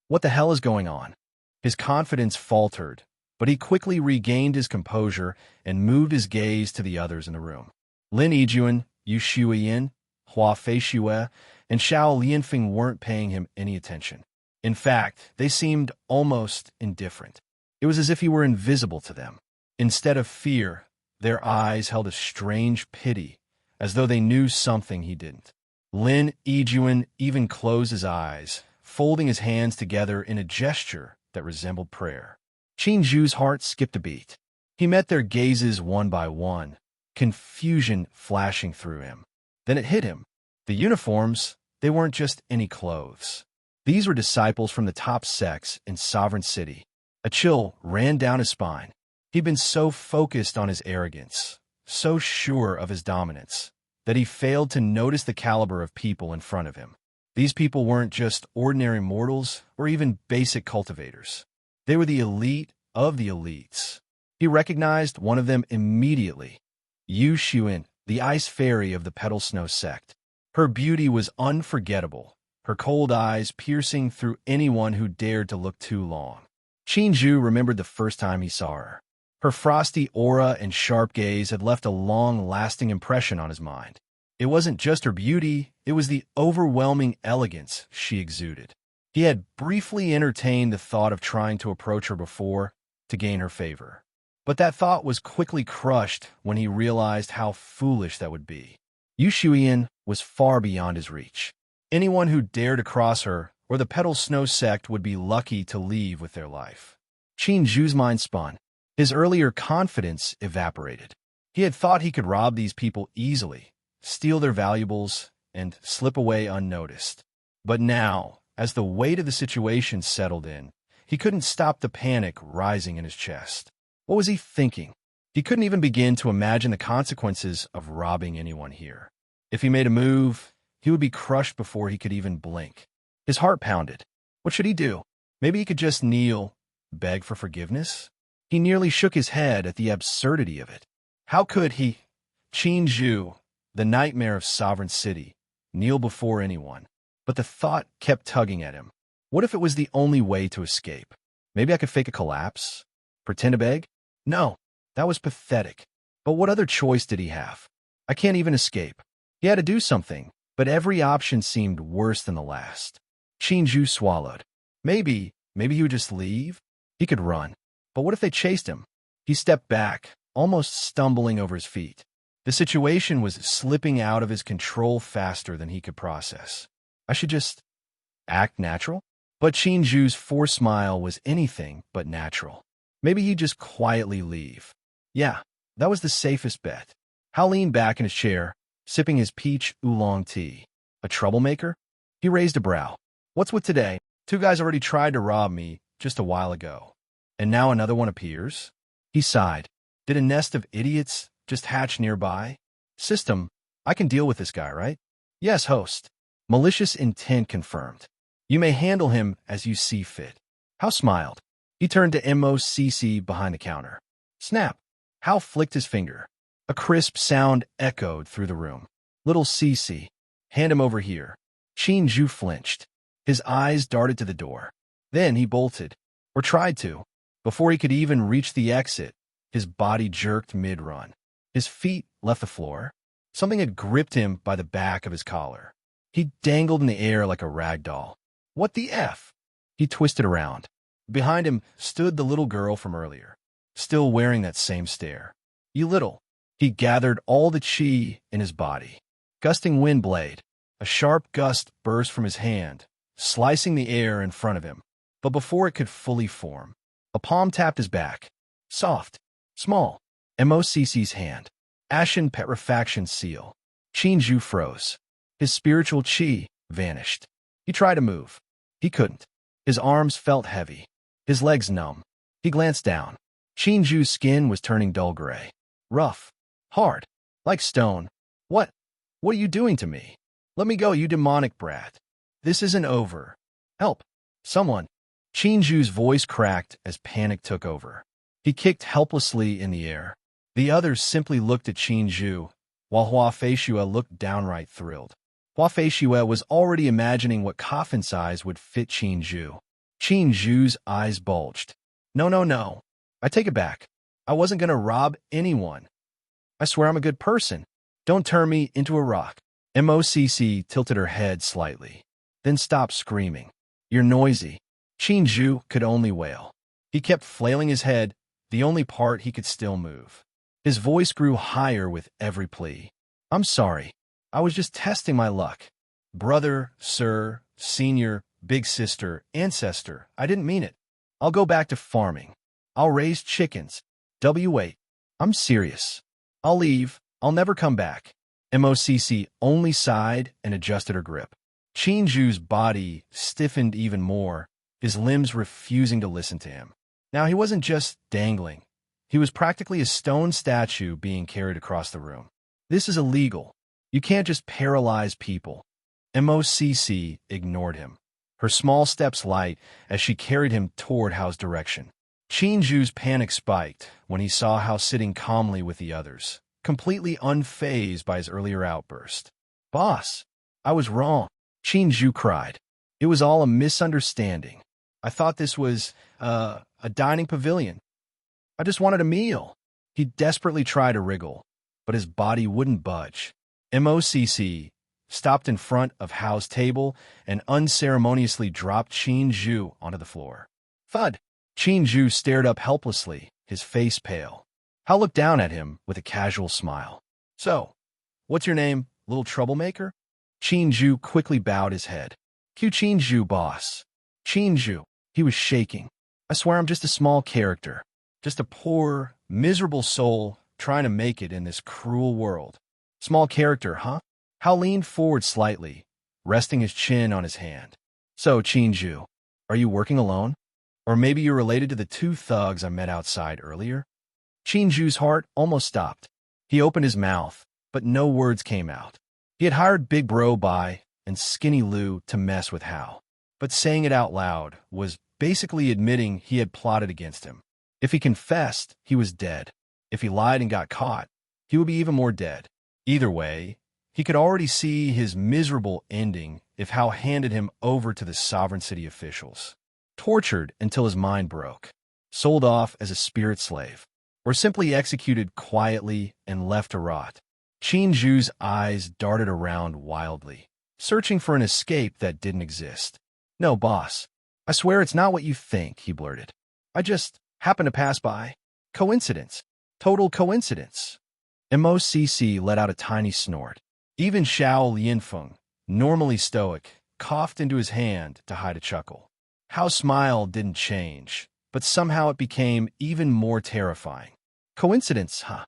Speaker 1: What the hell is going on? His confidence faltered, but he quickly regained his composure and moved his gaze to the others in the room. Lin Yijuan, Yu Shuiyin, Hua Feishue, and Xiao Lianfeng weren't paying him any attention. In fact, they seemed almost indifferent. It was as if he were invisible to them. Instead of fear, their eyes held a strange pity, as though they knew something he didn't. Lin Yijuan even closed his eyes, folding his hands together in a gesture that resembled prayer. Chinju's heart skipped a beat. He met their gazes one by one, confusion flashing through him. Then it hit him. The uniforms, they weren't just any clothes. These were disciples from the top sects in Sovereign City. A chill ran down his spine. He'd been so focused on his arrogance, so sure of his dominance, that he failed to notice the caliber of people in front of him. These people weren't just ordinary mortals or even basic cultivators. They were the elite of the elites. He recognized one of them immediately, Yu Xuan, the ice fairy of the Petal Snow sect. Her beauty was unforgettable, her cold eyes piercing through anyone who dared to look too long. Chinju remembered the first time he saw her. Her frosty aura and sharp gaze had left a long-lasting impression on his mind. It wasn't just her beauty, it was the overwhelming elegance she exuded. He had briefly entertained the thought of trying to approach her before to gain her favor. But that thought was quickly crushed when he realized how foolish that would be. Yu Shuiyin was far beyond his reach. Anyone who dared to cross her or the Petal Snow sect would be lucky to leave with their life. Chinju's mind spun. His earlier confidence evaporated. He had thought he could rob these people easily, steal their valuables, and slip away unnoticed. But now, as the weight of the situation settled in, he couldn't stop the panic rising in his chest. What was he thinking? He couldn't even begin to imagine the consequences of robbing anyone here. If he made a move, he would be crushed before he could even blink. His heart pounded. What should he do? Maybe he could just kneel, beg for forgiveness? He nearly shook his head at the absurdity of it. How could he, Chinju, the nightmare of Sovereign City, kneel before anyone? But the thought kept tugging at him. What if it was the only way to escape? Maybe I could fake a collapse? Pretend to beg? No, that was pathetic. But what other choice did he have? I can't even escape. He had to do something, but every option seemed worse than the last. Chinju swallowed. Maybe he would just leave? He could run. But what if they chased him? He stepped back, almost stumbling over his feet. The situation was slipping out of his control faster than he could process. I should just act natural? But Chinju's forced smile was anything but natural. Maybe he'd just quietly leave. Yeah, that was the safest bet. Hal leaned back in his chair, sipping his peach oolong tea. A troublemaker? He raised a brow. What's with today? 2 guys already tried to rob me just a while ago. And now another one appears? He sighed. Did a nest of idiots just hatch nearby? System, I can deal with this guy, right? Yes, host. Malicious intent confirmed. You may handle him as you see fit. Hal smiled. He turned to MOCC behind the counter. Snap. Hal flicked his finger. A crisp sound echoed through the room. Little CC, hand him over here. Chinju flinched. His eyes darted to the door. Then he bolted, or tried to. Before he could even reach the exit, his body jerked mid-run. His feet left the floor. Something had gripped him by the back of his collar. He dangled in the air like a rag doll. What the F? He twisted around. Behind him stood the little girl from earlier, still wearing that same stare. You little. He gathered all the chi in his body. Gusting wind blade. A sharp gust burst from his hand, slicing the air in front of him. But before it could fully form, a palm tapped his back. Soft, small. MOCC's hand. Ashen petrifaction seal. Qinju froze. His spiritual chi vanished. He tried to move. He couldn't. His arms felt heavy. His legs numb. He glanced down. Qinju's skin was turning dull gray. Rough. Hard. Like stone. What are you doing to me? Let me go, you demonic brat. This isn't over. Help. Someone. Qinju's voice cracked as panic took over. He kicked helplessly in the air. The others simply looked at Qinju, while Hua Feishue looked downright thrilled. Hua Feishue was already imagining what coffin size would fit Qinju. Qinju's eyes bulged. No. I take it back. I wasn't going to rob anyone. I swear I'm a good person. Don't turn me into a rock. MOCC tilted her head slightly, then stopped screaming. You're noisy. Qinju could only wail. He kept flailing his head, the only part he could still move. His voice grew higher with every plea. I'm sorry. I was just testing my luck. Brother, sir, senior, big sister, ancestor, I didn't mean it. I'll go back to farming. I'll raise chickens. W8. I'm serious. I'll leave. I'll never come back. MOCC only sighed and adjusted her grip. Qinju's body stiffened even more, his limbs refusing to listen to him. Now he wasn't just dangling. He was practically a stone statue being carried across the room. This is illegal. You can't just paralyze people. MOCC ignored him, her small steps light as she carried him toward Hao's direction. Qinju's panic spiked when he saw Hao sitting calmly with the others, completely unfazed by his earlier outburst. Boss, I was wrong. Qinju cried. It was all a misunderstanding. I thought this was, a dining pavilion. I just wanted a meal. He desperately tried to wriggle, but his body wouldn't budge. MOCC stopped in front of Hao's table and unceremoniously dropped Qinju onto the floor. Thud! Qinju stared up helplessly, his face pale. Hao looked down at him with a casual smile. So, what's your name, little troublemaker? Qinju quickly bowed his head. Qinju, boss. Qinju. He was shaking. I swear I'm just a small character. Just a poor, miserable soul trying to make it in this cruel world. Small character, huh? Hao leaned forward slightly, resting his chin on his hand. So, Qinju, are you working alone? Or maybe you're related to the two thugs I met outside earlier? Qinju's heart almost stopped. He opened his mouth, but no words came out. He had hired Big Bro Bai and Skinny Lou to mess with Hao, but saying it out loud was basically admitting he had plotted against him. If he confessed, he was dead. If he lied and got caught, he would be even more dead. Either way, he could already see his miserable ending if Hao handed him over to the sovereign city officials. Tortured until his mind broke, sold off as a spirit slave, or simply executed quietly and left to rot. Qinju's eyes darted around wildly, searching for an escape that didn't exist. No, boss. I swear it's not what you think, he blurted. I just happened to pass by. Coincidence. Total coincidence. MOCC let out a tiny snort. Even Xiao Lianfeng, normally stoic, coughed into his hand to hide a chuckle. Hao's smile didn't change, but somehow it became even more terrifying. Coincidence, huh?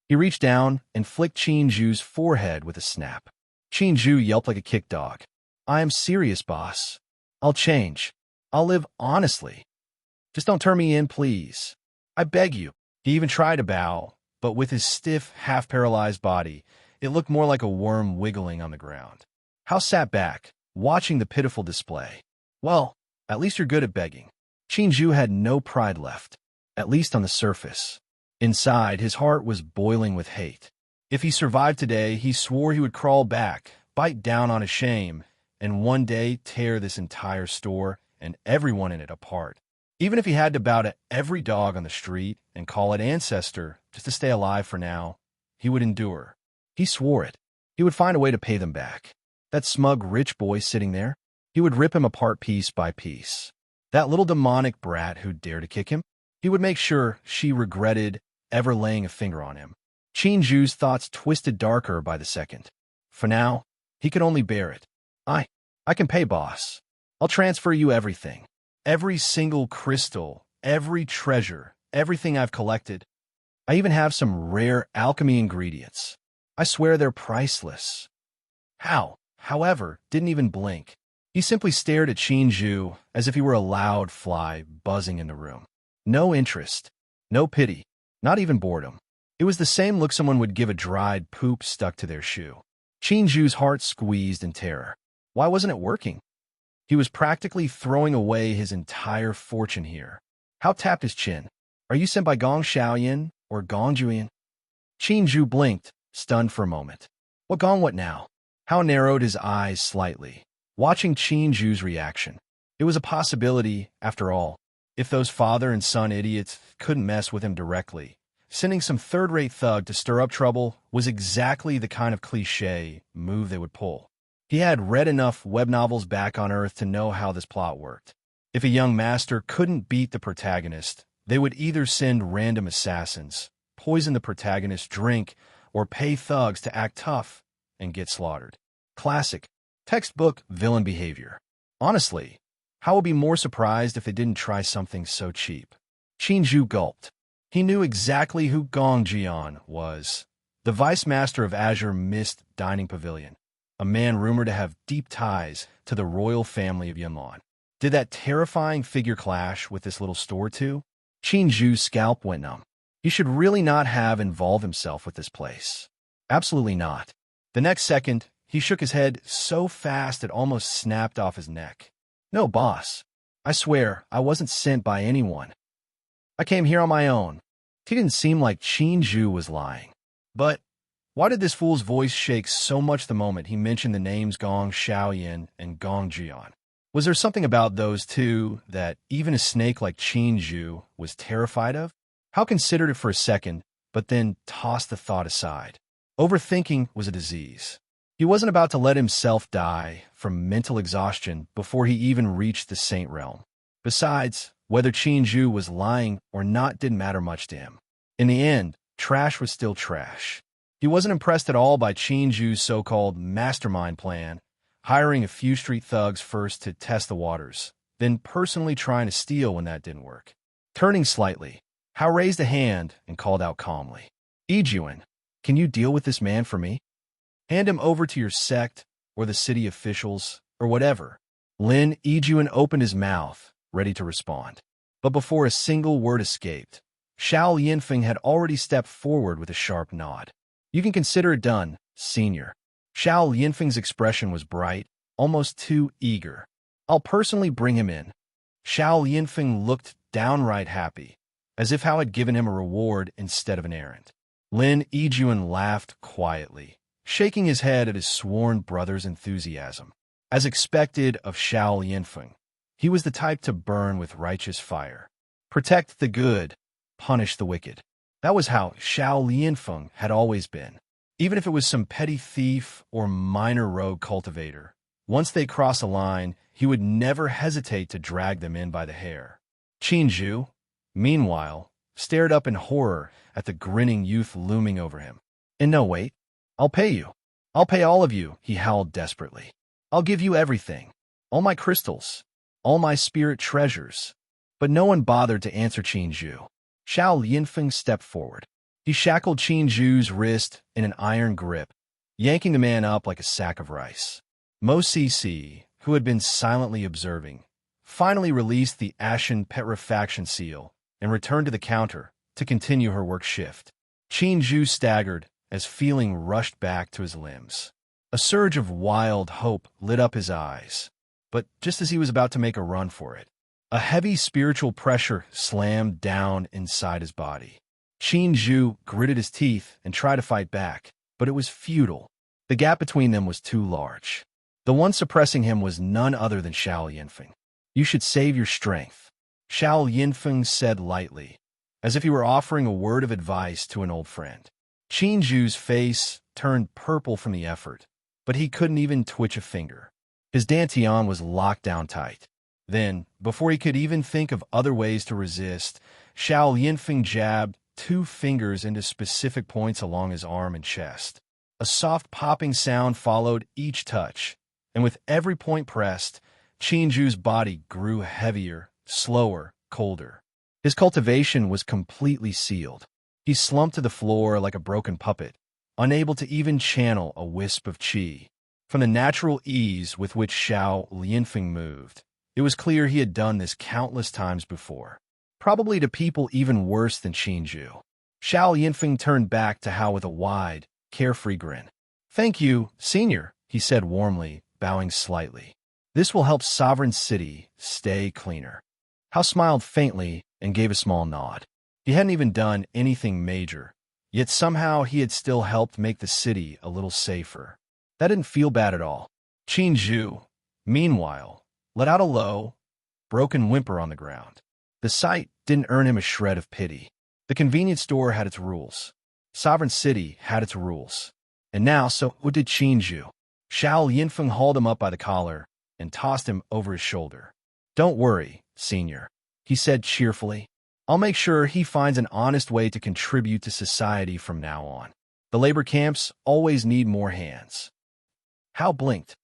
Speaker 1: He reached down and flicked Qinju's forehead with a snap. Qinju yelped like a kick dog. I am serious, boss. I'll change. I'll live honestly. Just don't turn me in, please. I beg you. He even tried to bow, but with his stiff, half-paralyzed body, it looked more like a worm wiggling on the ground. Hao sat back, watching the pitiful display. Well, at least you're good at begging. Qinju had no pride left, at least on the surface. Inside, his heart was boiling with hate. If he survived today, he swore he would crawl back, bite down on his shame, and one day tear this entire store and everyone in it apart. Even if he had to bow to every dog on the street and call it ancestor just to stay alive for now, he would endure. He swore it. He would find a way to pay them back. That smug rich boy sitting there, he would rip him apart piece by piece. That little demonic brat who dared to kick him? He would make sure she regretted ever laying a finger on him. Chinju's thoughts twisted darker by the second. For now, he could only bear it. I can pay, boss. I'll transfer you everything. Every single crystal, every treasure, everything I've collected. I even have some rare alchemy ingredients. I swear they're priceless. How, however, didn't even blink. He simply stared at Chinju as if he were a loud fly buzzing in the room. No interest, no pity, not even boredom. It was the same look someone would give a dried poop stuck to their shoe. Chinju's heart squeezed in terror. Why wasn't it working? He was practically throwing away his entire fortune here. How tapped his chin? Are you sent by Gong Shaoyin or Gong Juyin? Chinju blinked, stunned for a moment. What Gong what now? How narrowed his eyes slightly, watching Chinju's reaction. It was a possibility, after all, if those father and son idiots couldn't mess with him directly. Sending some third-rate thug to stir up trouble was exactly the kind of cliché move they would pull. He had read enough web novels back on Earth to know how this plot worked. If a young master couldn't beat the protagonist, they would either send random assassins, poison the protagonist's drink, or pay thugs to act tough and get slaughtered. Classic, textbook villain behavior. Honestly, How would be more surprised if they didn't try something so cheap? Chinju gulped. He knew exactly who Gong Jian was, the vice master of Azure Mist Dining Pavilion, a man rumored to have deep ties to the royal family of Yunlan. Did that terrifying figure clash with this little store too? Chinju's scalp went numb. He should really not have involved himself with this place. Absolutely not. The next second, he shook his head so fast it almost snapped off his neck. No, boss. I swear, I wasn't sent by anyone. I came here on my own. He didn't seem like Chinju was lying. But why did this fool's voice shake so much the moment he mentioned the names Gong Shaoyin and Gong Jian? Was there something about those two that even a snake like Chinju was terrified of? Hao considered it for a second, but then tossed the thought aside. Overthinking was a disease. He wasn't about to let himself die from mental exhaustion before he even reached the Saint Realm. Besides, whether Chinju was lying or not didn't matter much to him. In the end, trash was still trash. He wasn't impressed at all by Chinju's so-called mastermind plan, hiring a few street thugs first to test the waters, then personally trying to steal when that didn't work. Turning slightly, Hao raised a hand and called out calmly, "Ijuan, can you deal with this man for me? Hand him over to your sect, or the city officials, or whatever." Lin Ijuan opened his mouth, ready to respond. But before a single word escaped, Xiao Yinfeng had already stepped forward with a sharp nod. "You can consider it done, senior." Xiao Yinfeng's expression was bright, almost too eager. "I'll personally bring him in." Xiao Yinfeng looked downright happy, as if Hao had given him a reward instead of an errand. Lin Ijuan laughed quietly, shaking his head at his sworn brother's enthusiasm. As expected of Xiao Yinfeng, he was the type to burn with righteous fire. Protect the good, punish the wicked. That was how Xiao Yinfeng had always been. Even if it was some petty thief or minor rogue cultivator, once they crossed a line, he would never hesitate to drag them in by the hair. Chinju, meanwhile, stared up in horror at the grinning youth looming over him. "And no, wait. I'll pay you. I'll pay all of you," he howled desperately. "I'll give you everything. All my crystals. All my spirit treasures." But no one bothered to answer Chinju. Xiao Yinfeng stepped forward. He shackled Chinju's wrist in an iron grip, yanking the man up like a sack of rice. Mo Cc, who had been silently observing, finally released the ashen petrifaction seal and returned to the counter to continue her work shift. Chinju staggered as feeling rushed back to his limbs. A surge of wild hope lit up his eyes, but just as he was about to make a run for it, a heavy spiritual pressure slammed down inside his body. Chinju gritted his teeth and tried to fight back, but it was futile. The gap between them was too large. The one suppressing him was none other than Xiao Yinfeng. "You should save your strength," Xiao Yinfeng said lightly, as if he were offering a word of advice to an old friend. Chinju's face turned purple from the effort, but he couldn't even twitch a finger. His dantian was locked down tight. Then, before he could even think of other ways to resist, Xiao Yinfeng jabbed 2 fingers into specific points along his arm and chest. A soft popping sound followed each touch, and with every point pressed, Qinju's body grew heavier, slower, colder. His cultivation was completely sealed. He slumped to the floor like a broken puppet, unable to even channel a wisp of qi. From the natural ease with which Xiao Lianfeng moved, it was clear he had done this countless times before, probably to people even worse than Qinju. Xiao Yinfeng turned back to Hao with a wide, carefree grin. "Thank you, Senior," he said warmly, bowing slightly. "This will help Sovereign City stay cleaner." Hao smiled faintly and gave a small nod. He hadn't even done anything major, yet somehow he had still helped make the city a little safer. That didn't feel bad at all. Qinju, meanwhile, let out a low, broken whimper on the ground. The sight didn't earn him a shred of pity. The convenience store had its rules. Sovereign City had its rules. And now, so did Qinju. Xiao Yinfeng hauled him up by the collar and tossed him over his shoulder. "Don't worry, Senior," he said cheerfully. "I'll make sure he finds an honest way to contribute to society from now on. The labor camps always need more hands." Hao blinked.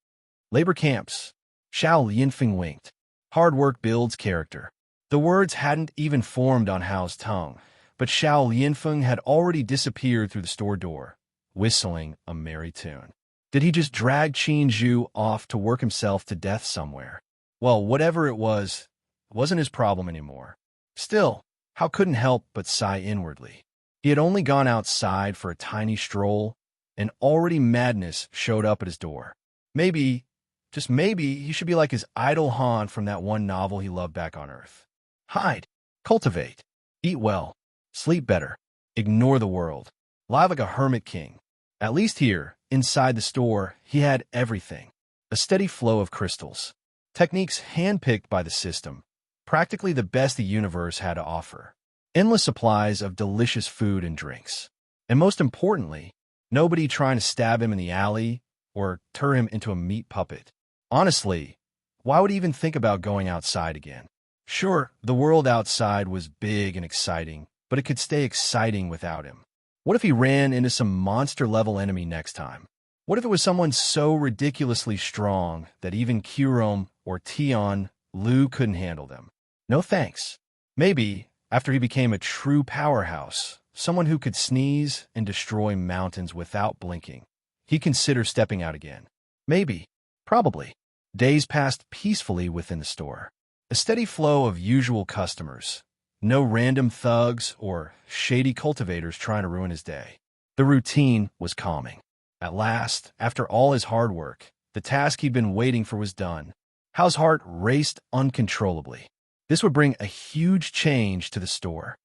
Speaker 1: Labor camps. Xiao Yinfeng winked. Hard work builds character. The words hadn't even formed on Hao's tongue, but Xiao Yinfeng had already disappeared through the store door, whistling a merry tune. Did he just drag Qinju off to work himself to death somewhere? Well, whatever it wasn't his problem anymore. Still, Hao couldn't help but sigh inwardly. He had only gone outside for a tiny stroll, and already madness showed up at his door. Maybe, just maybe, he should be like his idol Han from that one novel he loved back on Earth. Hide, cultivate, eat well, sleep better, ignore the world, live like a hermit king. At least here, inside the store, he had everything. A steady flow of crystals, techniques handpicked by the system, practically the best the universe had to offer, endless supplies of delicious food and drinks, and most importantly, nobody trying to stab him in the alley or turn him into a meat puppet. Honestly, why would he even think about going outside again? Sure, the world outside was big and exciting, but it could stay exciting without him. What if he ran into some monster-level enemy next time? What if it was someone so ridiculously strong that even Qirom or Tian Lu couldn't handle them? No thanks. Maybe, after he became a true powerhouse, someone who could sneeze and destroy mountains without blinking, he'd consider stepping out again. Maybe. Probably. Days passed peacefully within the store. A steady flow of usual customers. No random thugs or shady cultivators trying to ruin his day. The routine was calming. At last, after all his hard work, the task he'd been waiting for was done. Hao's heart raced uncontrollably. This would bring a huge change to the store.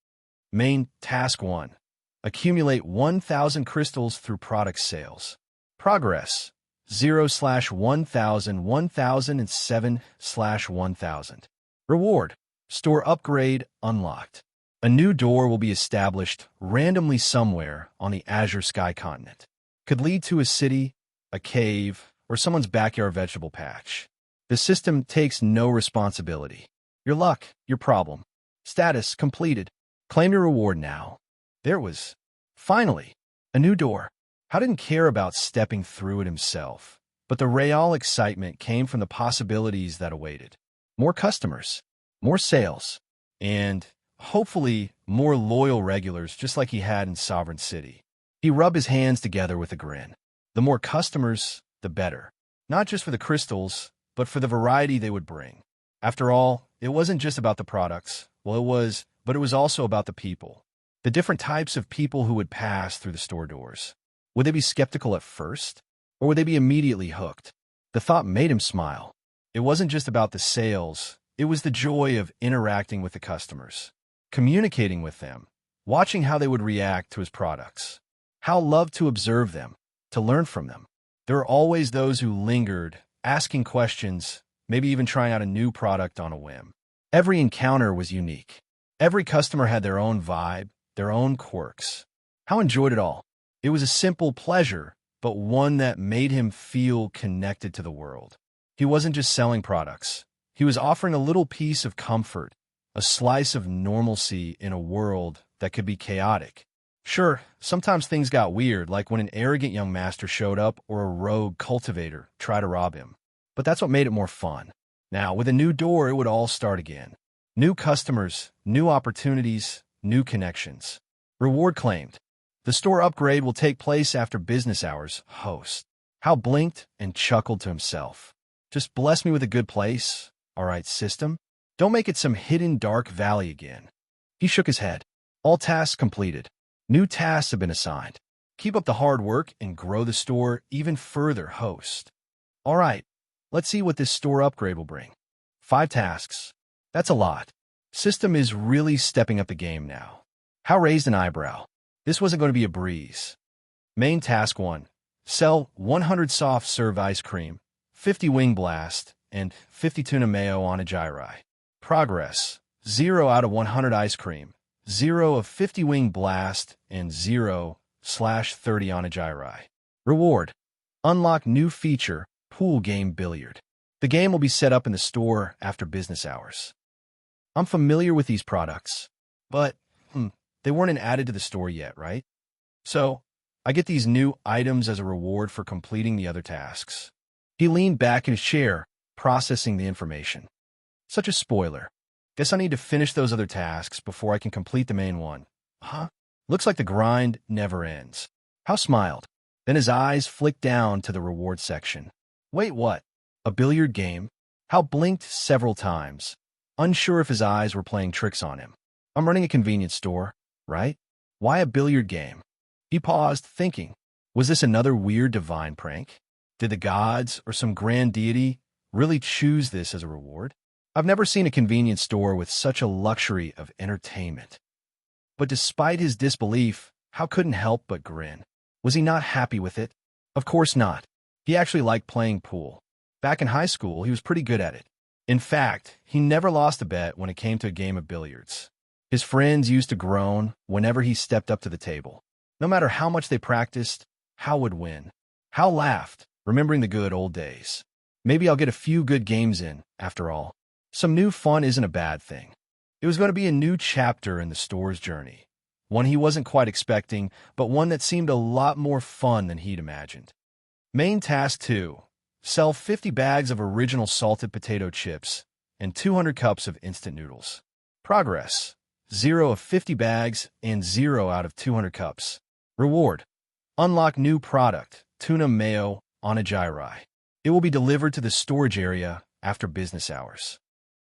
Speaker 1: Main Task 1. Accumulate 1,000 crystals through product sales. Progress. 0/1000, 1007/1000. Reward. Store upgrade unlocked. A new door will be established randomly somewhere on the Azure Sky continent. Could lead to a city, a cave, or someone's backyard vegetable patch. The system takes no responsibility. Your luck, your problem. Status completed. Claim your reward now. There it was. Finally, a new door. Hao didn't care about stepping through it himself, but the real excitement came from the possibilities that awaited. More customers, more sales, and, hopefully, more loyal regulars just like he had in Sovereign City. He rubbed his hands together with a grin. The more customers, the better. Not just for the crystals, but for the variety they would bring. After all, it wasn't just about the products. Well, it was, but it was also about the people. The different types of people who would pass through the store doors. Would they be skeptical at first? Or would they be immediately hooked? The thought made him smile. It wasn't just about the sales. It was the joy of interacting with the customers, communicating with them, watching how they would react to his products. Hao loved to observe them, to learn from them. There were always those who lingered, asking questions, maybe even trying out a new product on a whim. Every encounter was unique. Every customer had their own vibe, their own quirks. Hao enjoyed it all. It was a simple pleasure, but one that made him feel connected to the world. He wasn't just selling products. He was offering a little piece of comfort, a slice of normalcy in a world that could be chaotic. Sure, sometimes things got weird, like when an arrogant young master showed up or a rogue cultivator tried to rob him. But that's what made it more fun. Now, with a new door, it would all start again. New customers, new opportunities, new connections. Reward claimed. The store upgrade will take place after business hours, host. Hal blinked and chuckled to himself. Just bless me with a good place. All right, system. Don't make it some hidden dark valley again. He shook his head. All tasks completed. New tasks have been assigned. Keep up the hard work and grow the store even further, host. All right, let's see what this store upgrade will bring. 5 tasks. That's a lot. System is really stepping up the game now. Hal raised an eyebrow. This wasn't going to be a breeze. Main task 1. Sell 100 soft serve ice cream, 50 wing blast, and 50 tuna mayo on a gyri. Progress. 0 out of 100 ice cream, 0 of 50 wing blast, and 0/30 on a gyri. Reward. Unlock new feature, pool game billiard. The game will be set up in the store after business hours. I'm familiar with these products, but they weren't added to the store yet, right? So, I get these new items as a reward for completing the other tasks. He leaned back in his chair, processing the information. Such a spoiler. Guess I need to finish those other tasks before I can complete the main one. Huh? Looks like the grind never ends. Hal smiled. Then his eyes flicked down to the reward section. Wait, what? A billiard game? Hal blinked several times, unsure if his eyes were playing tricks on him. I'm running a convenience store, right? Why a billiard game? He paused, thinking. Was this another weird divine prank? Did the gods or some grand deity really choose this as a reward? I've never seen a convenience store with such a luxury of entertainment. But despite his disbelief, Hal couldn't help but grin. Was he not happy with it? Of course not. He actually liked playing pool. Back in high school, he was pretty good at it. In fact, he never lost a bet when it came to a game of billiards. His friends used to groan whenever he stepped up to the table. No matter how much they practiced, Hal would win. Hal laughed, remembering the good old days. Maybe I'll get a few good games in, after all. Some new fun isn't a bad thing. It was going to be a new chapter in the store's journey. One he wasn't quite expecting, but one that seemed a lot more fun than he'd imagined. Main task 2. Sell 50 bags of original salted potato chips and 200 cups of instant noodles. Progress. 0 of 50 bags and 0 out of 200 cups. Reward. Unlock new product, tuna mayo on a gyri. It will be delivered to the storage area after business hours.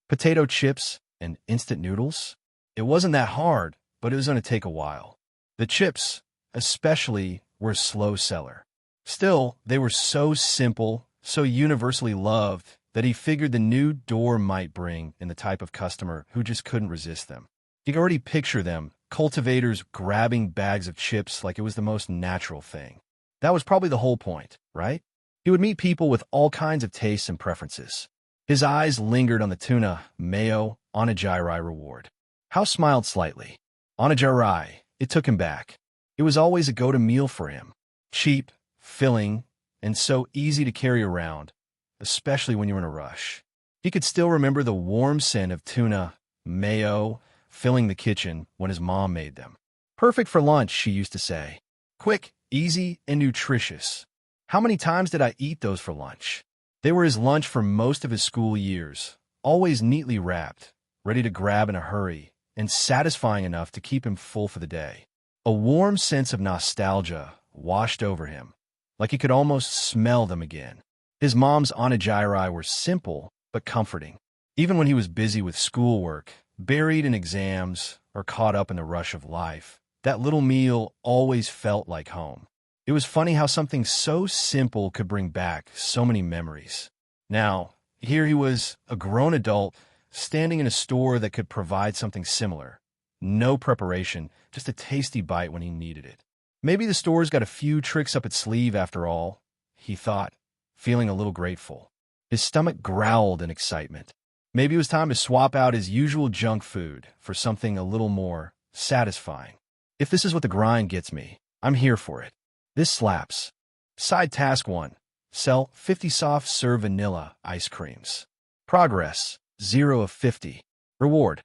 Speaker 1: Potato chips and instant noodles? It wasn't that hard, but it was going to take a while. The chips, especially, were a slow seller. Still, they were so simple, so universally loved, that he figured the new door might bring in the type of customer who just couldn't resist them. He could already picture them, cultivators grabbing bags of chips like it was the most natural thing. That was probably the whole point, right? He would meet people with all kinds of tastes and preferences. His eyes lingered on the tuna, mayo, on a gyri reward. Hal smiled slightly. On a gyri, it took him back. It was always a go-to meal for him. Cheap, filling, and so easy to carry around, especially when you were in a rush. He could still remember the warm scent of tuna, mayo, filling the kitchen when his mom made them. Perfect for lunch, she used to say. Quick, easy, and nutritious. How many times did I eat those for lunch? They were his lunch for most of his school years, always neatly wrapped, ready to grab in a hurry, and satisfying enough to keep him full for the day. A warm sense of nostalgia washed over him, like he could almost smell them again. His mom's onigiri were simple but comforting. Even when he was busy with schoolwork, buried in exams, or caught up in the rush of life, that little meal always felt like home. It was funny how something so simple could bring back so many memories. Now, here he was, a grown adult, standing in a store that could provide something similar. No preparation, just a tasty bite when he needed it. Maybe the store's got a few tricks up its sleeve after all, he thought, feeling a little grateful. His stomach growled in excitement. Maybe it was time to swap out his usual junk food for something a little more satisfying. If this is what the grind gets me, I'm here for it. This slaps. Side task 1. Sell 50 soft serve vanilla ice creams. Progress. 0 of 50. Reward.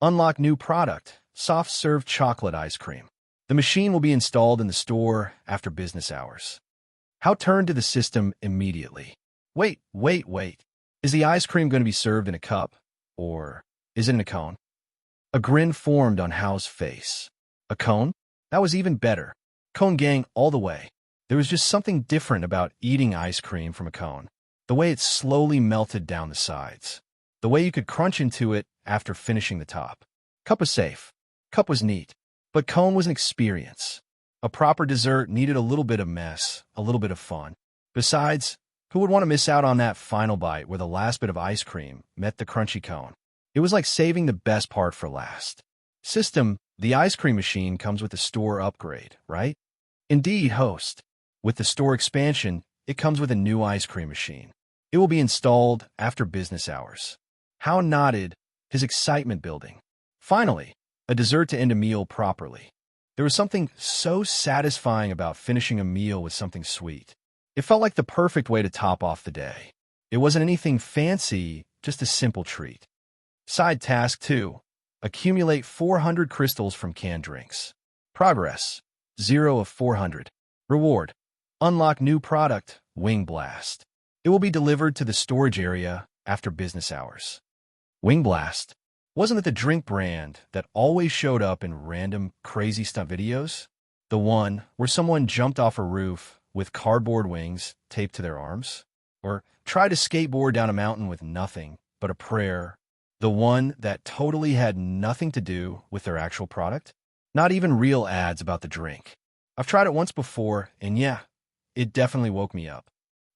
Speaker 1: Unlock new product, soft-serve chocolate ice cream. The machine will be installed in the store after business hours. How turn to the system immediately. Wait. Is the ice cream going to be served in a cup? Or is it in a cone? A grin formed on Hao's face. A cone? That was even better. Cone gang all the way. There was just something different about eating ice cream from a cone. The way it slowly melted down the sides. The way you could crunch into it after finishing the top. Cup was safe. Cup was neat. But cone was an experience. A proper dessert needed a little bit of mess, a little bit of fun. Besides, who would want to miss out on that final bite where the last bit of ice cream met the crunchy cone? It was like saving the best part for last. System, the ice cream machine comes with the store upgrade, right? Indeed, host. With the store expansion, it comes with a new ice cream machine. It will be installed after business hours. Hao nodded, his excitement building. Finally, a dessert to end a meal properly. There was something so satisfying about finishing a meal with something sweet. It felt like the perfect way to top off the day. It wasn't anything fancy, just a simple treat. Side task 2. Accumulate 400 crystals from canned drinks. Progress. 0 of 400. Reward. Unlock new product, Wing Blast. It will be delivered to the storage area after business hours. Wing Blast. Wasn't it the drink brand that always showed up in random crazy stunt videos? The one where someone jumped off a roof with cardboard wings taped to their arms? Or tried to skateboard down a mountain with nothing but a prayer? The one that totally had nothing to do with their actual product? Not even real ads about the drink. I've tried it once before, and yeah, it definitely woke me up.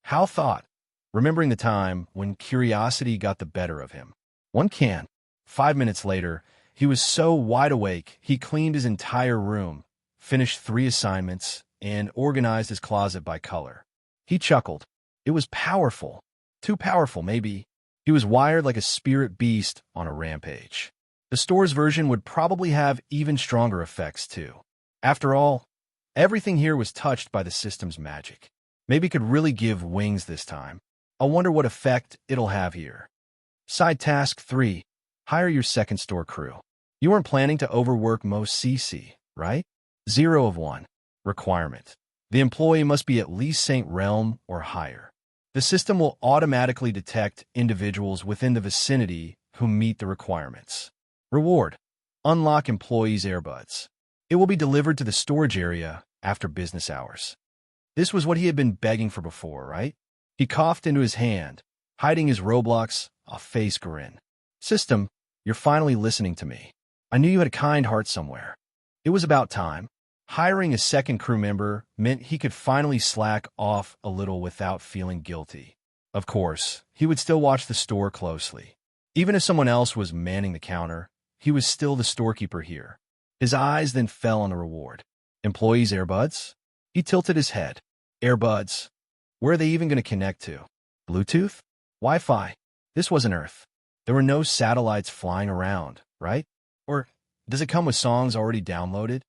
Speaker 1: Hao thought, remembering the time when curiosity got the better of him. One can. 5 minutes later, he was so wide awake, he cleaned his entire room, finished 3 assignments, and organized his closet by color. He chuckled. It was powerful. Too powerful, maybe. He was wired like a spirit beast on a rampage. The store's version would probably have even stronger effects, too. After all, everything here was touched by the system's magic. Maybe it could really give wings this time. I wonder what effect it'll have here. Side task 3. Hire your second store crew. You weren't planning to overwork most CC, right? 0 of 1. Requirement. The employee must be at least Saint Realm or higher. The system will automatically detect individuals within the vicinity who meet the requirements. Reward. Unlock employees' earbuds. It will be delivered to the storage area after business hours. This was what he had been begging for before, right? He coughed into his hand, hiding his Roblox, a face grin. System, you're finally listening to me. I knew you had a kind heart somewhere. It was about time. Hiring a second crew member meant he could finally slack off a little without feeling guilty. Of course, he would still watch the store closely. Even if someone else was manning the counter, he was still the storekeeper here. His eyes then fell on the reward. Employees' earbuds? He tilted his head. Earbuds. Where are they even going to connect to? Bluetooth? Wi-Fi? This wasn't Earth. There were no satellites flying around, right? Or does it come with songs already downloaded?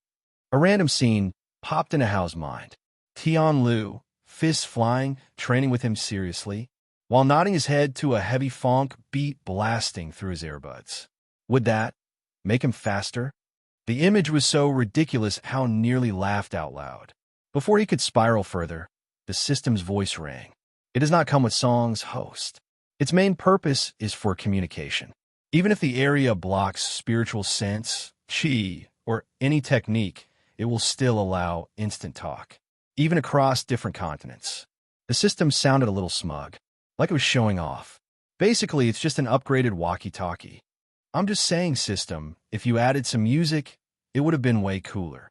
Speaker 1: A random scene popped into Hao's mind. Tian Lu, fists flying, training with him seriously, while nodding his head to a heavy funk beat blasting through his earbuds. Would that make him faster? The image was so ridiculous Hao nearly laughed out loud. Before he could spiral further, the system's voice rang. It does not come with songs, host. Its main purpose is for communication. Even if the area blocks spiritual sense, chi, or any technique, it will still allow instant talk, even across different continents. The system sounded a little smug, like it was showing off. Basically, it's just an upgraded walkie-talkie. I'm just saying, system, if you added some music, it would have been way cooler.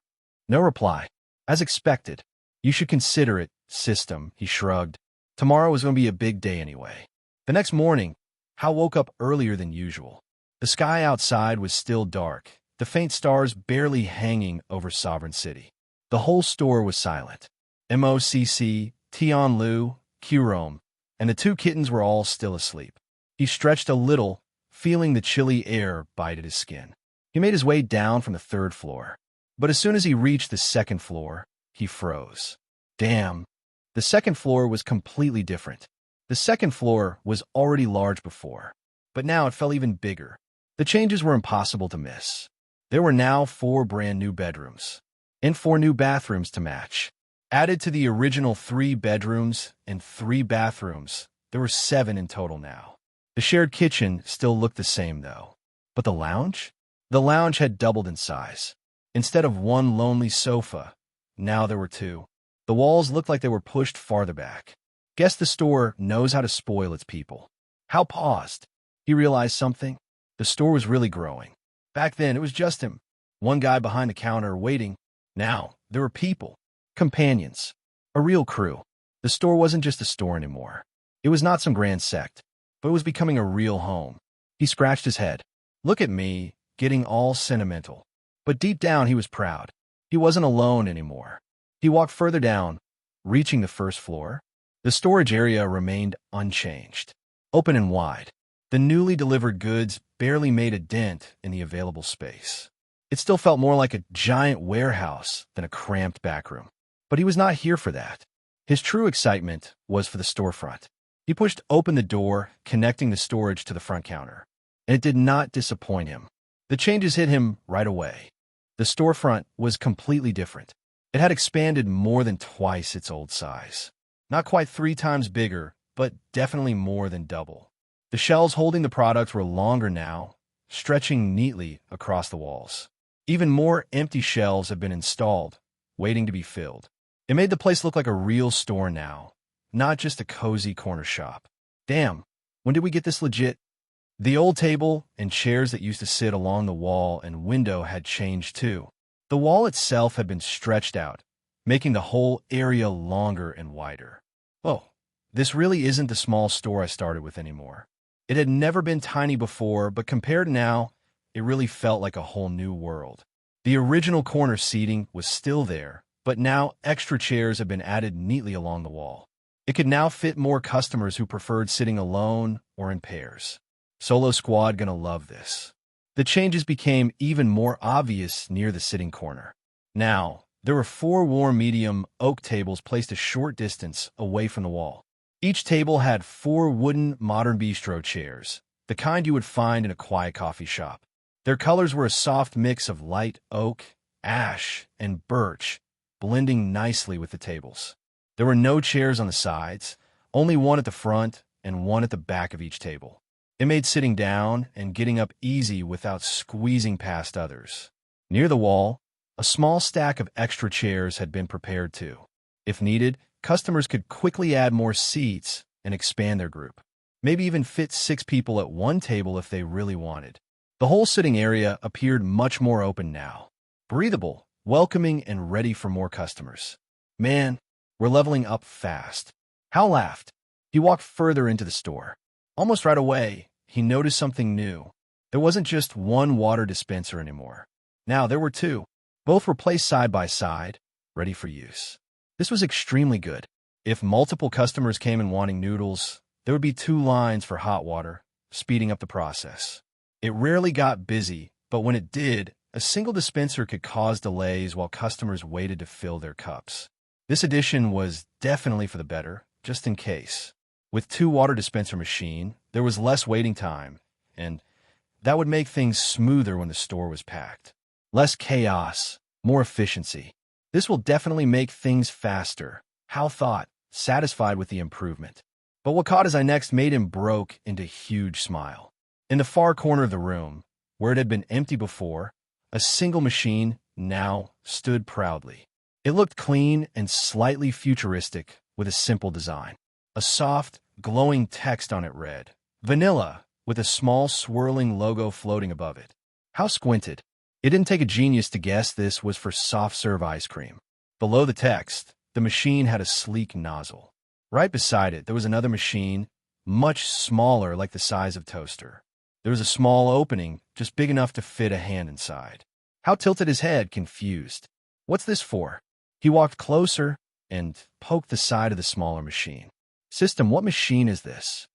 Speaker 1: No reply. As expected. You should consider it, system, he shrugged. Tomorrow is going to be a big day anyway. The next morning, Hao woke up earlier than usual. The sky outside was still dark, the faint stars barely hanging over Sovereign City. The whole store was silent. MOCC, Tian Lu, Qrome, and the 2 kittens were all still asleep. He stretched a little, feeling the chilly air bite at his skin. He made his way down from the 3rd floor. But as soon as he reached the 2nd floor, he froze. Damn. The 2nd floor was completely different. The 2nd floor was already large before. but now it felt even bigger. The changes were impossible to miss. There were now 4 brand new bedrooms, and 4 new bathrooms to match. Added to the original 3 bedrooms and 3 bathrooms, there were 7 in total now. The shared kitchen still looked the same, though. But the lounge? The lounge had doubled in size. Instead of one lonely sofa, now there were 2. The walls looked like they were pushed farther back. Guess the store knows how to spoil its people. Hal paused. He realized something. The store was really growing. Back then, it was just him. One guy behind the counter waiting. Now, there were people. Companions. A real crew. The store wasn't just a store anymore. It was not some grand sect, but it was becoming a real home. He scratched his head. Look at me, getting all sentimental. But deep down, he was proud. He wasn't alone anymore. He walked further down, reaching the first floor. The storage area remained unchanged, open and wide. The newly delivered goods barely made a dent in the available space. It still felt more like a giant warehouse than a cramped backroom. But he was not here for that. His true excitement was for the storefront. He pushed open the door, connecting the storage to the front counter. And it did not disappoint him. The changes hit him right away. The storefront was completely different. It had expanded more than twice its old size. Not quite 3 times bigger, but definitely more than double. The shelves holding the products were longer now, stretching neatly across the walls. Even more empty shelves had been installed, waiting to be filled. It made the place look like a real store now, not just a cozy corner shop. Damn, when did we get this legit? The old table and chairs that used to sit along the wall and window had changed too. The wall itself had been stretched out, making the whole area longer and wider. Oh, this really isn't the small store I started with anymore. It had never been tiny before, but compared now, it really felt like a whole new world. The original corner seating was still there, but now extra chairs had been added neatly along the wall. It could now fit more customers who preferred sitting alone or in pairs. Solo Squad gonna love this. The changes became even more obvious near the sitting corner. Now, there were 4 warm medium oak tables placed a short distance away from the wall. Each table had 4 wooden modern bistro chairs, the kind you would find in a quiet coffee shop. Their colors were a soft mix of light oak, ash, and birch, blending nicely with the tables. There were no chairs on the sides, only one at the front and one at the back of each table. It made sitting down and getting up easy without squeezing past others. Near the wall, a small stack of extra chairs had been prepared too. If needed, customers could quickly add more seats and expand their group. Maybe even fit 6 people at one table if they really wanted. The whole sitting area appeared much more open now. Breathable, welcoming, and ready for more customers. Man, we're leveling up fast. Hal laughed. He walked further into the store. Almost right away, he noticed something new. There wasn't just one water dispenser anymore. Now there were 2. Both were placed side by side, ready for use. This was extremely good. If multiple customers came in wanting noodles, there would be 2 lines for hot water, speeding up the process. It rarely got busy, but when it did, a single dispenser could cause delays while customers waited to fill their cups. This addition was definitely for the better, just in case. With 2 water dispenser machine, there was less waiting time, and that would make things smoother when the store was packed. Less chaos, more efficiency. This will definitely make things faster, Hal thought, satisfied with the improvement. But what caught his eye next made him broke into a huge smile. In the far corner of the room, where it had been empty before, a single machine now stood proudly. It looked clean and slightly futuristic with a simple design. A soft, glowing text on it read, "Vanilla," with a small swirling logo floating above it. Hal squinted. It didn't take a genius to guess this was for soft-serve ice cream. Below the text, the machine had a sleek nozzle. Right beside it, there was another machine, much smaller, like the size of a toaster. There was a small opening, just big enough to fit a hand inside. Hal tilted his head, confused. What's this for? He walked closer and poked the side of the smaller machine. System, what machine is this?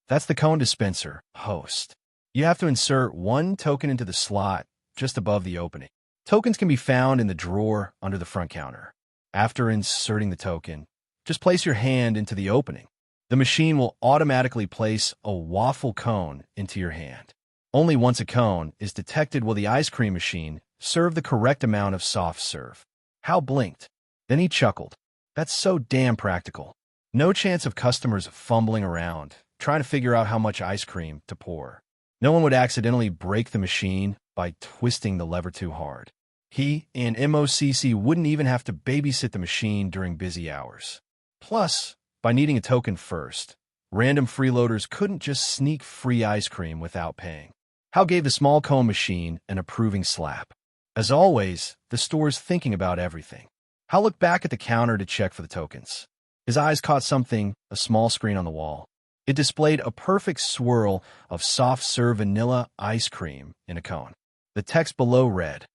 Speaker 1: That's the cone dispenser, host. You have to insert 1 token into the slot just above the opening. Tokens can be found in the drawer under the front counter. After inserting the token, just place your hand into the opening. The machine will automatically place a waffle cone into your hand. Only once a cone is detected will the ice cream machine serve the correct amount of soft serve. Hal blinked. Then he chuckled. That's so damn practical. No chance of customers fumbling around, trying to figure out how much ice cream to pour. No one would accidentally break the machine by twisting the lever too hard. He and MOCC wouldn't even have to babysit the machine during busy hours. Plus, by needing a token first, random freeloaders couldn't just sneak free ice cream without paying. Hal gave the small cone machine an approving slap. As always, the store's thinking about everything. Hal looked back at the counter to check for the tokens. His eyes caught something, a small screen on the wall. It displayed a perfect swirl of soft-serve vanilla ice cream in a cone. The text below read,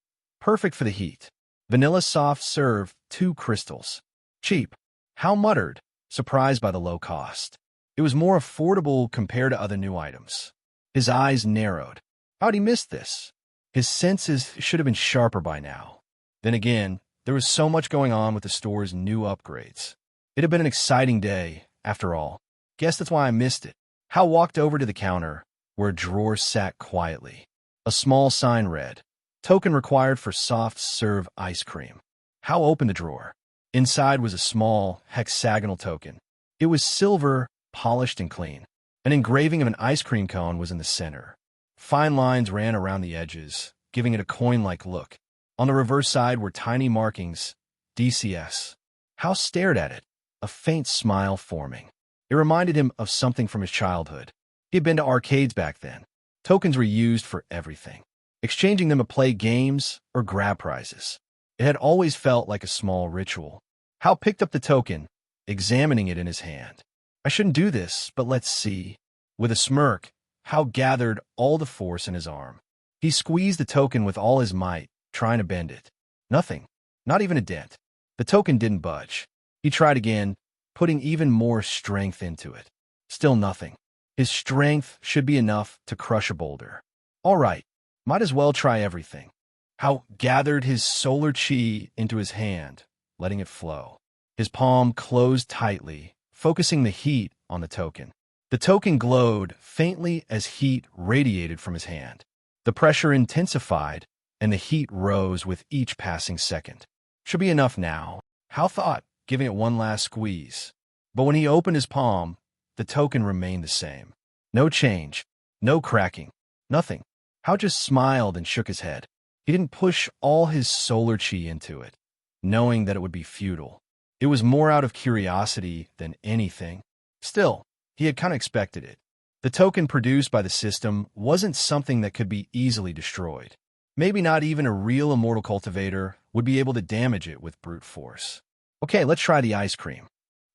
Speaker 1: "Perfect for the heat. Vanilla soft serve, 2 crystals. Cheap." Hal muttered, surprised by the low cost. It was more affordable compared to other new items. His eyes narrowed. How'd he miss this? His senses should have been sharper by now. Then again, there was so much going on with the store's new upgrades. It had been an exciting day, after all. Guess that's why I missed it. Hal walked over to the counter, where a drawer sat quietly. A small sign read, "Token required for soft serve ice cream." Hal opened the drawer. Inside was a small, hexagonal token. It was silver, polished and clean. An engraving of an ice cream cone was in the center. Fine lines ran around the edges, giving it a coin-like look. On the reverse side were tiny markings, DCS. Hal stared at it, a faint smile forming. It reminded him of something from his childhood. He had been to arcades back then. Tokens were used for everything, exchanging them to play games or grab prizes. It had always felt like a small ritual. Hal picked up the token, examining it in his hand. I shouldn't do this, but let's see. With a smirk, Hal gathered all the force in his arm. He squeezed the token with all his might, trying to bend it. Nothing, not even a dent. The token didn't budge. He tried again, putting even more strength into it. Still nothing. His strength should be enough to crush a boulder. All right, might as well try everything. Hal gathered his solar chi into his hand, letting it flow. His palm closed tightly, focusing the heat on the token. The token glowed faintly as heat radiated from his hand. The pressure intensified, and the heat rose with each passing second. Should be enough now, Hal thought, giving it one last squeeze. But when he opened his palm, the token remained the same. No change, no cracking, nothing. Hal just smiled and shook his head. He didn't push all his solar chi into it, knowing that it would be futile. It was more out of curiosity than anything. Still, he had kind of expected it. The token produced by the system wasn't something that could be easily destroyed. Maybe not even a real immortal cultivator would be able to damage it with brute force. Okay, let's try the ice cream.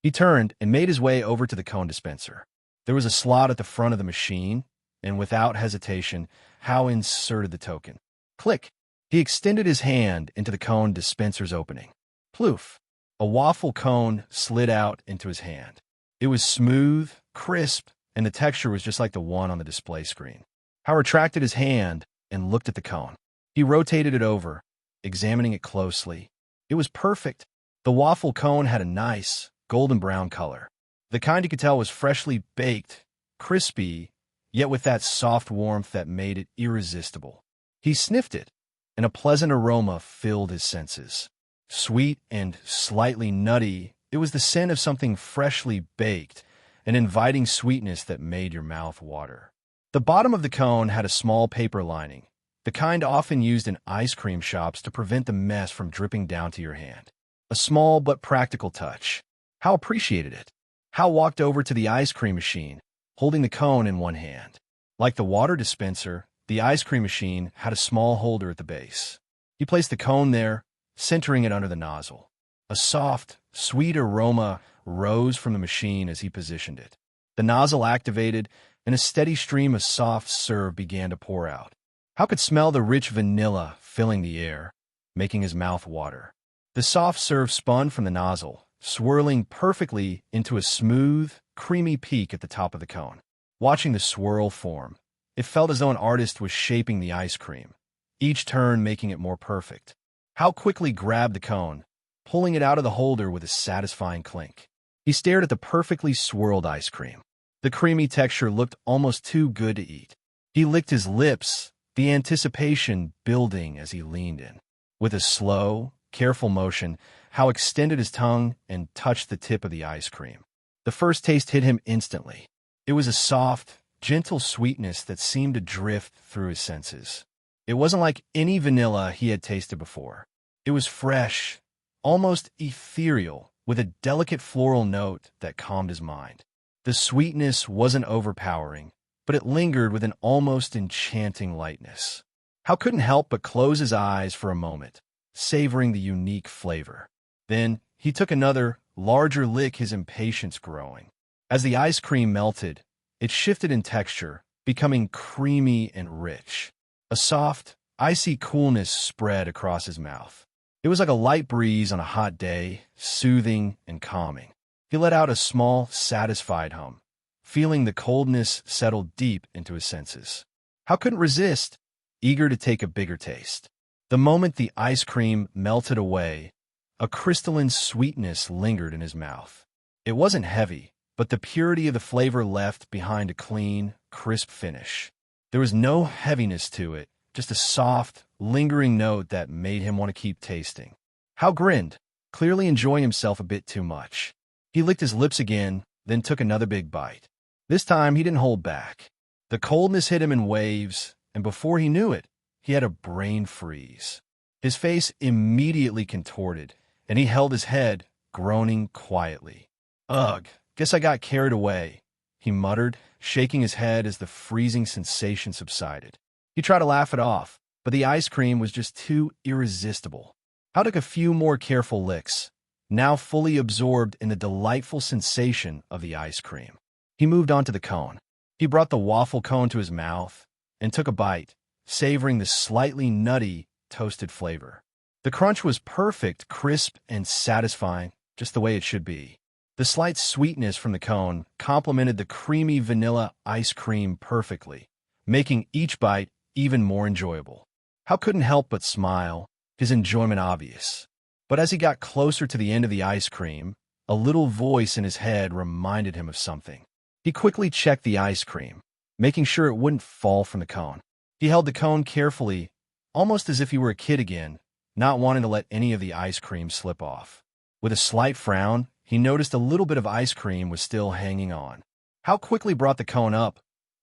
Speaker 1: He turned and made his way over to the cone dispenser. There was a slot at the front of the machine, and without hesitation, Hal inserted the token. Click! He extended his hand into the cone dispenser's opening. Ploof! A waffle cone slid out into his hand. It was smooth, crisp, and the texture was just like the one on the display screen. Hal retracted his hand and looked at the cone. He rotated it over, examining it closely. It was perfect. The waffle cone had a nice, golden brown color. The kind you could tell was freshly baked, crispy, yet with that soft warmth that made it irresistible. He sniffed it, and a pleasant aroma filled his senses. Sweet and slightly nutty, it was the scent of something freshly baked, an inviting sweetness that made your mouth water. The bottom of the cone had a small paper lining, the kind often used in ice cream shops to prevent the mess from dripping down to your hand. A small but practical touch. Hal appreciated it. Hal walked over to the ice cream machine, holding the cone in one hand. Like the water dispenser, the ice cream machine had a small holder at the base. He placed the cone there, centering it under the nozzle. A soft, sweet aroma rose from the machine as he positioned it. The nozzle activated, and a steady stream of soft serve began to pour out. Hal could smell the rich vanilla filling the air, making his mouth water. The soft serve spun from the nozzle, swirling perfectly into a smooth, creamy peak at the top of the cone. Watching the swirl form, it felt as though an artist was shaping the ice cream, each turn making it more perfect. Hal quickly grabbed the cone, pulling it out of the holder with a satisfying clink. He stared at the perfectly swirled ice cream. The creamy texture looked almost too good to eat. He licked his lips, the anticipation building as he leaned in. With a slow, careful motion, Hal extended his tongue and touched the tip of the ice cream. The first taste hit him instantly. It was a soft, gentle sweetness that seemed to drift through his senses. It wasn't like any vanilla he had tasted before. It was fresh, almost ethereal, with a delicate floral note that calmed his mind. The sweetness wasn't overpowering, but it lingered with an almost enchanting lightness. Hal couldn't help but close his eyes for a moment, savoring the unique flavor. Then he took another, larger lick, his impatience growing. As the ice cream melted, it shifted in texture, becoming creamy and rich. A soft, icy coolness spread across his mouth. It was like a light breeze on a hot day, soothing and calming. He let out a small, satisfied hum, feeling the coldness settle deep into his senses. Hal couldn't resist, eager to take a bigger taste. The moment the ice cream melted away, a crystalline sweetness lingered in his mouth. It wasn't heavy, but the purity of the flavor left behind a clean, crisp finish. There was no heaviness to it, just a soft, lingering note that made him want to keep tasting. Hal grinned, clearly enjoying himself a bit too much. He licked his lips again, then took another big bite. This time he didn't hold back. The coldness hit him in waves, and before he knew it, he had a brain freeze. His face immediately contorted, and he held his head, groaning quietly. "Ugh, guess I got carried away," he muttered, shaking his head as the freezing sensation subsided. He tried to laugh it off, but the ice cream was just too irresistible. Hal took a few more careful licks, now fully absorbed in the delightful sensation of the ice cream. He moved on to the cone. He brought the waffle cone to his mouth and took a bite, savoring the slightly nutty, toasted flavor. The crunch was perfect, crisp, and satisfying, just the way it should be. The slight sweetness from the cone complemented the creamy vanilla ice cream perfectly, making each bite even more enjoyable. Hal couldn't help but smile, his enjoyment obvious. But as he got closer to the end of the ice cream, a little voice in his head reminded him of something. He quickly checked the ice cream, making sure it wouldn't fall from the cone. He held the cone carefully, almost as if he were a kid again, not wanting to let any of the ice cream slip off. With a slight frown, he noticed a little bit of ice cream was still hanging on. Hal quickly brought the cone up,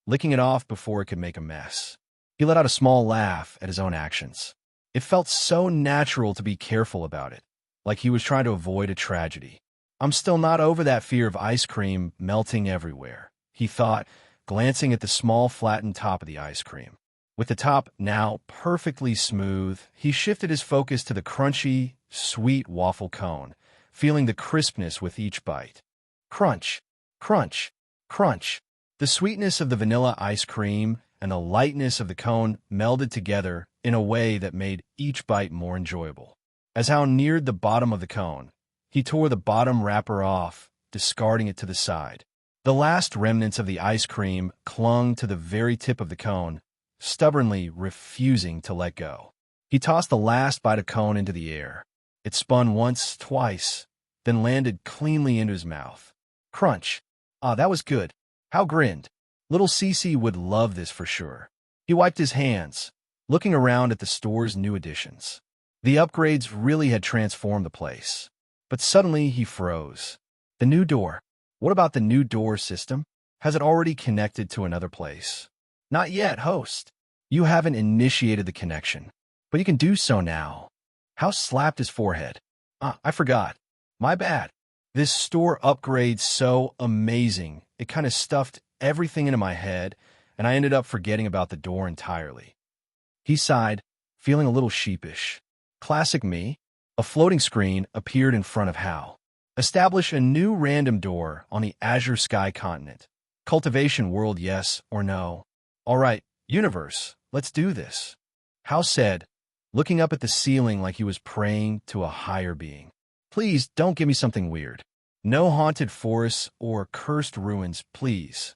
Speaker 1: licking it off before it could make a mess. He let out a small laugh at his own actions. It felt so natural to be careful about it, like he was trying to avoid a tragedy. "I'm still not over that fear of ice cream melting everywhere," he thought, glancing at the small flattened top of the ice cream. With the top now perfectly smooth, he shifted his focus to the crunchy, sweet waffle cone, feeling the crispness with each bite. Crunch, crunch, crunch. The sweetness of the vanilla ice cream and the lightness of the cone melded together in a way that made each bite more enjoyable. As Hal neared the bottom of the cone, he tore the bottom wrapper off, discarding it to the side. The last remnants of the ice cream clung to the very tip of the cone, stubbornly refusing to let go. He tossed the last bite of cone into the air. It spun once, twice, then landed cleanly into his mouth. Crunch. Ah, that was good. Hal grinned. Little Cece would love this for sure. He wiped his hands, looking around at the store's new additions. The upgrades really had transformed the place. But suddenly he froze. The new door. What about the new door system? Has it already connected to another place? Not yet, host. You haven't initiated the connection, but you can do so now. Hal slapped his forehead. I forgot. My bad. This store upgrade's so amazing. It kind of stuffed everything into my head, and I ended up forgetting about the door entirely. He sighed, feeling a little sheepish. Classic me. A floating screen appeared in front of Hal. Establish a new random door on the Azure Sky continent. Cultivation world, yes or no? All right, universe, let's do this. Hal said, looking up at the ceiling like he was praying to a higher being. Please don't give me something weird. No haunted forests or cursed ruins, please.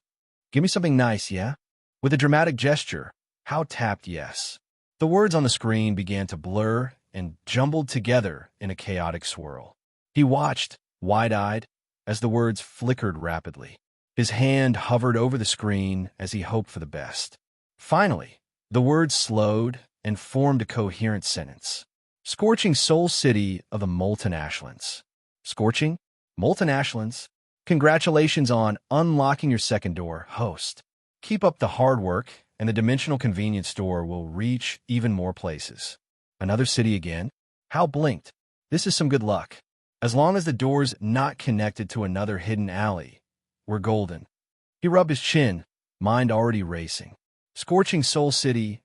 Speaker 1: Give me something nice, yeah? With a dramatic gesture, Hal tapped yes. The words on the screen began to blur and jumbled together in a chaotic swirl. He watched, wide-eyed, as the words flickered rapidly. His hand hovered over the screen as he hoped for the best. Finally, the words slowed and formed a coherent sentence. Scorching Soul City of the Molten Ashlands. Scorching? Molten Ashlands? Congratulations on unlocking your second door, host. Keep up the hard work, and the Dimensional Convenience Store will reach even more places. Another city again? Hal blinked. This is some good luck. As long as the door's not connected to another hidden alley, we're golden. He rubbed his chin, mind already racing. Scorching Soul City,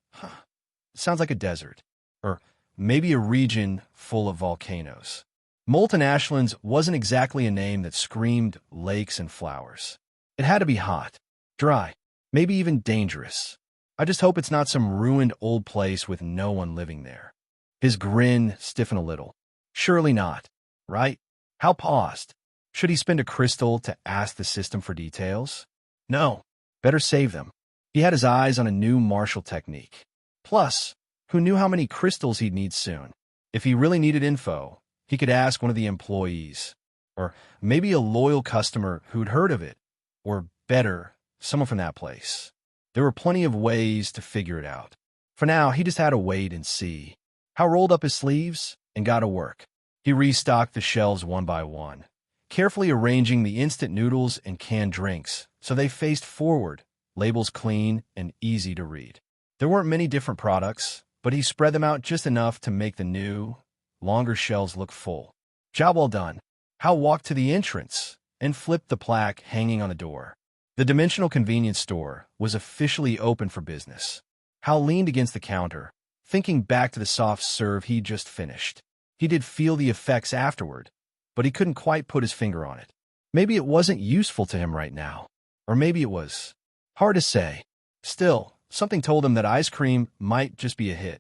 Speaker 1: sounds like a desert. Or maybe a region full of volcanoes. Molten Ashlands wasn't exactly a name that screamed lakes and flowers. It had to be hot, dry, maybe even dangerous. I just hope it's not some ruined old place with no one living there. His grin stiffened a little. Surely not, right? Hal paused. Should he spend a crystal to ask the system for details? No, better save them. He had his eyes on a new martial technique. Plus, who knew how many crystals he'd need soon? If he really needed info, he could ask one of the employees, or maybe a loyal customer who'd heard of it, or better, someone from that place. There were plenty of ways to figure it out. For now, he just had to wait and see. Hal rolled up his sleeves and got to work. He restocked the shelves one by one, carefully arranging the instant noodles and canned drinks so they faced forward, labels clean and easy to read. There weren't many different products, but he spread them out just enough to make the new, longer shelves look full. Job well done. Hal walked to the entrance and flipped the plaque hanging on the door. The Dimensional Convenience Store was officially open for business. Hal leaned against the counter, thinking back to the soft serve he'd just finished. He did feel the effects afterward, but he couldn't quite put his finger on it. Maybe it wasn't useful to him right now, or maybe it was. Hard to say. Still, something told him that ice cream might just be a hit,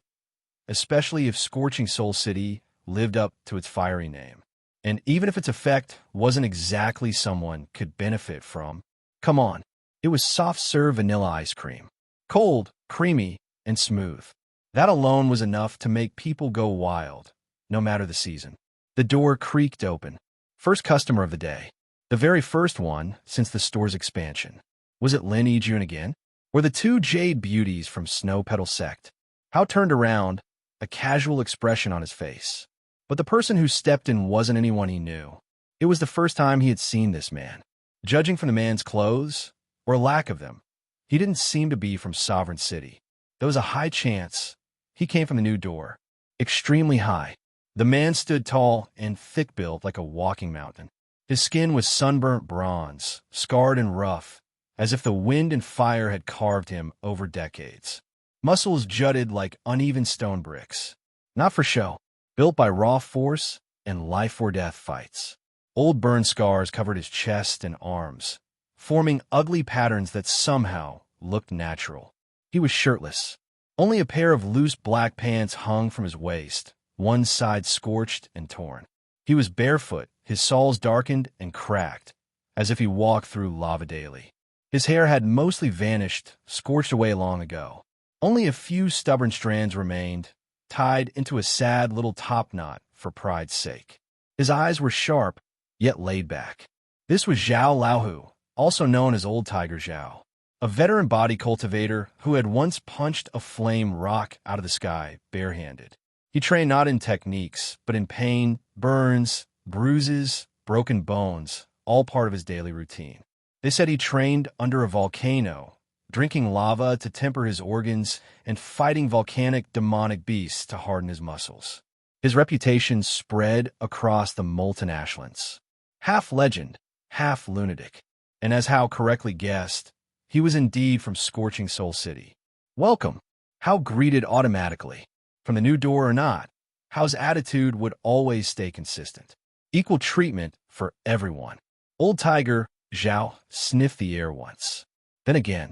Speaker 1: especially if Scorching Soul City lived up to its fiery name. And even if its effect wasn't exactly someone could benefit from, come on, it was soft-serve vanilla ice cream. Cold, creamy, and smooth. That alone was enough to make people go wild, no matter the season. The door creaked open. First customer of the day. The very first one since the store's expansion. Was it Lin Yijun again? Or the two jade beauties from Snow Petal Sect? Hal turned around, a casual expression on his face. But the person who stepped in wasn't anyone he knew. It was the first time he had seen this man. Judging from the man's clothes, or lack of them, he didn't seem to be from Sovereign City. There was a high chance he came from the new door. Extremely high. The man stood tall and thick-built like a walking mountain. His skin was sunburnt bronze, scarred and rough, as if the wind and fire had carved him over decades. Muscles jutted like uneven stone bricks. Not for show. Built by raw force and life-or-death fights. Old burn scars covered his chest and arms, forming ugly patterns that somehow looked natural. He was shirtless. Only a pair of loose black pants hung from his waist, one side scorched and torn. He was barefoot, his soles darkened and cracked, as if he walked through lava daily. His hair had mostly vanished, scorched away long ago. Only a few stubborn strands remained, tied into a sad little top knot for pride's sake. His eyes were sharp, yet laid back. This was Zhao Laohu, also known as Old Tiger Zhao, a veteran body cultivator who had once punched a flame rock out of the sky barehanded. He trained not in techniques, but in pain, burns, bruises, broken bones, all part of his daily routine. They said he trained under a volcano, drinking lava to temper his organs and fighting volcanic demonic beasts to harden his muscles. His reputation spread across the Molten Ashlands. Half legend, half lunatic. And as Hal correctly guessed, he was indeed from Scorching Soul City. Welcome, Hal greeted automatically. From the new door or not, Hal's attitude would always stay consistent. Equal treatment for everyone. Old Tiger Zhao sniffed the air once. Then again,